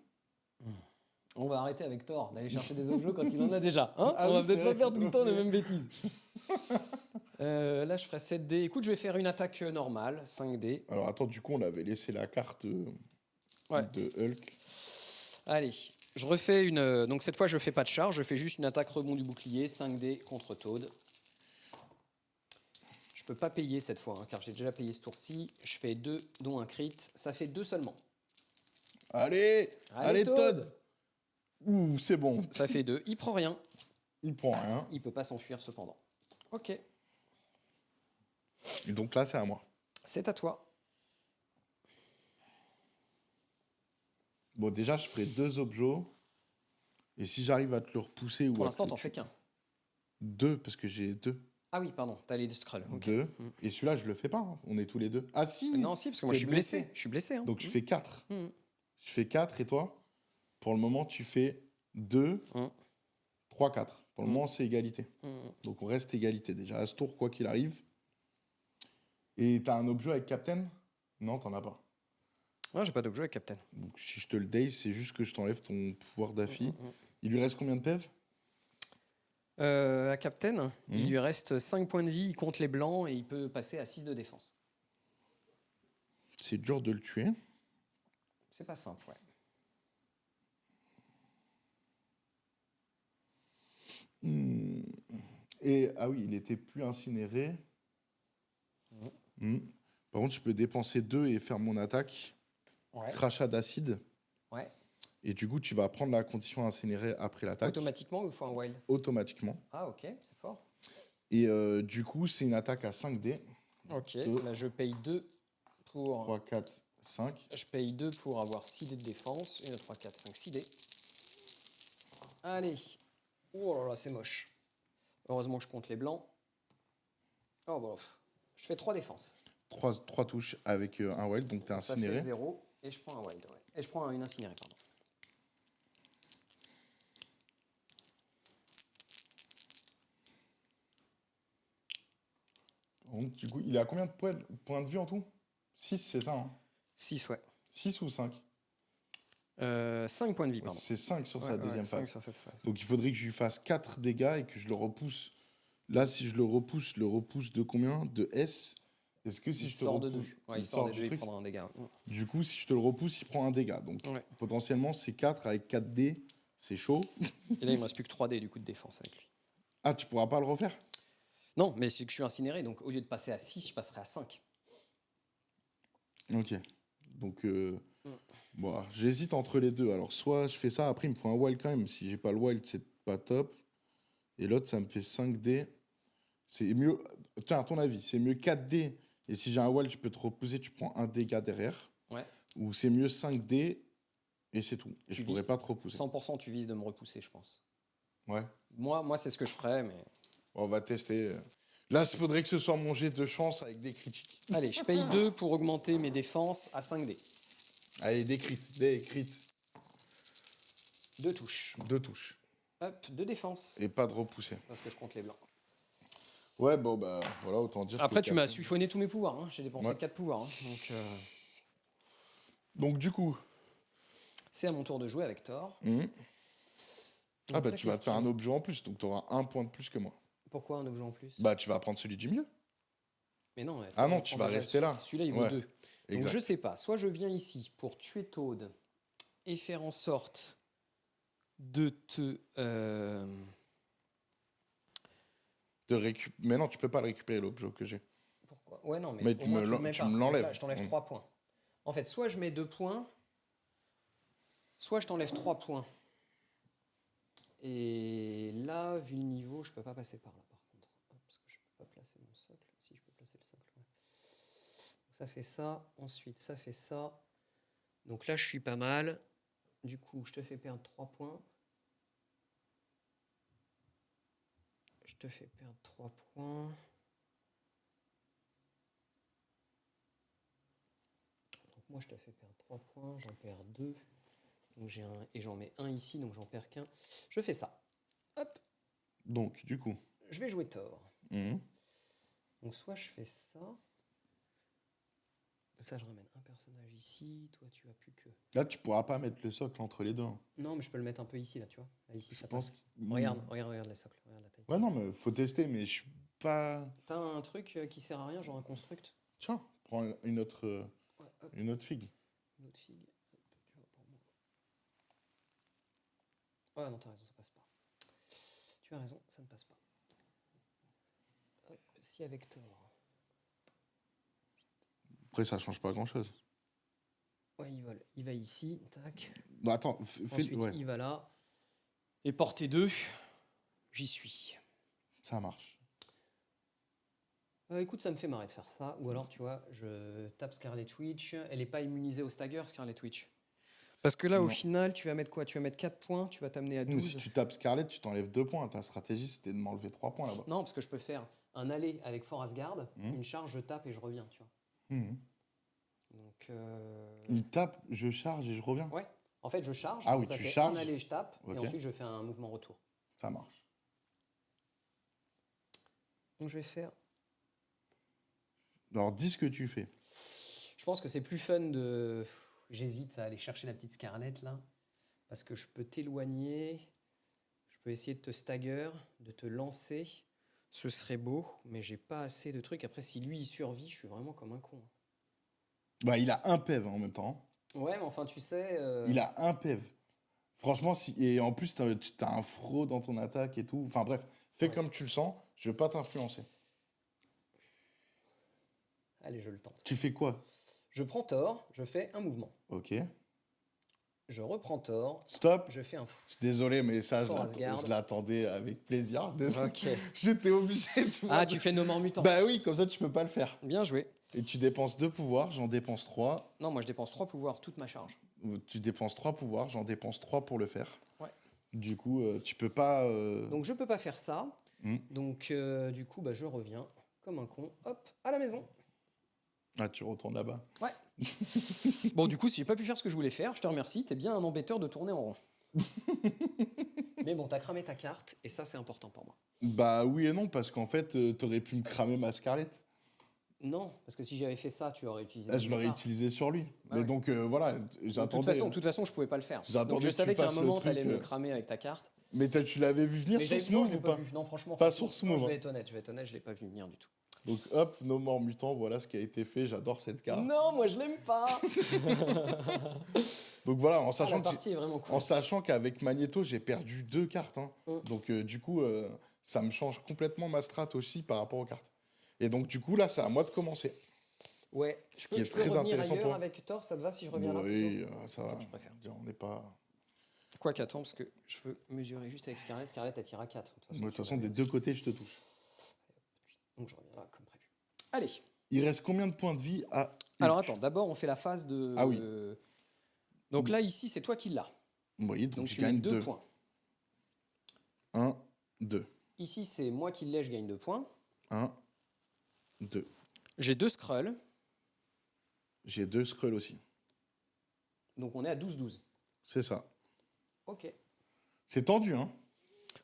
On va arrêter avec Thor d'aller chercher des objets quand il en a déjà. Hein, Ah on va oui, peut-être c'est pas vrai. faire tout le temps les mêmes bêtises. Là, je ferai 7 dés. Écoute, je vais faire une attaque normale, 5 dés. Alors attends, du coup, on avait laissé la carte Ouais. de Hulk. Allez, je refais une. Donc cette fois, je fais pas de charge, je fais juste une attaque rebond du bouclier, 5 dés contre Toad. Je peux pas payer cette fois, hein, car j'ai déjà payé ce tour-ci. Je fais 2, dont un crit. Ça fait 2 seulement. Allez, allez Todd. Toad. Ouh, c'est bon. Ça fait 2. Il prend rien. Il prend rien. Il peut pas s'enfuir cependant. Ok, Et donc là, c'est à moi. c'est à toi. Bon, déjà, je ferai 2 objets. Et si j'arrive à te le repousser ou Pour à l'instant, te le t'en fais tuer- qu'un. 2, parce que j'ai 2. Ah oui, pardon, t'as les scrolls. Ok. 2. Et celui-là, je le fais pas. Hein. On est tous les deux. Ah si. Non, si, parce que moi T'es je suis blessé. Je suis blessé. Hein. Donc je fais 4. Mhm. Je fais 4 et toi, pour le moment, tu fais 2, Mhm. 3, 4. Pour le Mhm. moment, c'est égalité. Mhm. Donc on reste égalité déjà à ce tour, quoi qu'il arrive. Et t'as un objet avec Captain? Non, t'en as pas. Ouais, j'ai pas d'objet avec Captain. Donc si je te le daze, c'est juste que je t'enlève ton pouvoir d'affi. Mhm. Il lui reste combien de PV? À Captain, il lui reste 5 points de vie, il compte les blancs et il peut passer à 6 de défense. C'est dur de le tuer. C'est pas simple, ouais. Et ah oui, il était plus incinéré. Par contre, je peux dépenser 2 et faire mon attaque. Ouais. Crachat d'acide. Ouais. Et du coup, tu vas prendre la condition incinérée après l'attaque. Automatiquement ou il faut un wild? Automatiquement. Ah, ok, c'est fort. Et du coup, c'est une attaque à 5 dés. Ok, Deux. là je paye 2 pour. 3, 4, 5. Je paye 2 pour avoir 6 dés de défense. 1, 2, 3, 4, 5, 6 dés. Allez. Oh là là, c'est moche. Heureusement que je compte les blancs. Oh bon. Je fais 3 défenses. 3 touches avec un wild, donc t'es Ça incinéré. fait 0 et je prends un wild. Ouais. Et je prends une incinérée, pardon. Donc, du coup, il a combien de points de vue en tout? 6, c'est ça, hein? 6, ouais. 6 ou 5? 5 points de vie, pardon. C'est 5 sur sa Ouais, deuxième 5 phase. sur cette phase. Donc il faudrait que je lui fasse 4 dégâts et que je le repousse. Là, si je le repousse de combien? De S. Est-ce que si Il je te sort de repousse, 2. Ouais, il sort de 2, il prendra un dégât. Du coup, si je te le repousse, il prend un dégât. Donc Ouais. potentiellement, c'est 4 avec 4 dés. C'est chaud. Et là, il me reste plus que 3 dés du coup de défense avec lui. Ah, tu pourras pas le refaire? Non, mais c'est que je suis incinéré, donc au lieu de passer à 6, je passerai à 5. Ok. Donc, bon, j'hésite entre les deux. Alors, soit je fais ça, après, il me faut un wild quand même. Si j'ai pas le wild, c'est pas top. Et l'autre, ça me fait 5 dés. C'est mieux. Tiens, à ton avis, c'est mieux 4 dés. Et si j'ai un wild, je peux te repousser, tu prends un dégât derrière. Ouais. Ou c'est mieux 5 dés et c'est tout. Et Tu je pourrais vis- pas te repousser. 100% tu vises de me repousser, je pense. Ouais. Moi c'est ce que je ferais, mais. On va tester. Là, il faudrait que ce soit mon jet de chance avec des critiques. Allez, je paye 2 pour augmenter mes défenses à 5 dés. Allez, des crits. 2 touches. 2 touches. Hop, 2 défenses. Et pas de repousser. Parce que je compte les blancs. Ouais, bon, bah voilà, autant dire. Après, que tu m'as Captain- siphonné tous mes pouvoirs. Hein. J'ai dépensé Ouais. 4 pouvoirs. Hein. Donc, du coup. C'est à mon tour de jouer avec Thor. Ah, Donc, bah la tu vas te faire question. un objet en plus. Donc, tu auras un point de plus que moi. Pourquoi un objet en plus? Bah, tu vas prendre celui du milieu. Mais non. Ah Thor, non, il tu prend vas déjà rester là. Celui-là, il vaut Ouais. 2. Donc, Exact. je sais pas. Soit je viens ici pour tuer Toad et faire en sorte de te. Mais non, tu peux pas le récupérer, l'objet que j'ai. Pourquoi? Ouais, non, mais, Mais au tu moins, me tu le mets tu pas. me Donc l'enlèves. là, je t'enlève 3 points. En fait, soit je mets 2 points, soit je t'enlève 3 points. Et là, vu le niveau, je peux pas passer par là, par contre. Hop, parce que je peux pas placer mon socle. Si, je peux placer le socle, ouais. Donc, ça fait ça. Ensuite, ça fait ça. Donc là, je suis pas mal. Du coup, je te fais perdre 3 points. te fais perdre 3 points. Donc moi, je te fais perdre 3 points, j'en perds 2. Donc j'ai un, et j'en mets un ici, donc j'en perds qu'un. Je fais ça. Hop, Donc, du coup. je vais jouer Thor. Mhm. Donc soit je fais ça. Ça, je ramène un personnage ici. Toi, tu as plus que... Là, tu pourras pas mettre le socle entre les deux, hein. Non, mais je peux le mettre un peu ici, là, tu vois. Là, ici, Je ça pense passe. que- Regarde les socles. Regarde la taille. Ouais, non, mais faut tester, mais je suis pas. T'as un truc qui sert à rien, genre un construct. Tiens, prends une autre, Ouais, hop, une autre figue. une autre figue. Hop, tu vois, pour moi. Ouais, non, t'as raison, ça passe pas. Tu as raison, ça ne passe pas. Hop, si avec Thor. Après, ça change pas grand-chose. Ouais, il vole. Il va ici, tac. Bah, attends, fais. Ensuite, Ouais, il va là. Et portée 2, j'y suis. ça marche. Écoute, ça me fait marrer de faire ça. Ou alors, tu vois, je tape Scarlet Witch. Elle n'est pas immunisée au stagger, Scarlet Witch. Parce que là, au Non. final, tu vas mettre quoi? Tu vas mettre 4 points, tu vas t'amener à Mais 12. si tu tapes Scarlet, tu t'enlèves 2 points. Ta stratégie, c'était de m'enlever 3 points là-bas. Non, parce que je peux faire un aller avec Fort Asgard, Mhm. une charge, je tape et je reviens, tu vois. Mhm. Donc, Il tape, je charge et je reviens. ouais. En fait, je charge. Ah oui, ça tu fait charges. un aller, je tape, Ok. et ensuite je fais un mouvement retour. Ça marche. Donc, je vais faire. Alors, dis ce que tu fais. Je pense que c'est plus fun de. J'hésite à aller chercher la petite Scarlett là, parce que je peux t'éloigner, je peux essayer de te stagger, de te lancer. Ce serait beau, mais j'ai pas assez de trucs. Après, si lui il survit, je suis vraiment comme un con. Bah, il a un PEV en même temps. Ouais, mais enfin, tu sais. Il a un PEV. Franchement, si... et en plus, t'as un fraude dans ton attaque et tout. Enfin bref, fais Ouais. comme tu le sens. Je veux pas t'influencer. Allez, je le tente. Tu fais quoi? Je prends Thor, je fais un mouvement. Ok. Je reprends Thor, Stop. je fais un. Je suis désolé, mais ça, Fort Asgard. je l'attendais avec plaisir. Désolé. Ok. J'étais obligé de Ah, tu fais nos morts mutants. Bah oui, comme ça, tu peux pas le faire. Bien joué. Et tu dépenses 2 pouvoirs, j'en dépense 3. Non, moi je dépense 3 pouvoirs, toute ma charge. Tu dépenses 3 pouvoirs, j'en dépense 3 pour le faire. Ouais. Du coup, tu peux pas... Donc je peux pas faire ça. Hmm. Donc du coup, bah, je reviens comme un con, hop, à la maison. Ah, tu retournes là-bas. Ouais. Bon, du coup, si j'ai pas pu faire ce que je voulais faire, je te remercie. T'es bien un embêteur de tourner en rond. Mais bon, t'as cramé ta carte et ça, c'est important pour moi. Bah oui et non, parce qu'en fait, t'aurais pu me cramer ma Scarlett. Non, parce que si j'avais fait ça, tu aurais utilisé. Ah, je mon l'aurais départ. utilisé sur lui. Ah Mais ouais. donc voilà, De j'attendais. toute façon, je pouvais pas le faire. J'attendais Donc je que tu savais qu'à un fasses le moment, t'allais truc, me cramer avec ta carte. Mais tu l'avais vu venir Mais sur j'avais non, Smooth je l'ai ou pas pas? vu. Non, franchement. Pas franchement, sur non, Smooth, je hein. vais être honnête, je l'ai pas vu venir du tout. Donc hop, No More Mutant, voilà ce qui a été fait. J'adore cette carte. Non, moi je l'aime pas. Donc voilà, en La sachant que partie est vraiment cool. en sachant qu'avec Magneto, j'ai perdu 2 cartes, hein. Mm. Donc du coup, ça me change complètement ma strat aussi par rapport aux cartes. Et donc du coup, là, c'est à moi de commencer. Ouais. Ce qui est Je peux très revenir intéressant ailleurs pour- avec Thor, ça te va si je reviens là Oui, plutôt ça Ok, va. tu préfères. On n'est pas... Quoi qu'attends, parce que je veux mesurer juste avec Scarlett. Scarlett, elle tire à 4. De toute façon, des deux côtés, je te touche. Donc je reviens là comme prévu. Allez. Il reste combien de points de vie à... Alors attends, d'abord on fait la phase de. Ah oui. Donc là, ici, c'est toi qui l'as. Oui, donc Donc je tu mets gagne 2 2. points. 1, 2. Ici, c'est moi qui l'ai, je gagne 2 points. 1, 2. J'ai 2 Skrulls. J'ai 2 Skrulls aussi. Donc on est à 12-12. C'est ça. Ok. C'est tendu, hein?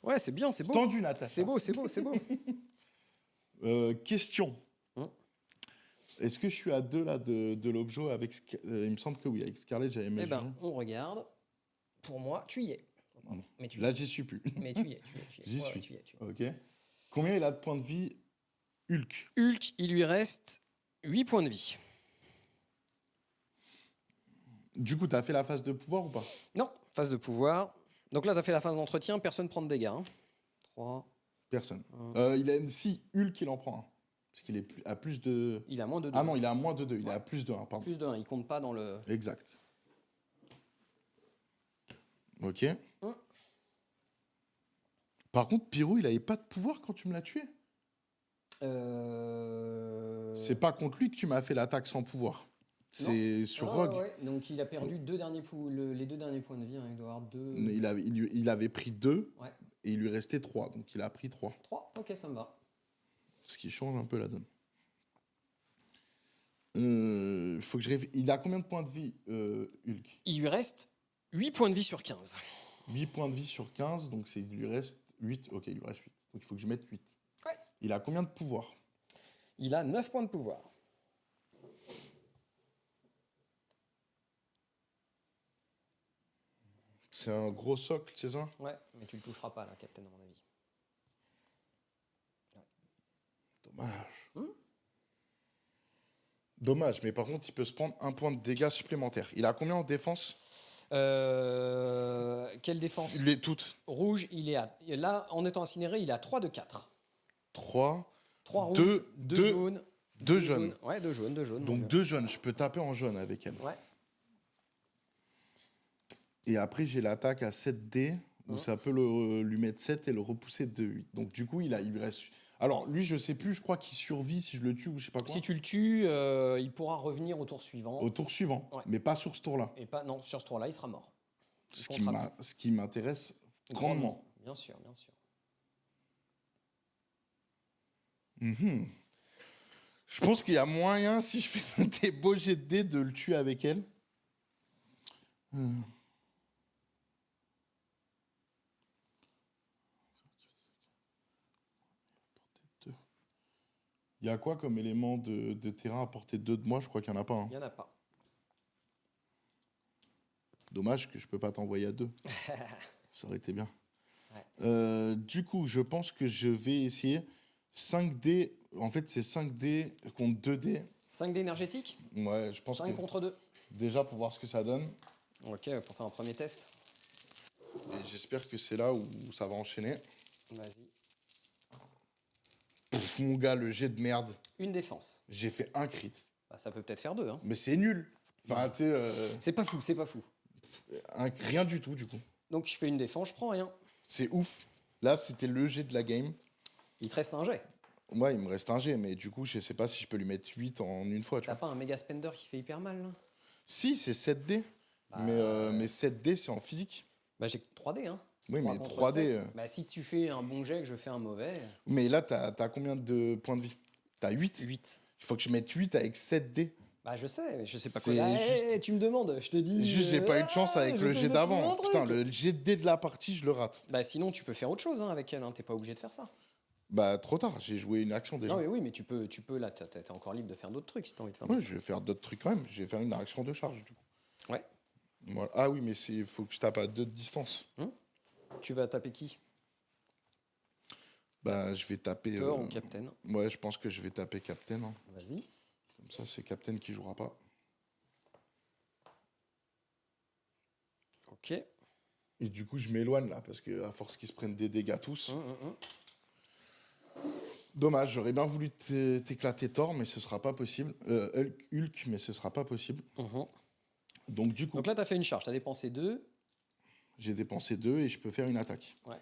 Ouais, c'est bien, c'est C'est beau. tendu, Natacha. C'est beau, c'est beau, c'est beau. Question. Hein? Est-ce que je suis à 2 là de l'objet avec... il me semble que oui, avec Scarlett, j'avais Eh mesuré. ben, on regarde. Pour moi, tu y es. Mais tu y Là, es. j'y suis plus. Mais tu y es, tu y es, tu y es. J'y Ouais, suis. tu y es, tu y es. Ok. Combien il a de points de vie Hulk? Hulk, il lui reste 8 points de vie. Du coup, t'as fait la phase de pouvoir ou pas? Non, phase de pouvoir. Donc là, tu as fait la phase d'entretien, personne prend de dégâts. 3. Personne. Un. Il a une... Si, Hulk, il en prend un. Parce qu'il est à plus de... Il a moins de 2. Ah non, il est à moins de 2. Il est Ouais. à plus de 1, pardon. Plus de 1, il compte pas dans le... Exact. Ok. Un. Par contre, Pirou, il avait pas de pouvoir quand tu me l'as tué. C'est pas contre lui que tu m'as fait l'attaque sans pouvoir. C'est sur Ah, Rogue. ouais. Donc il a perdu les 2 derniers points de vie. Hein. Il doit avoir 2. Il avait pris 2. Ouais. et il lui restait 3. Donc il a pris 3. 3, ok, ça me va. Ce qui change un peu la donne. Faut que je Il a combien de points de vie, Hulk? Il lui reste 8 points de vie sur 15. 8 points de vie sur 15, donc il lui reste 8. Ok, il lui reste 8. Donc il faut que je mette 8. Ouais. Il a combien de pouvoir? Il a 9 points de pouvoir. C'est un gros socle, c'est ça? Ouais, mais tu le toucheras pas là, Captain, à mon avis. Dommage. Dommage, mais par contre, il peut se prendre un point de dégâts supplémentaire. Il a combien en défense? Quelle défense? Les toutes. Rouge, il est à... Là, en étant incinéré, il a 3 de 4. 3. 3 rouges, Deux- 2 deux- jaunes. 2 jaunes. Ouais, 2 jaunes, 2 jaunes. Donc 2 jaunes, je peux taper en jaune avec elle. Ouais. Et après, j'ai l'attaque à 7D, où ça peut lui mettre 7 et le repousser de 8. Donc du coup, il lui reste... Alors, lui, je sais plus, je crois qu'il survit si je le tue ou je sais pas quoi. Si tu le tues, il pourra revenir au tour suivant. Au tour suivant, Ouais. mais pas sur ce tour-là. Et pas, non, sur ce tour-là, il sera mort. Ce qui m'intéresse grandement. Bien sûr, bien sûr. Mhm. Je pense qu'il y a moyen, si je fais des beaux jets de dés, de le tuer avec elle. Il y a quoi comme élément de terrain à portée de 2 de moi? Je crois qu'il n'y en a pas. Hein. Il n'y en a pas. Dommage que je peux pas t'envoyer à 2. Ça aurait été bien. Ouais. Du coup, je pense que je vais essayer 5D. En fait, c'est 5D contre 2D. 5 d'énergétique. Ouais, je pense 5 que contre 2. déjà pour voir ce que ça donne. Ok, pour faire un premier test. Et j'espère que c'est là où ça va enchaîner. Vas-y. Pff, mon gars, le jet de merde. Une défense. J'ai fait un crit. Bah, ça peut peut-être faire 2. Hein. Mais c'est nul. Enfin, tu sais, C'est pas fou, c'est pas fou. rien du tout, du coup. Donc je fais une défense, je prends rien. C'est ouf. Là, c'était le jet de la game. Il te reste un jet. Moi, il me reste un jet, mais du coup, je sais pas si je peux lui mettre 8 en une fois. Tu T'as vois. pas un méga spender qui fait hyper mal là? Si, c'est 7D. Mais 7D, c'est en physique. Bah j'ai que 3D hein. Oui, 3 mais contre 3D. 7. Bah si tu fais un bon jet que je fais un mauvais. Mais là, t'as combien de points de vie? T'as 8. 8. Il faut que je mette 8 avec 7D. Bah je sais, mais je sais pas C'est quoi. juste- Tu me demandes, je te dis. Juste, j'ai pas eu de chance avec le j'essaie jet de trouver d'avant. un truc. Putain, le jet de dé de la partie, je le rate. Bah sinon tu peux faire autre chose hein, avec elle, hein. T'es pas obligé de faire ça. Bah, trop tard, j'ai joué une action déjà. Non mais oui, mais tu peux là, t'es encore libre de faire d'autres trucs si t'as envie de faire. Ouais, je vais faire d'autres trucs quand même. Je vais faire une action de charge, du coup. Ouais. Voilà. Ah oui, mais il faut que je tape à 2 de distance. Tu vas taper qui? Bah, je vais taper. Thor ou Captain? Ouais, je pense que je vais taper Captain. Hein. Vas-y. Comme ça, c'est Captain qui jouera pas. Ok. Et du coup, je m'éloigne là, parce que à force qu'ils se prennent des dégâts tous. Dommage, j'aurais bien voulu t'éclater Thor, mais ce sera pas possible. Hulk, mais ce sera pas possible. Donc du coup, Donc là, t'as fait une charge, t'as dépensé 2. j'ai dépensé 2 et je peux faire une attaque. Ouais.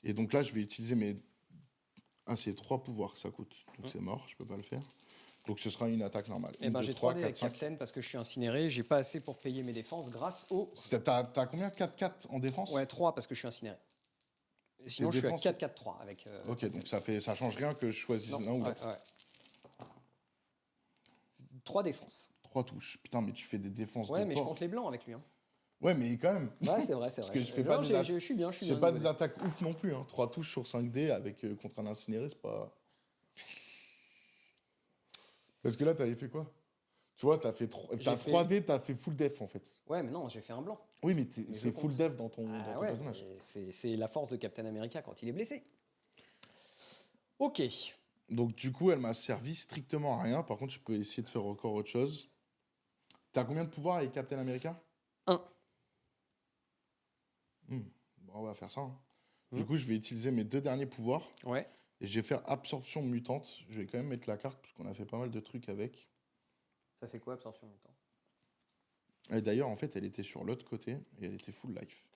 Et donc là, je vais utiliser mes... Ah, c'est 3 pouvoirs que ça coûte. Donc c'est mort, je peux pas le faire. Donc ce sera une attaque normale. Et ben j'ai 3D avec Captain parce que je suis incinéré, j'ai pas assez pour payer mes défenses grâce au... T'as combien? 4-4 en défense? Ouais, 3 parce que je suis incinéré. Et sinon, je défenses, suis à 4-4-3 avec... Ok, donc ça change rien que je choisisse non, l'un ou ouais, l'autre. ouais. 3 défenses. 3 touches. Putain, mais tu fais des défenses Ouais, de mais je porc. compte les blancs avec lui. Hein. Ouais, mais quand même. Ouais, c'est vrai, c'est vrai. Parce que je fais Non, pas des je suis bien, je suis Je bien. fais pas niveau des attaques ouf non plus. Hein. 3 touches sur 5D avec, contre un incinéré, c'est pas... Parce que là, t'avais fait quoi? Tu vois, t'as fait 3D, t'as fait full def en fait. Ouais, mais non, j'ai fait un blanc. Oui, mais je c'est full compte. def dans ton Ouais, personnage. c'est la force de Captain America quand il est blessé. Ok. Donc du coup, elle m'a servi strictement à rien. Par contre, je peux essayer de faire encore autre chose. T'as combien de pouvoirs avec Captain America? 1. Bon, on va faire ça. Hein. Du coup, je vais utiliser mes 2 derniers pouvoirs. Ouais. Et je vais faire absorption mutante. Je vais quand même mettre la carte parce qu'on a fait pas mal de trucs avec. Ça fait quoi, absorption mutant? Et d'ailleurs, en fait, elle était sur l'autre côté et elle était full life.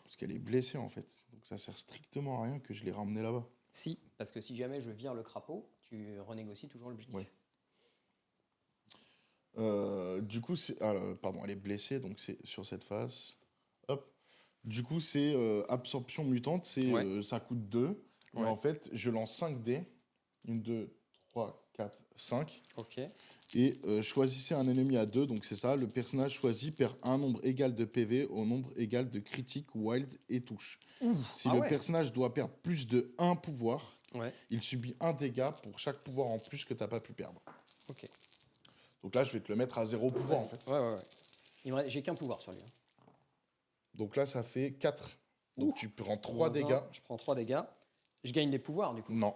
Parce qu'elle est blessée, en fait. Donc ça sert strictement à rien que je l'ai ramenée là-bas. Si, parce que si jamais je vire le crapaud, tu renégocies toujours l'objectif. Ouais. Du coup, pardon, elle est blessée, donc c'est sur cette phase. Hop. Du coup, c'est absorption mutante, Ouais. ça coûte 2. Et Ouais. en fait, je lance 5 dés. 1, 2, 3, 4, 5. Ok. Et choisissez un ennemi à 2, donc c'est ça. Le personnage choisi perd un nombre égal de PV au nombre égal de critiques, wild et touche. Si Ah le ouais. personnage doit perdre plus de 1 pouvoir, Ouais. il subit un dégât pour chaque pouvoir en plus que tu n'as pas pu perdre. Ok. Donc là, je vais te le mettre à 0 pouvoir en Vas-y. fait. Ouais. J'ai qu'un pouvoir sur lui. Hein. Donc là, ça fait 4. Donc Ouh. tu prends 3 Moins un, dégâts. je prends 3 dégâts. Je gagne des pouvoirs du coup. Non.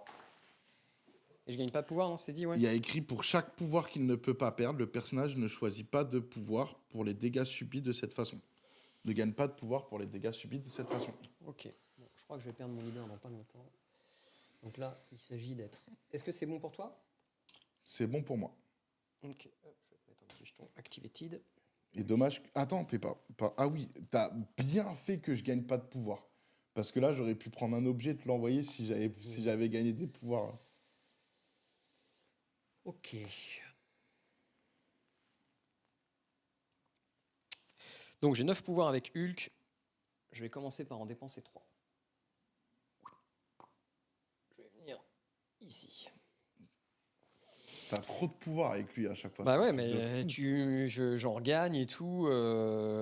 Et je gagne pas de pouvoir, non, c'est dit, ouais. Il y a écrit pour chaque pouvoir qu'il ne peut pas perdre, le personnage ne choisit pas de pouvoir pour les dégâts subis de cette façon. Ne gagne pas de pouvoir pour les dégâts subis de cette façon. Ok. Bon, je crois que je vais perdre mon leader dans pas longtemps. Donc là, il s'agit d'être. Est-ce que c'est bon pour toi? C'est bon pour moi. Ok. Hop, je vais te mettre un petit jeton activated. Et dommage. Attends, pas. Ah oui, t'as bien fait que je gagne pas de pouvoir. Parce que là, j'aurais pu prendre un objet et te l'envoyer si j'avais gagné des pouvoirs. Ok. Donc j'ai 9 pouvoirs avec Hulk. Je vais commencer par en dépenser 3. Je vais venir ici. T'as trop de pouvoir avec lui à chaque fois. Bah c'est un ouais, truc de mais fou. j'en gagne et tout.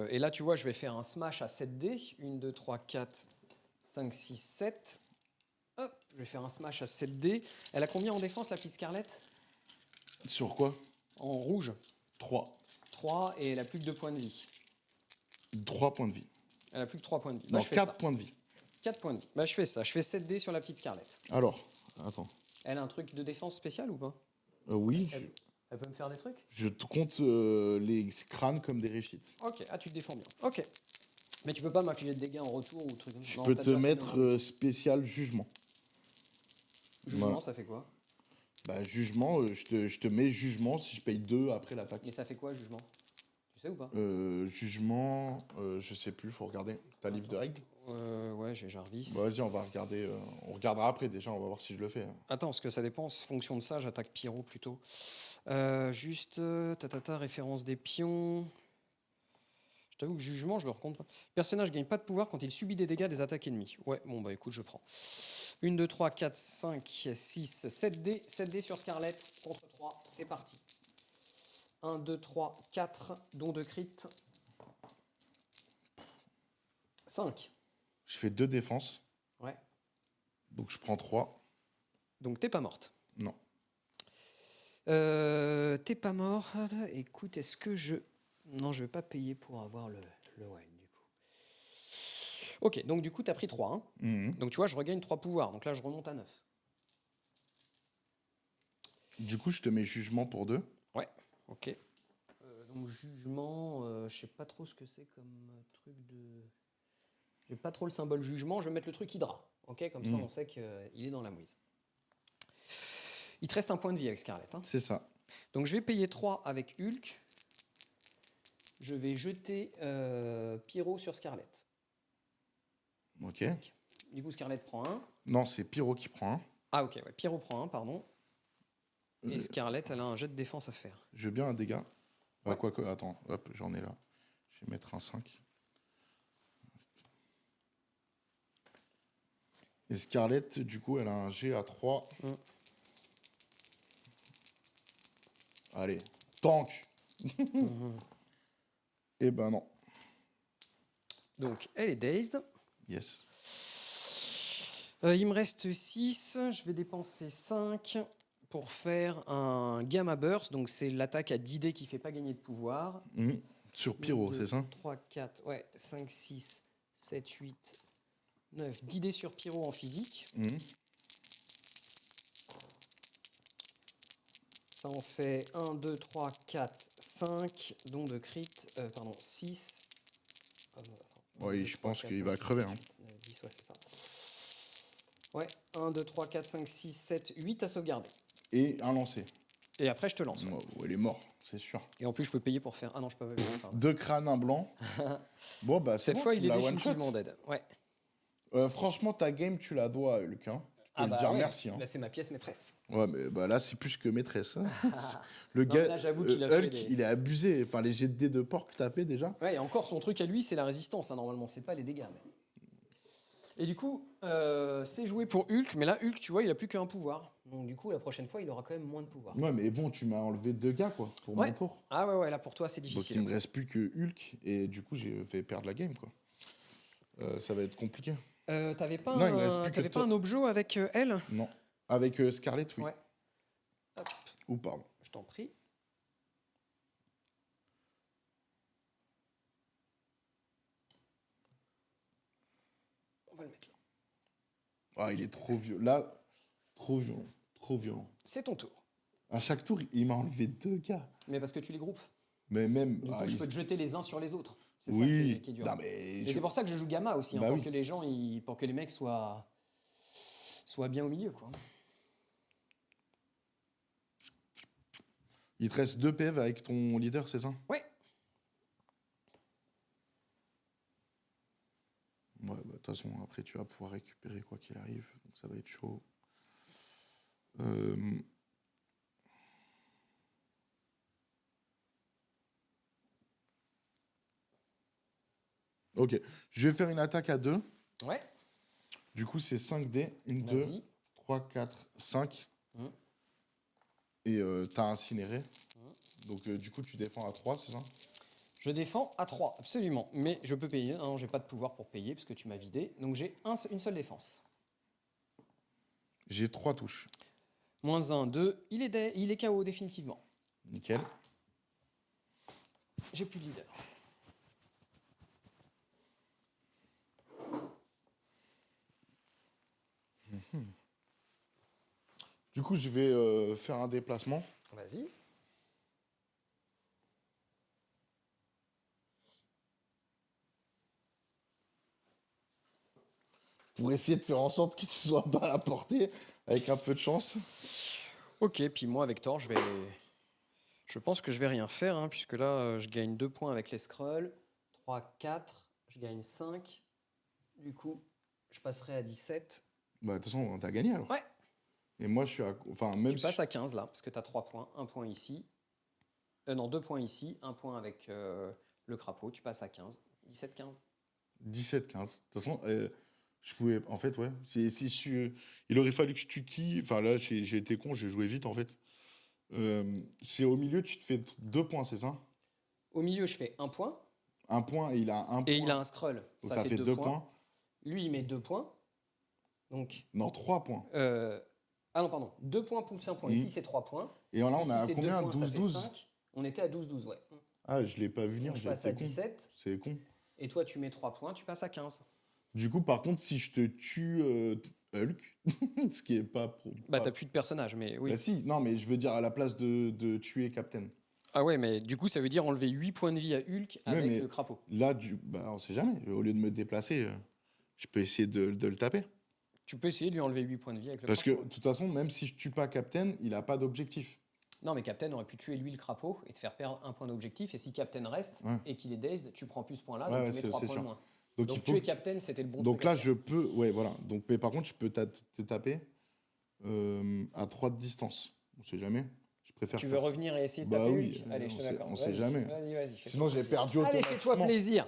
Et là, tu vois, je vais faire un smash à 7 dés. 1, 2, 3, 4, 5, 6, 7. Hop, je vais faire un smash à 7 dés. Elle a combien en défense, la petite Scarlett? Sur quoi? En rouge, 3. 3 et elle a plus que 2 points de vie. 3 points de vie. Elle a plus que 3 points de vie. Non, je fais 4 ça. points de vie. 4 points de vie. Bah, je fais ça. Je fais 7 dés sur la petite Scarlett. Alors, attends. Elle a un truc de défense spécial ou pas? Oui, Elle peut me faire des trucs? je te compte les crânes comme des réussites. Ok, ah, tu te défends bien. Ok. Mais tu peux pas m'infliger de dégâts en retour ou truc. Je Non, peux t'as te déjà fait mettre spécial jugement. Jugement, Voilà. ça fait quoi? Bah, jugement, je te mets jugement si je paye 2 après l'attaque. Mais ça fait quoi, jugement? Tu sais ou pas? Jugement, je sais plus, faut regarder. T'as livre de règles? Ouais, j'ai Jarvis. Bah, vas-y, on va regarder. On regardera après déjà, on va voir si je le fais. Attends, parce que ça dépend. En fonction de ça, j'attaque Pyro plutôt. Juste, référence des pions. Je t'avoue que jugement, je le recompte pas. Le personnage gagne pas de pouvoir quand il subit des dégâts des attaques ennemies. Ouais, bon, bah écoute, je prends. 1, 2, 3, 4, 5, 6, 7 dés. 7 dés sur Scarlett contre 3. C'est parti. 1, 2, 3, 4. Don de crit. 5. Je fais 2 défenses, Ouais. donc je prends 3. Donc t'es pas morte. Non. T'es pas mort. Écoute, est-ce que je... Non, je vais pas payer pour avoir le wine, du coup. Ok, donc du coup, t'as pris 3. Hein. Mhm. Donc tu vois, je regagne 3 pouvoirs. Donc là, je remonte à 9. Du coup, je te mets jugement pour 2. Ouais, ok. Donc jugement, je sais pas trop ce que c'est comme truc de... J'ai pas trop le symbole jugement. Je vais mettre le truc Hydra. Ok, comme ça, on sait qu'il est dans la mouise. Il te reste un point de vie avec Scarlett. Hein. C'est ça. Donc je vais payer 3 avec Hulk. Je vais jeter Pyro sur Scarlett. Ok. Du coup, Scarlett prend 1. Non, c'est Pyro qui prend 1. Ah ok, ouais. Pyro prend 1, pardon. Et Scarlett, elle a un jet de défense à faire. Je veux bien un dégât. Ouais. Quoique, attends, hop, j'en ai là. Je vais mettre un 5. Et Scarlett, du coup, elle a un G à 3. Allez, tank. Eh ben non. Donc, elle est dazed. Yes. Il me reste 6. Je vais dépenser 5 pour faire un Gamma Burst. Donc, c'est l'attaque à 10 dés qui ne fait pas gagner de pouvoir. Mhm. Sur Pyro, c'est ça? 3, 4, ouais, 5, 6, 7, 8, 9. 10 dés sur Pyro en physique. Mhm. Ça en fait 1, 2, 3, 4, 5. Don de crit. Pardon, 6. Oui, je pense qu'il va crever. Hein. 10, ouais, c'est ça. Ouais, 1, 2, 3, 4, 5, 6, 7, 8 à sauvegarder. Et un lancer. Et après, je te lance. Oh, il est mort, c'est sûr. Et en plus, je peux payer pour faire... Ah non, je peux pas payer. Pardon. 2 crânes, un blanc. Bon, bah, c'est Cette bon, fois, tu il est l'as one définitivement shot. dead. Ouais. Franchement, ta game, tu la dois à Hulk. Hein. te le dire merci. Hein. Là, c'est ma pièce maîtresse. Ouais, mais bah, là, c'est plus que maîtresse. Hein. Le Non, gars, mais là, j'avoue qu'il a fait Hulk, des- il est abusé. Enfin, les jets de dés de porc que t'as fait déjà. Ouais, et encore, son truc à lui, c'est la résistance, hein, normalement, c'est pas les dégâts. Et du coup, c'est joué pour Hulk, mais là, Hulk, tu vois, il a plus qu'un pouvoir. Donc du coup, la prochaine fois, il aura quand même moins de pouvoir. Ouais, mais bon, tu m'as enlevé 2 gars, quoi, pour Ouais. mon tour. Ah ouais, là, pour toi, c'est Donc, difficile. il me reste plus que Hulk. Et du coup, j'ai fait perdre la game, quoi. Ça va être compliqué. T'avais pas, Non, il me reste plus que t'avais pas toi. un objet avec elle? Non. Avec Scarlett, oui. Ouais. Hop, Ou pardon. je t'en prie. On va le mettre là. Ah, il est trop vieux. Là, trop violent. Trop violent. C'est ton tour. À chaque tour, il m'a enlevé 2 gars. Mais parce que tu les groupes. Mais même. Du coup, ah, je il- peux te jeter les uns sur les autres. C'est ça Oui. qui est dur. Non, mais. Et c'est pour ça que je joue Gamma aussi, hein, Bah pour oui. que les gens, pour que les mecs soient bien au milieu, quoi. Il te reste 2 PV avec ton leader, c'est ça? Ouais. Ouais, bah, de toute façon, après, tu vas pouvoir récupérer quoi qu'il arrive. Donc, ça va être chaud. Ok. Je vais faire une attaque à 2. Ouais. Du coup, c'est 5 dés. 1, 2, Vas-y. 3, 4, 5. Mhm. Et t'as incinéré. Donc, du coup, tu défends à 3, c'est ça? Je défends à 3, absolument. Mais je peux payer. Non, j'ai pas de pouvoir pour payer parce que tu m'as vidé. Donc j'ai une seule défense. J'ai 3 touches. Moins 1, 2. Il est KO définitivement. Nickel. J'ai plus de leader. Du coup, je vais faire un déplacement. Vas-y. Pour essayer de faire en sorte que tu sois pas à portée, avec un peu de chance. Ok, puis moi avec Thor, je pense que je vais rien faire, hein, puisque là, je gagne 2 points avec les scrolls. 3, 4, je gagne 5. Du coup, je passerai à 17. Bah, de toute façon, t'as gagné alors. Ouais. Et moi, je suis à. Enfin, même Tu si. passes à 15 là, parce que tu as 3 points. 1 point ici. Non, 2 points ici. 1 point avec le crapaud. Tu passes à 15. 17, 15. 17, 15. De toute façon, je pouvais. En fait, ouais. Si il aurait fallu que je tue qui. Enfin, là, j'ai été con, j'ai joué vite en fait. C'est au milieu, tu te fais 2 points, c'est ça? Au milieu, je fais 1 point. 1 point et il a 1 point. Et il a un scroll. Donc ça fait 2 points. Lui, il met 2 points. Donc. Non, 3 points. Ah non, pardon. 2 points plus 1 point. Ici, c'est 3 points. Et là, on Ici, a c'est combien? 2 points, ça fait 12-12? 5. On était à 12-12, ouais. Ah, je l'ai pas vu venir, Donc, je j'ai passe à été con. 17. C'est con. Et toi, tu mets 3 points, tu passes à 15. Du coup, par contre, si je te tue Hulk, ce qui est pas. Bah, t'as plus de personnage, mais oui. Bah, si, non, mais je veux dire à la place de tuer Captain. Ah ouais, mais du coup, ça veut dire enlever 8 points de vie à Hulk avec mais le crapaud. Là, bah, on sait jamais. Au lieu de me déplacer, je peux essayer de le taper. Tu peux essayer de lui enlever 8 points de vie avec le Parce que, crapaud. de toute façon, même si je tue pas Captain, il a pas d'objectif. Non, mais Captain aurait pu tuer lui le crapaud et te faire perdre 1 point d'objectif. Et si Captain reste Ouais. et qu'il est dazed, tu prends plus ce point-là, Ouais, donc ouais, tu mets 3 c'est points de sûr. moins. Donc, Donc il faut tuer Captain, c'était le bon Donc truc là, à faire. je peux. Ouais, voilà. Donc, mais par contre, je peux te taper à 3 de distance. On sait jamais. Je préfère. Tu veux faire ça. revenir et essayer de Bah taper oui, Hulk Allez, je te on sait- l'accorde. on sait Vas-y, jamais. Vas-y, fais-toi Sinon, j'ai plaisir. perdu Allez, fais-toi automatiquement. plaisir.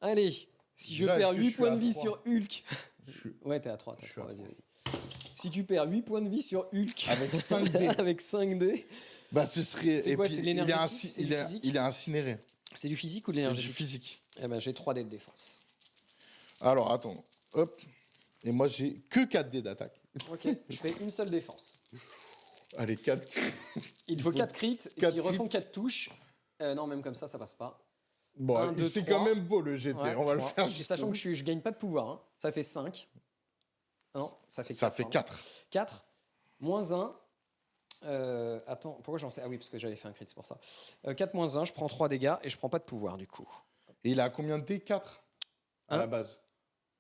Allez, si je Déjà, perds est-ce que 8 je suis points à de vie 3? sur Hulk. Je suis- Ouais, t'es à 3. Je suis à Vas-y, 3. vas-y. Si tu perds 8 points de vie sur Hulk Avec 5 dés. avec 5 dés, Bah, ce serait. C'est et quoi, puis, c'est de il est l'énergétique, c'est du physique il est incinéré. c'est du physique ou de C'est du l'énergétique physique. Eh ben, j'ai 3 dés de défense. Alors, attends. Hop. Et moi, j'ai que 4 dés d'attaque. Ok, je fais une seule défense. Allez, 4. Il te faut 4 crits quatre qui refont crits. 4 touches. Non, même comme ça passe pas. Bon, 1, 2, c'est 3. quand même beau le GT. Ouais, On va le 3. faire. Et sachant que je gagne pas de pouvoir, hein. Ça fait 5. Non, ça fait 4. Ça fait 4. 4. Moins 1. Attends, pourquoi j'en sais? Ah oui, parce que j'avais fait un crit, c'est pour ça. 4 moins 1, je prends 3 dégâts et je prends pas de pouvoir du coup. Et il a combien de dés? 4 à Hein la base.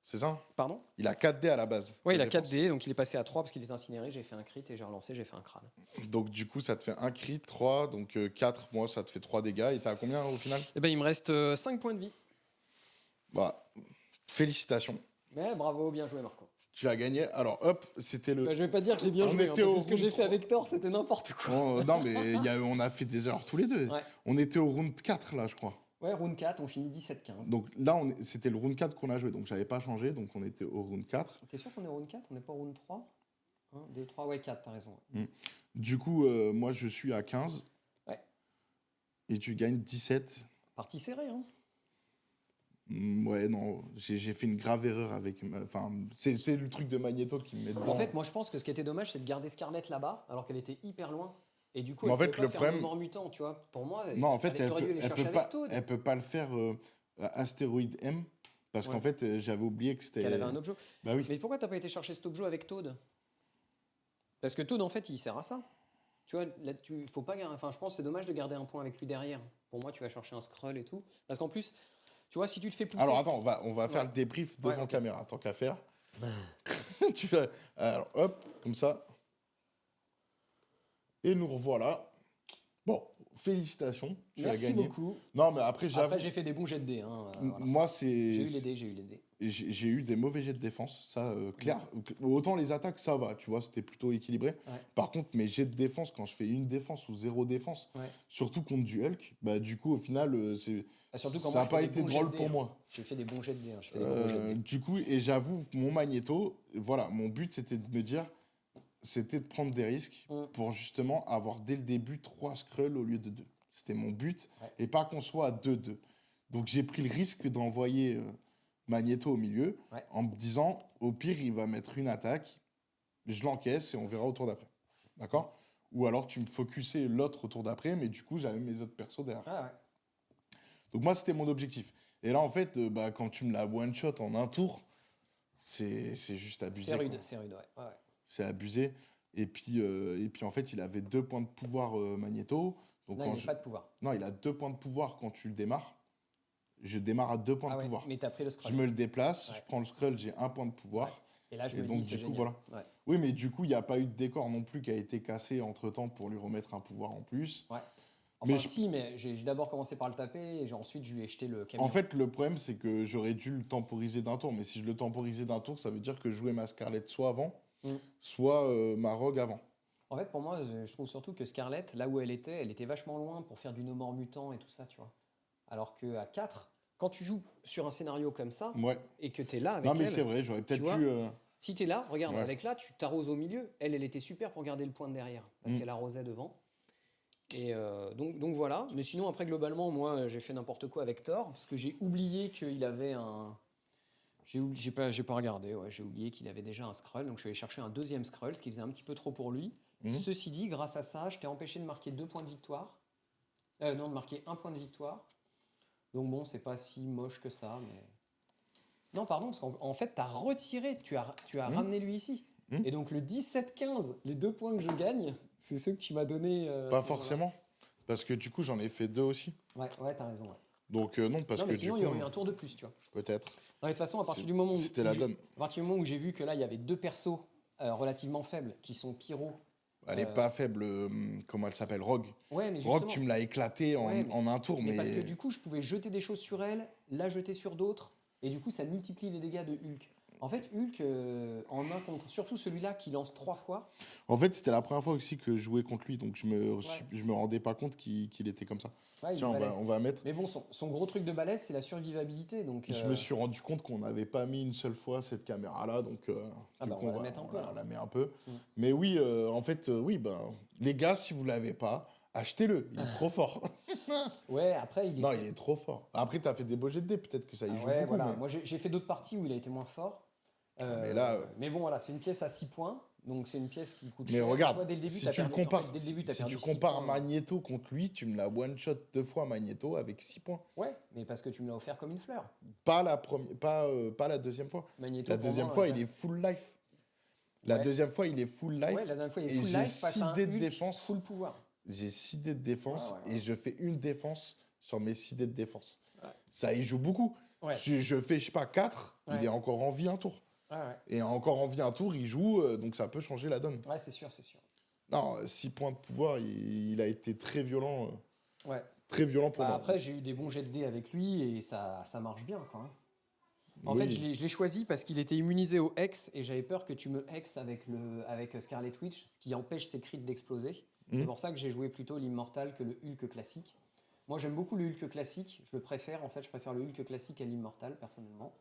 C'est ça? Pardon? Il a 4 dés à la base. Ouais, il de a 4 défense. dés, donc il est passé à 3 parce qu'il est incinéré. J'ai fait un crit et j'ai relancé, j'ai fait un crâne. Donc, du coup, ça te fait un crit, 3. Donc, 4. Moi, ça te fait 3 dégâts. Et t'as combien au final? Eh ben, il me reste 5 points de vie. Bah, félicitations. Mais bravo, bien joué Marco. Tu as gagné. Alors, hop, c'était le. Bah, je vais pas dire que j'ai bien On joué, hein, était parce au que ce que j'ai round fait 3. avec Thor, c'était n'importe quoi. Non, mais on a fait des erreurs tous les deux. Ouais. On était au round 4, là, je crois. Ouais, round 4, on finit 17-15. Donc là, c'était le round 4 qu'on a joué. Donc, j'avais pas changé. Donc, on était au round 4. T'es sûr qu'on est au round 4? On n'est pas au round 3? 1, 2, 3, ouais, 4, t'as raison. Du coup, moi, je suis à 15. Ouais. Et tu gagnes 17. Partie serrée, hein. Ouais, non, j'ai fait une grave erreur avec. Enfin, c'est le truc de Magneto qui me met dedans. En fait, moi je pense que ce qui était dommage, c'est de garder Scarlett là-bas, alors qu'elle était hyper loin. Et du coup, Mais elle en fait, pouvait le pas faire problème- de mort mutant, tu vois. Pour moi, Non, en fait, t'aurais dû aller chercher avec Toad. elle peut pas le faire Astéroïde M. Parce Ouais. qu'en fait, j'avais oublié que c'était. Qu'elle avait un objet. Bah oui. Mais pourquoi t'as pas été chercher cet objet avec Toad? Parce que Toad, en fait, il sert à ça. Tu vois, là, faut pas. Enfin, je pense que c'est dommage de garder un point avec lui derrière. Pour moi, tu vas chercher un Skrull et tout. Parce qu'en plus, tu vois, si tu te fais pousser. Alors attends, on va faire Ouais. le débrief devant Ouais, ok. caméra, tant qu'à faire. Tu fais. Alors hop, comme ça. Et nous revoilà. Bon, félicitations, tu as Merci gagné. beaucoup. Non, mais après, j'avoue. Après, j'ai fait des bons jets de dés. Hein, voilà. Moi, J'ai eu c'est. les dés. J'ai eu des mauvais jets de défense, ça, clair. Autant les attaques, ça va, tu vois, c'était plutôt équilibré. Ouais. Par contre, mes jets de défense, quand je fais une défense ou zéro défense, Ouais. surtout contre du Hulk, bah du coup, au final, Bah, surtout quand ça moi, n'a je pas fais des été bons drôle jets de pour dés, moi. hein. J'ai fait des bons jets de dés. J'ai fait des gros jets de dés. Du coup, et j'avoue, mon Magneto, voilà, mon but, c'était de me dire, c'était de prendre des risques pour justement avoir dès le début 3 Skrulls au lieu de 2. C'était mon but, Ouais. et pas qu'on soit à 2-2. Donc j'ai pris le risque d'envoyer Magneto au milieu, Ouais. en me disant, au pire, il va mettre une attaque, je l'encaisse et on verra au tour d'après. D'accord? Ou alors tu me focusais l'autre au tour d'après, mais du coup, j'avais mes autres persos derrière. Ah ouais. Donc moi, c'était mon objectif. Et là, en fait, bah, quand tu me la one-shot en un tour, c'est juste abusé. C'est rude, quoi. c'est rude, ouais. Ouais. C'est abusé. Et puis, en fait, il avait 2 points de pouvoir Magneto. Donc Non, quand il n'a pas de pouvoir. Non, il a 2 points de pouvoir quand tu le démarres. Je démarre à 2 points Ah de ouais, pouvoir. mais t'as pris le Je Skrull. me le déplace, Ouais. je prends le Skrull, j'ai 1 point de pouvoir. Ouais. Et là, je Et me donc, dis, c'est du coup, génial. voilà. Ouais. Oui, mais du coup, il n'y a pas eu de décor non plus qui a été cassé entre-temps pour lui remettre un pouvoir en plus. Ouais. Mais Enfin, si, mais j'ai d'abord commencé par le taper et ensuite je lui ai jeté le camion. En fait, le problème, c'est que j'aurais dû le temporiser d'un tour. Mais si je le temporisais d'un tour, ça veut dire que je jouais ma Scarlett soit avant, soit ma Rogue avant. En fait, pour moi, je trouve surtout que Scarlett, là où elle était vachement loin pour faire du no more mutant et tout ça, tu vois. Alors qu'à 4, quand tu joues sur un scénario comme ça Ouais. et que t'es là avec Non, mais elle, c'est vrai, j'aurais peut-être vois, dû. si t'es là, regarde, Ouais. avec là, tu t'arroses au milieu. Elle était super pour garder le point de derrière parce qu'elle arrosait devant. Et donc voilà. Mais sinon, après, globalement, moi, j'ai fait n'importe quoi avec Thor parce que j'ai oublié qu'il avait un. J'ai pas regardé, ouais, j'ai oublié qu'il avait déjà un Skrull, donc je suis allé chercher un deuxième Skrull, ce qui faisait un petit peu trop pour lui. Ceci dit, grâce à ça, je t'ai empêché de marquer 2 points de victoire. Non, de marquer 1 point de victoire. Donc bon, c'est pas si moche que ça, mais... Non, pardon, parce qu'en fait, t'as retiré, tu as ramené lui ici. Et donc le 17-15, les 2 points que je gagne, c'est ceux que tu m'as donné. Pas forcément. Parce que du coup, j'en ai fait 2 aussi. Ouais, t'as raison. Ouais. Donc non, parce Non, que mais sinon, du il y coup, aurait eu un tour de plus, tu vois. peut-être. Non, mais de toute façon, à partir du moment où, C'était la donne. à partir du moment où j'ai vu que là, il y avait 2 persos relativement faibles, qui sont Pyro. Elle est pas faible, comment elle s'appelle, Rogue. Ouais, mais justement. Rogue, tu me l'as éclaté Ouais, en un tour, mais mais... parce que du coup, je pouvais jeter des choses sur elle, la jeter sur d'autres, et du coup, ça multiplie les dégâts de Hulk. En fait, Hulk, en un contre, surtout celui-là qui lance 3 fois. En fait, c'était la première fois aussi que je jouais contre lui, donc je me rendais pas compte qu'il était comme ça. Ouais, il Tiens, est balèze. on va mettre... Mais bon, son gros truc de balèze, c'est la survivabilité. Donc, Je me suis rendu compte qu'on n'avait pas mis une seule fois cette caméra-là, donc du coup, on va la mettre un peu, là. on la met un peu. Mais oui, en fait, oui, ben, les gars, si vous l'avez pas, achetez-le, il est trop fort. Ouais, après, il est. Non, il est trop fort. Après, tu as fait des beaux jets de dés, peut-être que ça y joue Ouais, beaucoup. voilà. Mais... Moi, j'ai fait d'autres parties où il a été moins fort. mais là, mais bon, voilà, c'est une pièce à 6 points. Donc, c'est une pièce qui coûte Mais cher. regarde, Toi, dès le début, si t'as tu perdu- compares, en fait, dès le début, t'as si perdu tu 6 compares points. Magneto contre lui, tu me l'as one-shot 2 fois Magneto avec 6 points. Ouais, mais parce que tu me l'as offert comme une fleur. Pas la deuxième fois. Magneto, La pour deuxième moi, fois, il est full life. La Ouais. deuxième fois, il est full life. Ouais, la dernière fois, il est et full j'ai life face 6 à un dés de Hulk défense. full pouvoir. J'ai 6 dés de défense Ouais. et je fais une défense sur mes 6 dés de défense. Ouais. Ça y joue beaucoup. Ouais. Si je fais, je sais pas, 4, il Ouais. est encore en vie un tour. Ouais. Et encore en vie un tour, il joue, donc ça peut changer la donne. Ouais, c'est sûr, c'est sûr. Non, 6 points de pouvoir, il a été très violent. Ouais. Très violent pour Bah, moi. après, j'ai eu des bons jets de dés avec lui et ça marche bien, quoi. Hein. En fait, Oui. je l'ai choisi parce qu'il était immunisé au Hex et j'avais peur que tu me Hex avec Scarlet Witch, ce qui empêche ses crits d'exploser. C'est Mhm. pour ça que j'ai joué plutôt l'Immortal que le Hulk classique. Moi, j'aime beaucoup le Hulk classique. Je le préfère, en fait, je préfère le Hulk classique à l'Immortal, personnellement.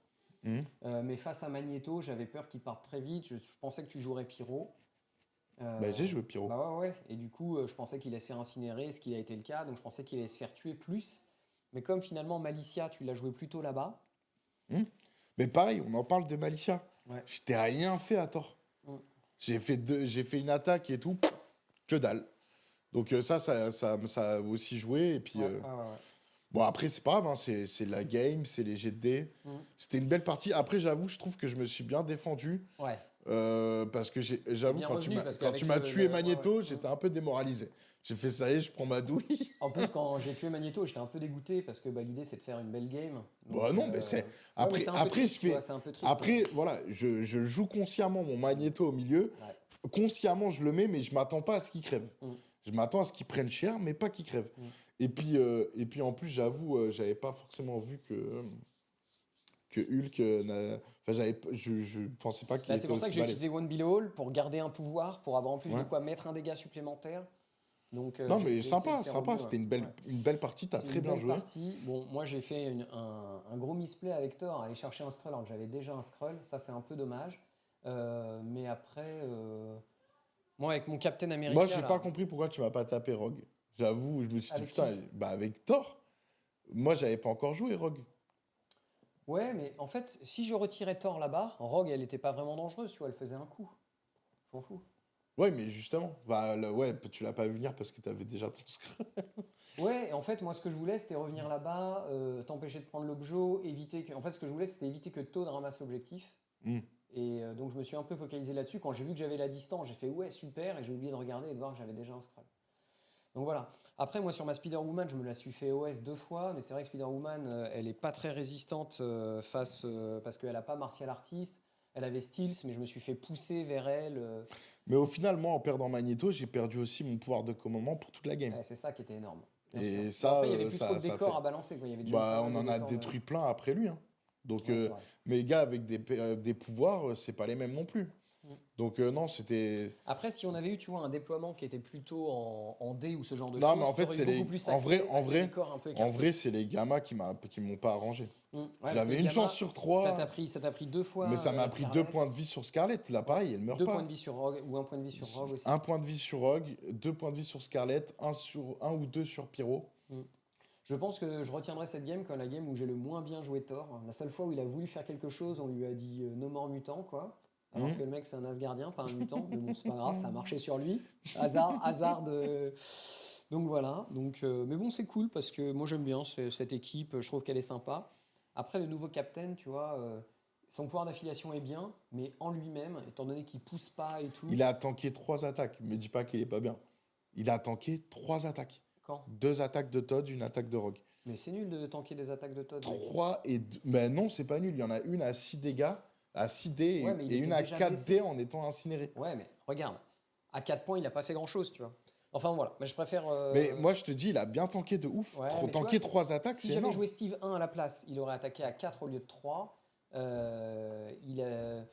Mhm. Mais face à Magneto, j'avais peur qu'il parte très vite. Je pensais que tu jouerais Pyro. Bah, j'ai Euh, joué Pyro. Bah ouais, ouais. Et du coup, je pensais qu'il allait se faire incinérer, ce qui a été le cas. Donc, je pensais qu'il allait se faire tuer plus. Mais comme finalement, Malicia, tu l'as joué plutôt là-bas. Mhm. Mais pareil, on en parle de Malicia. Ouais. Je t'ai rien fait à tort. Mm. J'ai fait une attaque et tout, que dalle. Donc ça a aussi joué. Et puis, Ouais, ouais, ouais, ouais. bon, après, c'est pas grave, hein, c'est la game, c'est les jets de dés. Mm. C'était une belle partie. Après, j'avoue, je trouve que je me suis bien défendu. Ouais. Parce que T'es j'avoue, bien revenu parce quand qu'avec tu m'as tué ouais, ouais. Magneto, j'étais un peu démoralisé. J'ai fait ça y est, je prends ma douille. En plus, quand j'ai tué Magneto, j'étais un peu dégoûté parce que bah, l'idée c'est de faire une belle game. Bah Donc, non, mais c'est. ouais, mais Après, c'est un peu après, triste, je tu vois, fais. c'est un peu triste. Après, voilà, je joue consciemment mon Magneto au milieu. Ouais. Consciemment, je le mets, mais je m'attends pas à ce qu'il crève. Mm. Je m'attends à ce qu'il prenne cher, mais pas qu'il crève. Mm. Et puis en plus, j'avoue, j'avais pas forcément vu que Hulk. Enfin, je pensais pas qu'il Bah, c'est était pour ça que aussi j'ai utilisé balèze. One Below All pour garder un pouvoir, pour avoir en plus de Ouais. quoi mettre un dégât supplémentaire. Donc Non, mais j'ai essayé de sympa, faire au sympa. mieux. C'était Ouais. Ouais. une belle partie. T'as C'est très une bien belle joué. partie. Bon, moi j'ai fait un gros misplay avec Thor, aller chercher un scroll alors que j'avais déjà un scroll. Ça c'est un peu dommage. Mais après, moi avec mon Captain Moi, America j'ai pas là, compris pourquoi tu m'as pas tapé Rogue. J'avoue, je me suis dit, avec qui? putain, bah avec Thor. Moi, j'avais pas encore joué Rogue. Ouais, mais en fait, si je retirais Thor là-bas, Rogue, elle était pas vraiment dangereuse, tu vois, elle faisait un coup. Je m'en fous. Ouais, mais justement, bah, ouais, tu l'as pas vu venir parce que t'avais déjà ton screen. Ouais, et en fait, moi, ce que je voulais, c'était revenir là-bas, t'empêcher de prendre l'objet, éviter que. En fait, ce que je voulais, c'était éviter que Toad ramasse l'objectif. Hmm. Et donc, je me suis un peu focalisé là-dessus. Quand j'ai vu que j'avais la distance, j'ai fait ouais, super, et j'ai oublié de regarder et de voir que j'avais déjà un scroll. Donc voilà. Après, moi, sur ma Spider-Woman, je me la suis fait OS 2 fois, mais c'est vrai que Spider-Woman, elle est pas très résistante parce qu'elle a pas martial artiste. Elle avait Steels, mais je me suis fait pousser vers elle. Mais au final, moi, en perdant Magneto, j'ai perdu aussi mon pouvoir de commandement pour toute la game. Ouais, c'est ça qui était énorme, bien sûr. Et Bon, ça, après, il y avait plus trop de ça décors fait. à balancer, quoi. Il y avait déjà eu pas Bah, mal on de en a décors. détruit plein après lui, hein. Donc, Ouais, c'est vrai. mais les gars avec des pouvoirs, c'est pas les mêmes non plus. Mm. Donc, non, c'était. Après, si on avait eu, tu vois, un déploiement qui était plutôt en D ou ce genre de Non, mais choses, en fait, t'aurais eu c'est beaucoup les. plus En accès vrai, à ces décors un peu en écartés. vrai, c'est les gammas qui m'ont pas arrangé. Ouais, parce que J'avais le une gamma, chance sur trois, ça t'a pris 2 fois mais ça m'a la pris 2 points Scarlett. de vie sur Scarlett. Là, Ouais. pareil, elle meurt 2 points de pas. vie sur Rogue ou 1 point de vie sur Rogue aussi. 1 point de vie sur Rogue, 2 points de vie sur Scarlett, un ou deux sur Pyro. Mm. Je pense que je retiendrai cette game comme la game où j'ai le moins bien joué Thor. La seule fois où il a voulu faire quelque chose, on lui a dit no more mutant, quoi. Alors que le mec c'est un Asgardien, pas un mutant. Mais bon, c'est pas grave, ça a marché sur lui. Hasard de. Donc voilà. Donc, mais bon, c'est cool parce que moi j'aime bien cette équipe. Je trouve qu'elle est sympa. Après, le nouveau Captain, tu vois, son pouvoir d'affiliation est bien, mais en lui-même, étant donné qu'il pousse pas et tout. Il a tanké 3 attaques. Me dis pas qu'il est pas bien. Il a tanké 3 attaques. Quand? 2 attaques de Todd, une attaque de Rogue. Mais c'est nul de tanker des attaques de Todd, mec. 3 et 2. Mais non, c'est pas nul. Il y en a une à 6 dégâts, à 6 dés, Ouais, mais il et était une à déjà 4 blessé. dés en étant incinéré. Ouais, mais regarde, à 4 points, il a pas fait grand-chose, tu vois. Enfin voilà, mais je préfère. Mais moi, je te dis, il a bien tanké de ouf. Ouais, mais tu Tanké vois, 3 attaques, si c'est j'avais énorme. joué Steve 1 à la place, il aurait attaqué à 4 au lieu de 3. Il a...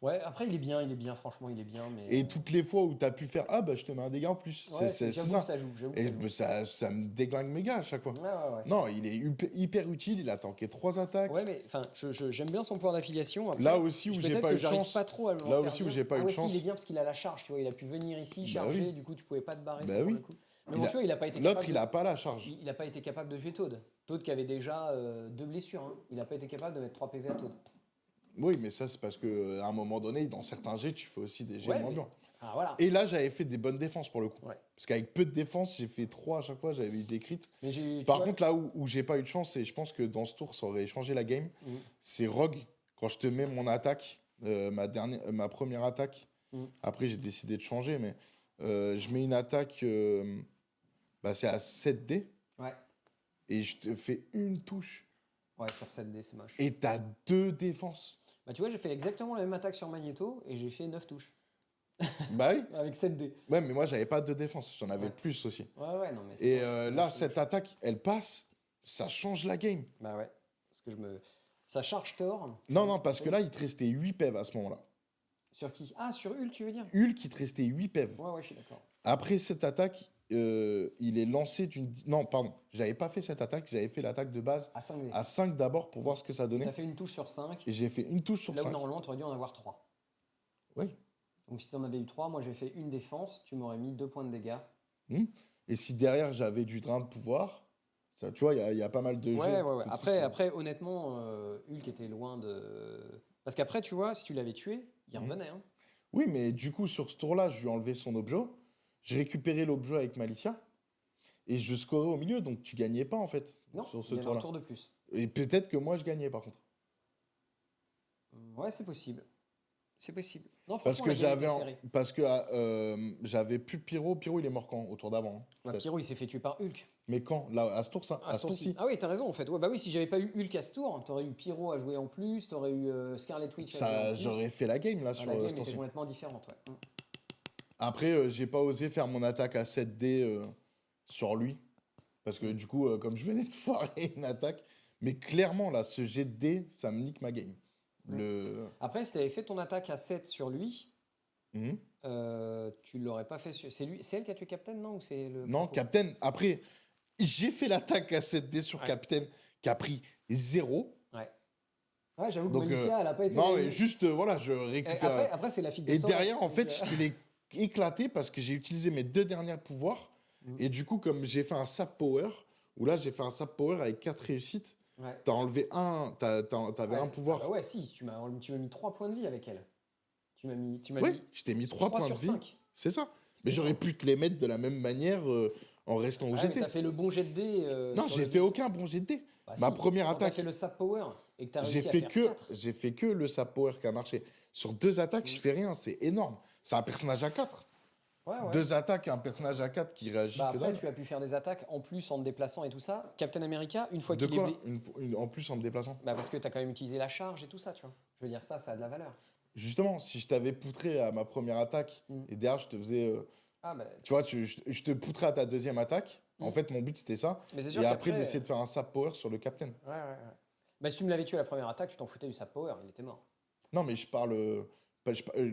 Ouais, après, il est bien, franchement, il est bien, mais. Et toutes les fois où tu as pu faire, ah bah je te mets un dégât en plus. Ouais, C'est j'avoue ça. que ça joue. J'avoue que Et ça joue. bah, ça me déglingue mes gars à chaque fois. Ouais, ouais, ouais. Non, il est hyper utile. Il a tanké 3 attaques. Ouais, mais enfin, j'aime bien son pouvoir d'affiliation. Après, Là aussi où j'ai peut-être pas que eu de j'arrive chance. pas trop à le Là m'en aussi où servir. j'ai pas eu de Ouais, si, chance. il est bien parce qu'il a la charge, tu vois, il a pu venir ici, Bah charger, oui. du coup, tu pouvais pas te barrer Bah ça pour oui. le coup. Mais bon, tu vois, il a pas été L'autre, capable il de... a pas la charge. Il a pas été capable de tuer Toad. Toad qui avait déjà 2 blessures, hein. Il a pas été capable de mettre 3 PV à Toad. Oui, mais ça, c'est parce que à un moment donné, dans certains jets, tu fais aussi des jets Ouais, moins mais... bien. Ah, voilà. Et là, j'avais fait des bonnes défenses pour le coup. Ouais. Parce qu'avec peu de défense, j'ai fait 3 à chaque fois, j'avais eu des crits. Mais tu Par vois- contre, là où j'ai pas eu de chance, et je pense que dans ce tour, ça aurait changé la game, Mhm. c'est Rogue. Quand je te mets mon attaque, ma première attaque, Mhm. après j'ai décidé de changer, mais je mets une attaque, bah, c'est à 7D, Ouais. et je te fais une touche, Ouais, sur 7D, c'est moche. et t'as 2 défenses. Bah, tu vois, j'ai fait exactement la même attaque sur Magneto et j'ai fait 9 touches. Bah oui, Avec 7D. ouais, mais moi j'avais pas de défense, j'en avais Ouais. plus aussi. Ouais, ouais, non, mais c'est Et moche, c'est là, moche, c'est cette moche. attaque, elle passe, ça change la game. Bah ouais. Parce que je me. Ça charge Thor. Non, parce que là, il te restait 8 PEV à ce moment-là. Sur qui? Ah, sur Hulk, tu veux dire? Hulk, il te restait 8 PEV. Ouais, je suis d'accord. Après cette attaque, il est lancé d'une... Non, pardon, j'avais pas fait cette attaque, j'avais fait l'attaque de base À 5D. à 5 d'abord pour voir ce que ça donnait. T'as fait une touche sur 5. Et j'ai fait une touche sur Là où 5. normalement, tu aurais dû en avoir 3. Oui. Donc si t'en avais eu 3, moi j'ai fait une défense, tu m'aurais mis 2 points de dégâts. Et si derrière j'avais du drain de pouvoir, ça, tu vois, il y a pas mal de jets. Ouais. de Après, trucs. honnêtement, Hulk était loin de... Parce qu'après, tu vois, si tu l'avais tué, il revenait. Hein. Oui, mais du coup, sur ce tour-là, je lui ai enlevé son objet. J'ai récupéré l'objet avec Malicia. Et je scorais au milieu, donc tu gagnais pas en fait Non, sur ce il y avait un tour-là. tour de plus. Et peut-être que moi je gagnais par contre. Ouais, c'est possible. C'est possible. Non, Parce franchement, que la game était serrée. j'avais plus Pyro. Pyro, il est mort quand? Au tour d'avant. Hein, Bah, peut-être. Pyro, il s'est fait tuer par Hulk. Mais quand? Là, à ce tour, ça? À ce tour-ci. Ah oui, t'as raison en fait. Ouais, bah oui, si j'avais pas eu Hulk à ce tour, t'aurais eu Pyro à jouer en plus, t'aurais eu Scarlet Witch à jouer en Ça, plus. j'aurais fait la game là Ah, sur la game ce était tour-ci. complètement différente, ouais. Après, j'ai pas osé faire mon attaque à 7D sur lui. Parce que du coup, comme je venais de foirer une attaque. Mais clairement, là, ce jet de dés, ça me nique ma game. Après, si t'avais fait ton attaque à 7 sur lui, Mhm. tu l'aurais pas fait sur... C'est elle qui a tué Captain, non? Ou c'est le Non, Crapaud Captain, après, j'ai fait l'attaque à 7D sur Ouais. Captain qui a pris 0. Ouais. Ouais, j'avoue que Donc, Malicia, elle a pas été... non, mais juste, voilà, je Et récupère. après c'est la fille de Et Sauron, derrière, en donc, fait, je te l'ai éclaté parce que j'ai utilisé mes 2 derniers pouvoirs. Et du coup, comme j'ai fait un sap power, où là, j'ai fait un sap power avec 4 réussites, Ouais. t'as enlevé un, t'avais Ouais, un pouvoir. Ah bah ouais, si, tu m'as mis 3 points de vie avec elle. Tu m'as Oui, mis je t'ai mis 3 points de sur vie. 5. C'est ça. Mais C'est j'aurais bon. pu te les mettre de la même manière en restant au Ouais, mais GT. t'as fait le bon jet de dés. Non, sur j'ai le fait dé- aucun bon GT. Bah Ma si, première quand attaque, T'as fait le sap power et que t'as j'ai réussi à fait faire que 4. j'ai fait que le sap power qui a marché. Sur 2 attaques, je fais rien, c'est énorme. C'est un personnage à 4. Ouais. 2 attaques, un personnage à 4 qui réagit Bah que après, dalle. tu as pu faire des attaques en plus en te déplaçant et tout ça. Captain America, une fois De qu'il est quoi blessé. En plus en me déplaçant. Bah parce que t'as quand même utilisé la charge et tout ça, tu vois. Je veux dire, ça a de la valeur. Justement, si je t'avais poutré à ma première attaque et derrière je te faisais. Ah bah. Tu vois, je te poutrais à ta deuxième attaque. En fait, mon but c'était ça. Mais c'est sûr Et après qu'après- d'essayer de faire un sap power sur le captain. Ouais. Bah si tu me l'avais tué à la première attaque, tu t'en foutais du sap power, il était mort. Non, mais je parle.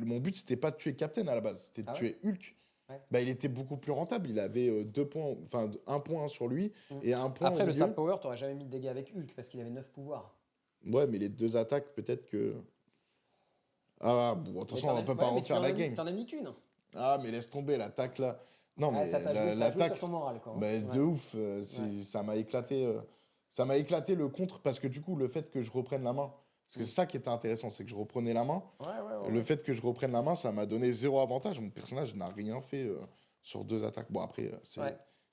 Mon but c'était pas de tuer Captain à la base, c'était de Ah ouais tuer Hulk. Ouais. Bah, il était beaucoup plus rentable. Il avait 2 points, enfin 1 point sur lui et 1 point Après, au le milieu. sap power, t'aurais jamais mis de dégâts avec Hulk parce qu'il avait 9 pouvoirs. Ouais, mais les 2 attaques, peut-être que. Ah, bon, attention, on peut pas refaire la game. T'en as mis qu'une. Ah, mais laisse tomber l'attaque là. Non, Ouais, mais ça t'a joué sur l'attaque. ton moral, quoi. Bah, de ouf, ça m'a éclaté. Ça m'a éclaté le contre parce que du coup, le fait que je reprenne la main. Parce que c'est ça qui était intéressant, c'est que je reprenais la main. Ouais. Le fait que je reprenne la main, ça m'a donné 0 avantage. Mon personnage n'a rien fait sur 2 attaques. Bon, après,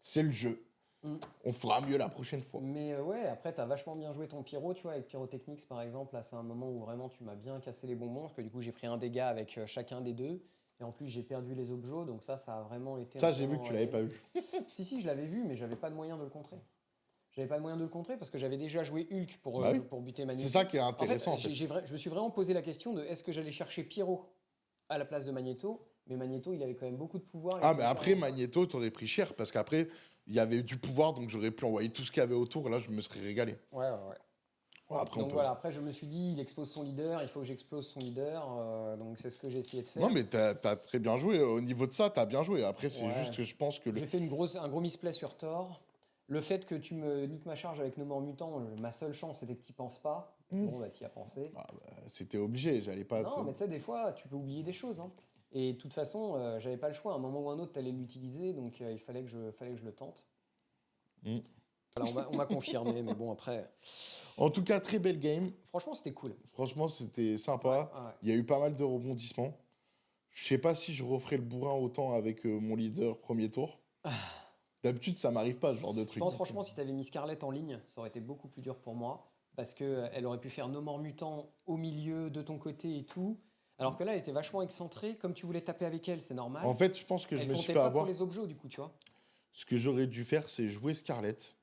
c'est le jeu. On fera mieux la prochaine fois. Mais ouais, après, t'as vachement bien joué ton pyro, tu vois, avec Pyrotechnics par exemple. Là, c'est un moment où vraiment tu m'as bien cassé les bonbons, parce que du coup, j'ai pris un dégât avec chacun des deux. Et en plus, j'ai perdu les objets, donc ça a vraiment été. Ça, j'ai vu que tu l'avais pas vu. Si, je l'avais vu, mais j'avais pas de moyen de le contrer. J'avais pas de moyen de le contrer parce que j'avais déjà joué Hulk pour, Bah oui. pour buter Magneto. C'est ça qui est intéressant. En fait, je me suis vraiment posé la question de est-ce que j'allais chercher Pyro à la place de Magneto, mais Magneto, il avait quand même beaucoup de pouvoir. Ah, mais après, Magneto, t'aurais pris cher parce qu'après, il y avait du pouvoir, donc j'aurais pu envoyer tout ce qu'il y avait autour. Et là, je me serais régalé. Ouais. Ouais, après, Donc voilà, après je me suis dit, il expose son leader, il faut que j'explose son leader, donc c'est ce que j'ai essayé de faire. Non, mais t'as très bien joué. Au niveau de ça, t'as bien joué. Après, c'est juste que je pense que J'ai fait un gros misplay sur Thor. Le fait que tu me niques ma charge avec nos morts mutants, ma seule chance c'était que tu penses pas. Bon, bah t'y as pensé. Ah, bah, c'était obligé, j'allais pas. Non, mais tu sais, des fois, tu peux oublier des choses. Hein. Et de toute façon, j'avais pas le choix. À un moment ou un autre, t'allais l'utiliser, donc il fallait que je le tente. Voilà, on m'a confirmé, mais bon, après. En tout cas, très belle game. Franchement, c'était cool. Franchement, c'était sympa. Ouais. Il y a eu pas mal de rebondissements. Je sais pas si je referai le bourrin autant avec mon leader premier tour. D'habitude, ça m'arrive pas, ce genre de truc. Je pense franchement, si t'avais mis Scarlett en ligne, ça aurait été beaucoup plus dur pour moi. Parce qu'elle aurait pu faire nos morts mutants au milieu de ton côté et tout. Alors que là, elle était vachement excentrée. Comme tu voulais taper avec elle, c'est normal. En fait, je pense que je elle me suis comptait fait pas avoir. pour les objets, du coup, tu vois. Ce que j'aurais dû faire, c'est jouer Scarlett.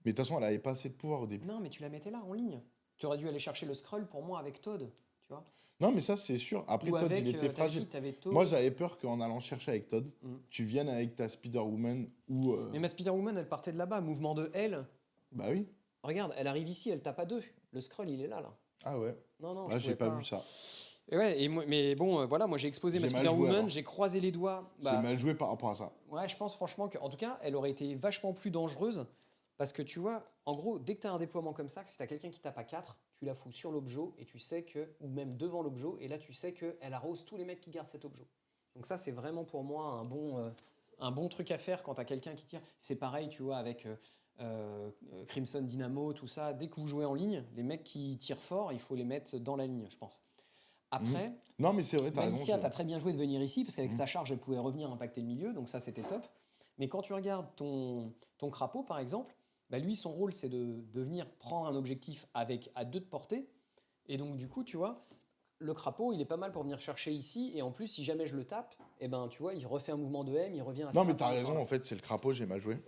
Mais de toute façon, elle avait pas assez de pouvoir au début. Non, mais tu la mettais là, en ligne. Tu aurais dû aller chercher le Skrull pour moi avec Todd, tu vois. Non, mais ça, c'est sûr. Après, Ou Todd, avec, il était ta fragile. fille, t'avais Todd. Moi, j'avais peur qu'en allant chercher avec Todd, tu viennes avec ta Spider-Woman ou. Mais ma Spider-Woman, elle partait de là-bas. Mouvement de L. Bah oui. Regarde, elle arrive ici, elle tape à 2. Le scroll, il est là. Ah ouais. Non, non, Là, je j'ai pouvais pas vu ça. Et ouais, mais bon, voilà, moi j'ai exposé ma J'ai mal joué, Spider-Woman, alors. j'ai croisé les doigts. J'ai mal joué par rapport à ça. Ouais, je pense franchement qu'en tout cas, elle aurait été vachement plus dangereuse. Parce que tu vois, en gros, dès que tu as un déploiement comme ça, si tu as quelqu'un qui tape à 4, tu la fous sur l'objet et tu sais que, ou même devant l'objet, et là tu sais qu'elle arrose tous les mecs qui gardent cet objet. Donc ça, c'est vraiment pour moi un bon truc à faire quand tu as quelqu'un qui tire. C'est pareil, tu vois, avec Crimson Dynamo, tout ça. Dès que vous jouez en ligne, les mecs qui tirent fort, il faut les mettre dans la ligne, je pense. Après, Non, mais c'est vrai, t'as raison. Malicia, t'as très bien joué de venir ici, parce qu'avec Mhm. sa charge, elle pouvait revenir impacter le milieu, donc ça c'était top. Mais quand tu regardes ton crapaud, par exemple, bah lui, son rôle, c'est de venir prendre un objectif avec à 2 de portée. Et donc, du coup, tu vois, le crapaud, il est pas mal pour venir chercher ici. Et en plus, si jamais je le tape, eh ben, tu vois, il refait un mouvement de M, il revient assez Non, mais t'as rapidement raison, par là. en fait, c'est le crapaud, j'ai mal joué.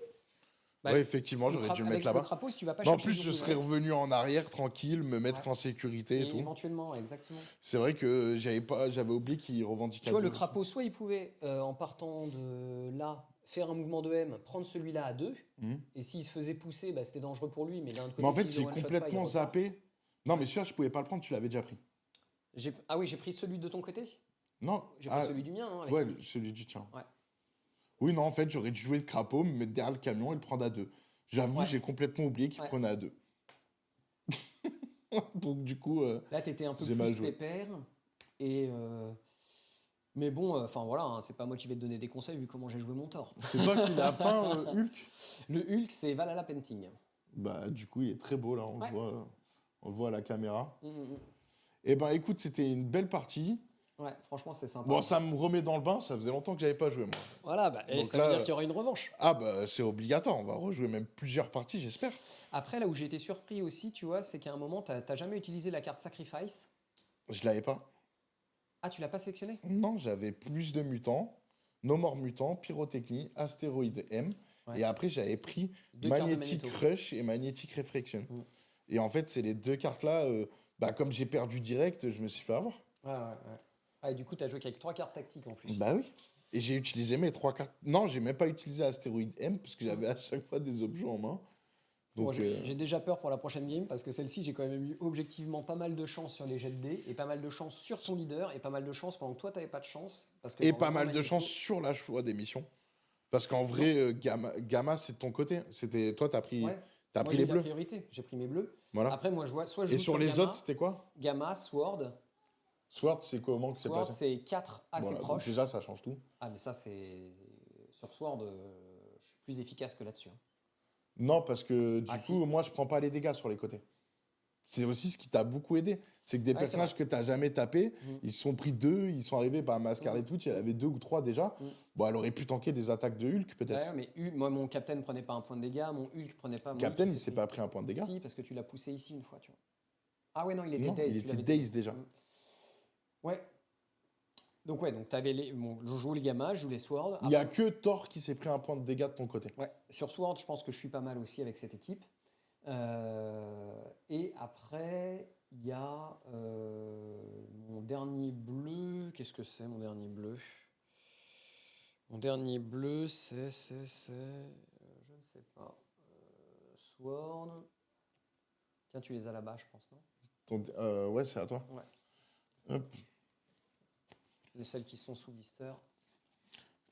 Bah, Ouais, effectivement, j'aurais dû le avec mettre le là-bas. crapaud, si tu vas pas Mais en chercher plus, le je double serais Y, revenu en arrière, tranquille, me mettre ouais, en sécurité et et tout. éventuellement, exactement. C'est vrai que j'avais oublié qu'il revendiquait Tu à vois, deux le aussi. crapaud, soit il pouvait, en partant de là, faire un mouvement de M, prendre celui-là à 2, Mhm. et s'il se faisait pousser, bah, c'était dangereux pour lui, mais d'un autre Mais côté, en fait, s'il le j'ai one-shot pas, il complètement repart. zappé. Non, Ouais. mais celui-là, je pouvais pas le prendre, tu l'avais déjà pris. Ah oui, j'ai pris celui de ton côté. Non, J'ai pris celui du mien, hein, avec ouais, lui. celui du tien. Ouais. Oui, non, en fait, j'aurais dû jouer le crapaud, me mettre derrière le camion et le prendre à deux. J'avoue, Ouais. j'ai complètement oublié qu'il Ouais. prenait à deux. Donc, du coup, Là, t'étais un peu j'ai plus mal joué. pépère. Et mais bon, enfin voilà, hein, c'est pas moi qui vais te donner des conseils vu comment j'ai joué mon tort. C'est toi qui l'as peint, Hulk? Le Hulk, c'est Valhalla Painting. Bah, du coup, il est très beau, là, Ouais. on le voit à la caméra. Mm, mm, mm. Eh ben, écoute, c'était une belle partie. Ouais, franchement, c'est sympa. Bon, ça me remet dans le bain, ça faisait longtemps que j'avais pas joué, moi. Voilà, bah, et Donc ça là, veut dire qu'il y aura une revanche. Ah, bah, c'est obligatoire, on va rejouer même plusieurs parties, j'espère. Après, là où j'ai été surpris aussi, tu vois, c'est qu'à un moment, t'as jamais utilisé la carte Sacrifice. Je l'avais pas. Ah, tu l'as pas sélectionné? Non, j'avais plus de mutants, No More Mutants, Pyrotechnie, Astéroïde M. Ouais. Et après, j'avais pris 2 cartes de Magnetic Magneto. Crush et Magnetic Reflection. Mm. Et en fait, c'est les deux cartes-là, bah, comme j'ai perdu direct, je me suis fait avoir. Ouais. Ah, et du coup, t'as joué qu'avec 3 cartes tactiques en plus. Bah oui. Et j'ai utilisé mes 3 cartes. Non, j'ai même pas utilisé Astéroïde M parce que j'avais à chaque fois des objets en main. Bon, Donc, j'ai déjà peur pour la prochaine game parce que celle-ci, j'ai quand même eu objectivement pas mal de chance sur les jets de dés et pas mal de chance sur ton leader et pas mal de chance pendant que toi, t'avais pas de chance. Parce que et genre, pas vraiment, mal de Magneto- chance sur la choix des missions. Parce qu'en vrai, Gamma, c'est de ton côté. C'était toi, t'as pris, Ouais. t'as Moi, pris j'ai les eu la bleus. priorité. J'ai pris mes bleus. Voilà. Après, moi, soit je Et joue sur les Gamma, autres, c'était quoi? Gamma, Sword. Sword, c'est comment que c'est Sword, placé? c'est 4 assez Voilà, donc proches. déjà, ça change tout. Ah, mais ça, c'est. Sur Sword, je suis plus efficace que là-dessus. Hein. Non, parce que du Ah, coup, si. moi, je prends pas les dégâts sur les côtés. C'est aussi ce qui t'a beaucoup aidé. C'est que des Ouais, personnages c'est que t'as jamais tapés, Mhm. ils se sont pris deux, ils sont arrivés par ma Scarlet Witch, elle avait 2 ou 3 déjà. Mhm. Bon, elle aurait pu tanker des attaques de Hulk, peut-être. Ouais, mais moi, mon Captain prenait pas un point de dégâts, mon Hulk prenait pas. Mon Captain, Hulk, il s'est pas pris un point de dégâts. Si, parce que tu l'as poussé ici une fois, tu vois. Ah ouais, non, il était Non, dazed. il tu était l'avais dazed dit. déjà. Ouais. Donc ouais, donc t'avais les. Bon, je joue les gammas, je joue les swords. Il y a que Thor qui s'est pris un point de dégâts de ton côté. Ouais, sur Sword, je pense que je suis pas mal aussi avec cette équipe. Et après, il y a mon dernier bleu. Qu'est-ce que c'est mon dernier bleu? Mon dernier bleu, c'est. Je ne sais pas. Sword. Tiens, tu les as là-bas, je pense, non? Ouais, c'est à toi. Ouais. Hop. Les celles qui sont sous blister.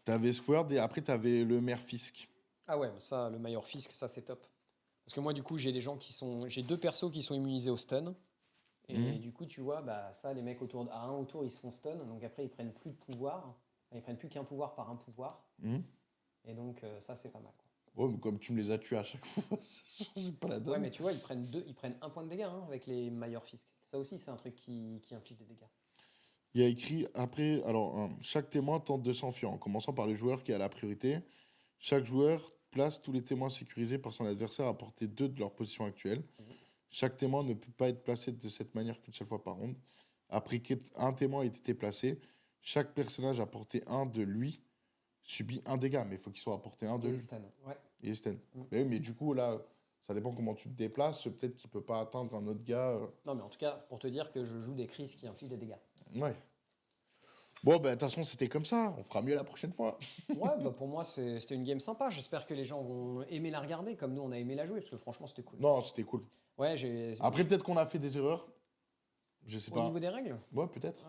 T'avais Squared et après t'avais le Maire Fisk. Ah ouais, mais ça, le Mayor Fisk, ça c'est top. Parce que moi, du coup, j'ai des gens qui sont. J'ai 2 persos qui sont immunisés au stun. Et Mhm. du coup, tu vois, bah, ça, les mecs à un autour, ils se font stun. Donc après, ils prennent plus de pouvoir. Enfin, ils prennent plus qu'un pouvoir par un pouvoir. Mhm. Et donc, ça, c'est pas mal. Quoi. Ouais, mais comme tu me les as tués à chaque fois, ça change pas la donne. Ouais, mais tu vois, ils prennent un point de dégâts hein, avec les Mayor Fisk. Ça aussi, c'est un truc qui implique des dégâts. Il y a écrit après, alors, chaque témoin tente de s'enfuir, en commençant par le joueur qui a la priorité. Chaque joueur place tous les témoins sécurisés par son adversaire à portée 2 de leur position actuelle. Chaque témoin ne peut pas être placé de cette manière qu'une seule fois par ronde. Après qu'un témoin ait été placé, chaque personnage à portée 1 de lui subit un dégât, mais il faut qu'il soit à portée 1 de Et lui. les stun. Ouais. Et stun. Mais, oui, mais du coup, là, ça dépend comment tu te déplaces. Peut-être qu'il peut pas atteindre un autre gars. Non, mais en tout cas, pour te dire que je joue des crises qui impliquent des dégâts. Ouais. Bon, bah, de toute façon, c'était comme ça. On fera mieux la prochaine fois. Ouais, bah pour moi, c'était une game sympa. J'espère que les gens vont aimer la regarder comme nous, on a aimé la jouer, parce que franchement, c'était cool. Non, c'était cool. Ouais, Après, peut-être qu'on a fait des erreurs. Je sais au pas. niveau des règles? Ouais, peut-être.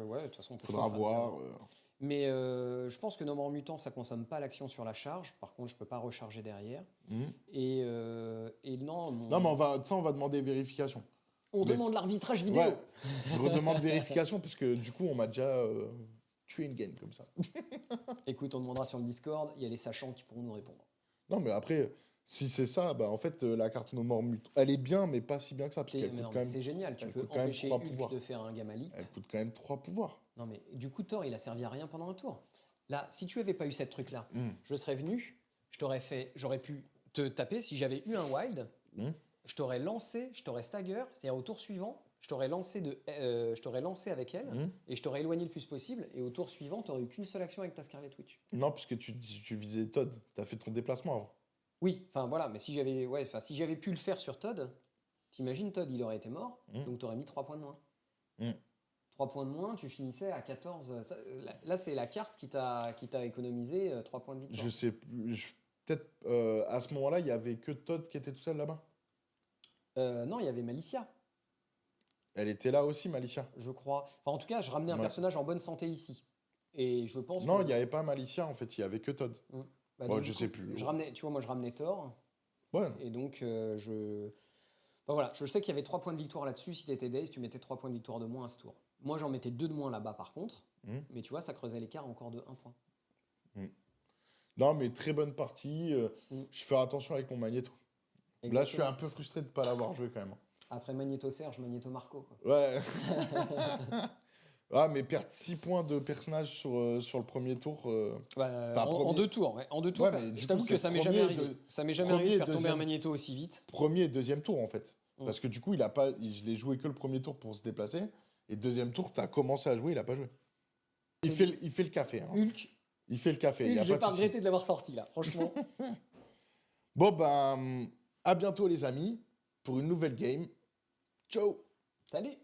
Ouais, de toute façon, on peut Faudra toujours faire des voir. erreurs. Mais je pense que No More Mutant, ça consomme pas l'action sur la charge. Par contre, je peux pas recharger derrière. Mhm. Et non, Non, mais on va demander vérification. on mais demande c'est- l'arbitrage vidéo. Ouais, je redemande vérification parce que du coup, on m'a déjà tué une game comme ça. Écoute, on demandera sur le Discord. Il y a les sachants qui pourront nous répondre. Non, mais après, si c'est ça, bah en fait, la carte No More Mutant, elle est bien, mais pas si bien que ça. Parce qu'elle Mais coûte non, quand mais même, c'est génial. Tu elle peux coûte quand même empêcher 3 Hulk pouvoirs. de faire un Gamma-Leap. Elle coûte quand même 3 pouvoirs. Non, mais du coup, Thor, il a servi à rien pendant un tour. Là, si tu avais pas eu cette truc-là, Mm. je serais venu, j'aurais pu te taper. Si j'avais eu un wild, Mm. je t'aurais lancé, je t'aurais stagger, c'est-à-dire au tour suivant, je t'aurais lancé avec elle Mm. et je t'aurais éloigné le plus possible. Et au tour suivant, tu n'aurais eu qu'une seule action avec ta Scarlet Witch. Non, puisque tu visais Todd. T'as fait ton déplacement avant. Oui, enfin voilà, mais si j'avais pu le faire sur Todd, t'imagines Todd, il aurait été mort, Mm. donc tu aurais mis 3 points de moins. Mm. 3 points de moins, tu finissais à 14. Là, c'est la carte qui t'a économisé 3 points de victoire. Je sais plus. Peut-être à ce moment-là, il y avait que Todd qui était tout seul là-bas. Non, il y avait Malicia, Elle était là aussi, Malicia. je crois. Enfin, en tout cas, je ramenais un Ouais. personnage en bonne santé ici. Et je pense Non, que. il n'y avait pas Malicia en fait, il y avait que Todd. Bah, Ouais, donc, je du sais coup, plus. tu vois, moi, je ramenais Thor. Ouais. Et donc, Enfin, voilà, je sais qu'il y avait 3 points de victoire là-dessus. Si t'étais Daze, tu mettais 3 points de victoire de moins à ce tour. Moi, j'en mettais 2 de moins là-bas, par contre. Mm. Mais tu vois, ça creusait l'écart encore de 1 point. Non, mais très bonne partie. Mm. Je fais attention avec mon Magneto. Là, je suis un peu frustré de ne pas l'avoir joué quand même. Après Magneto Serge, Magneto Marco, quoi. Ouais. Ah, mais perdre 6 points de personnage sur le premier tour. Enfin, En premier- 2 tours, ouais. En 2 tours, Ouais, mais du je t'avoue coup, que c'est ça m'est jamais premier, arrivé. Ça m'est jamais premier, arrivé de faire tomber deuxième. un Magneto aussi vite. Premier et deuxième tour en fait. Mm. Parce que du coup, je l'ai joué que le premier tour pour se déplacer. Et deuxième tour, tu as commencé à jouer, il a pas joué. Il fait le café. Hein. Hulk, Il fait le café. Il y a j'ai pas pas de souci. regretté de l'avoir sorti là, franchement. Bon, ben, à bientôt les amis pour une nouvelle game. Ciao! Salut!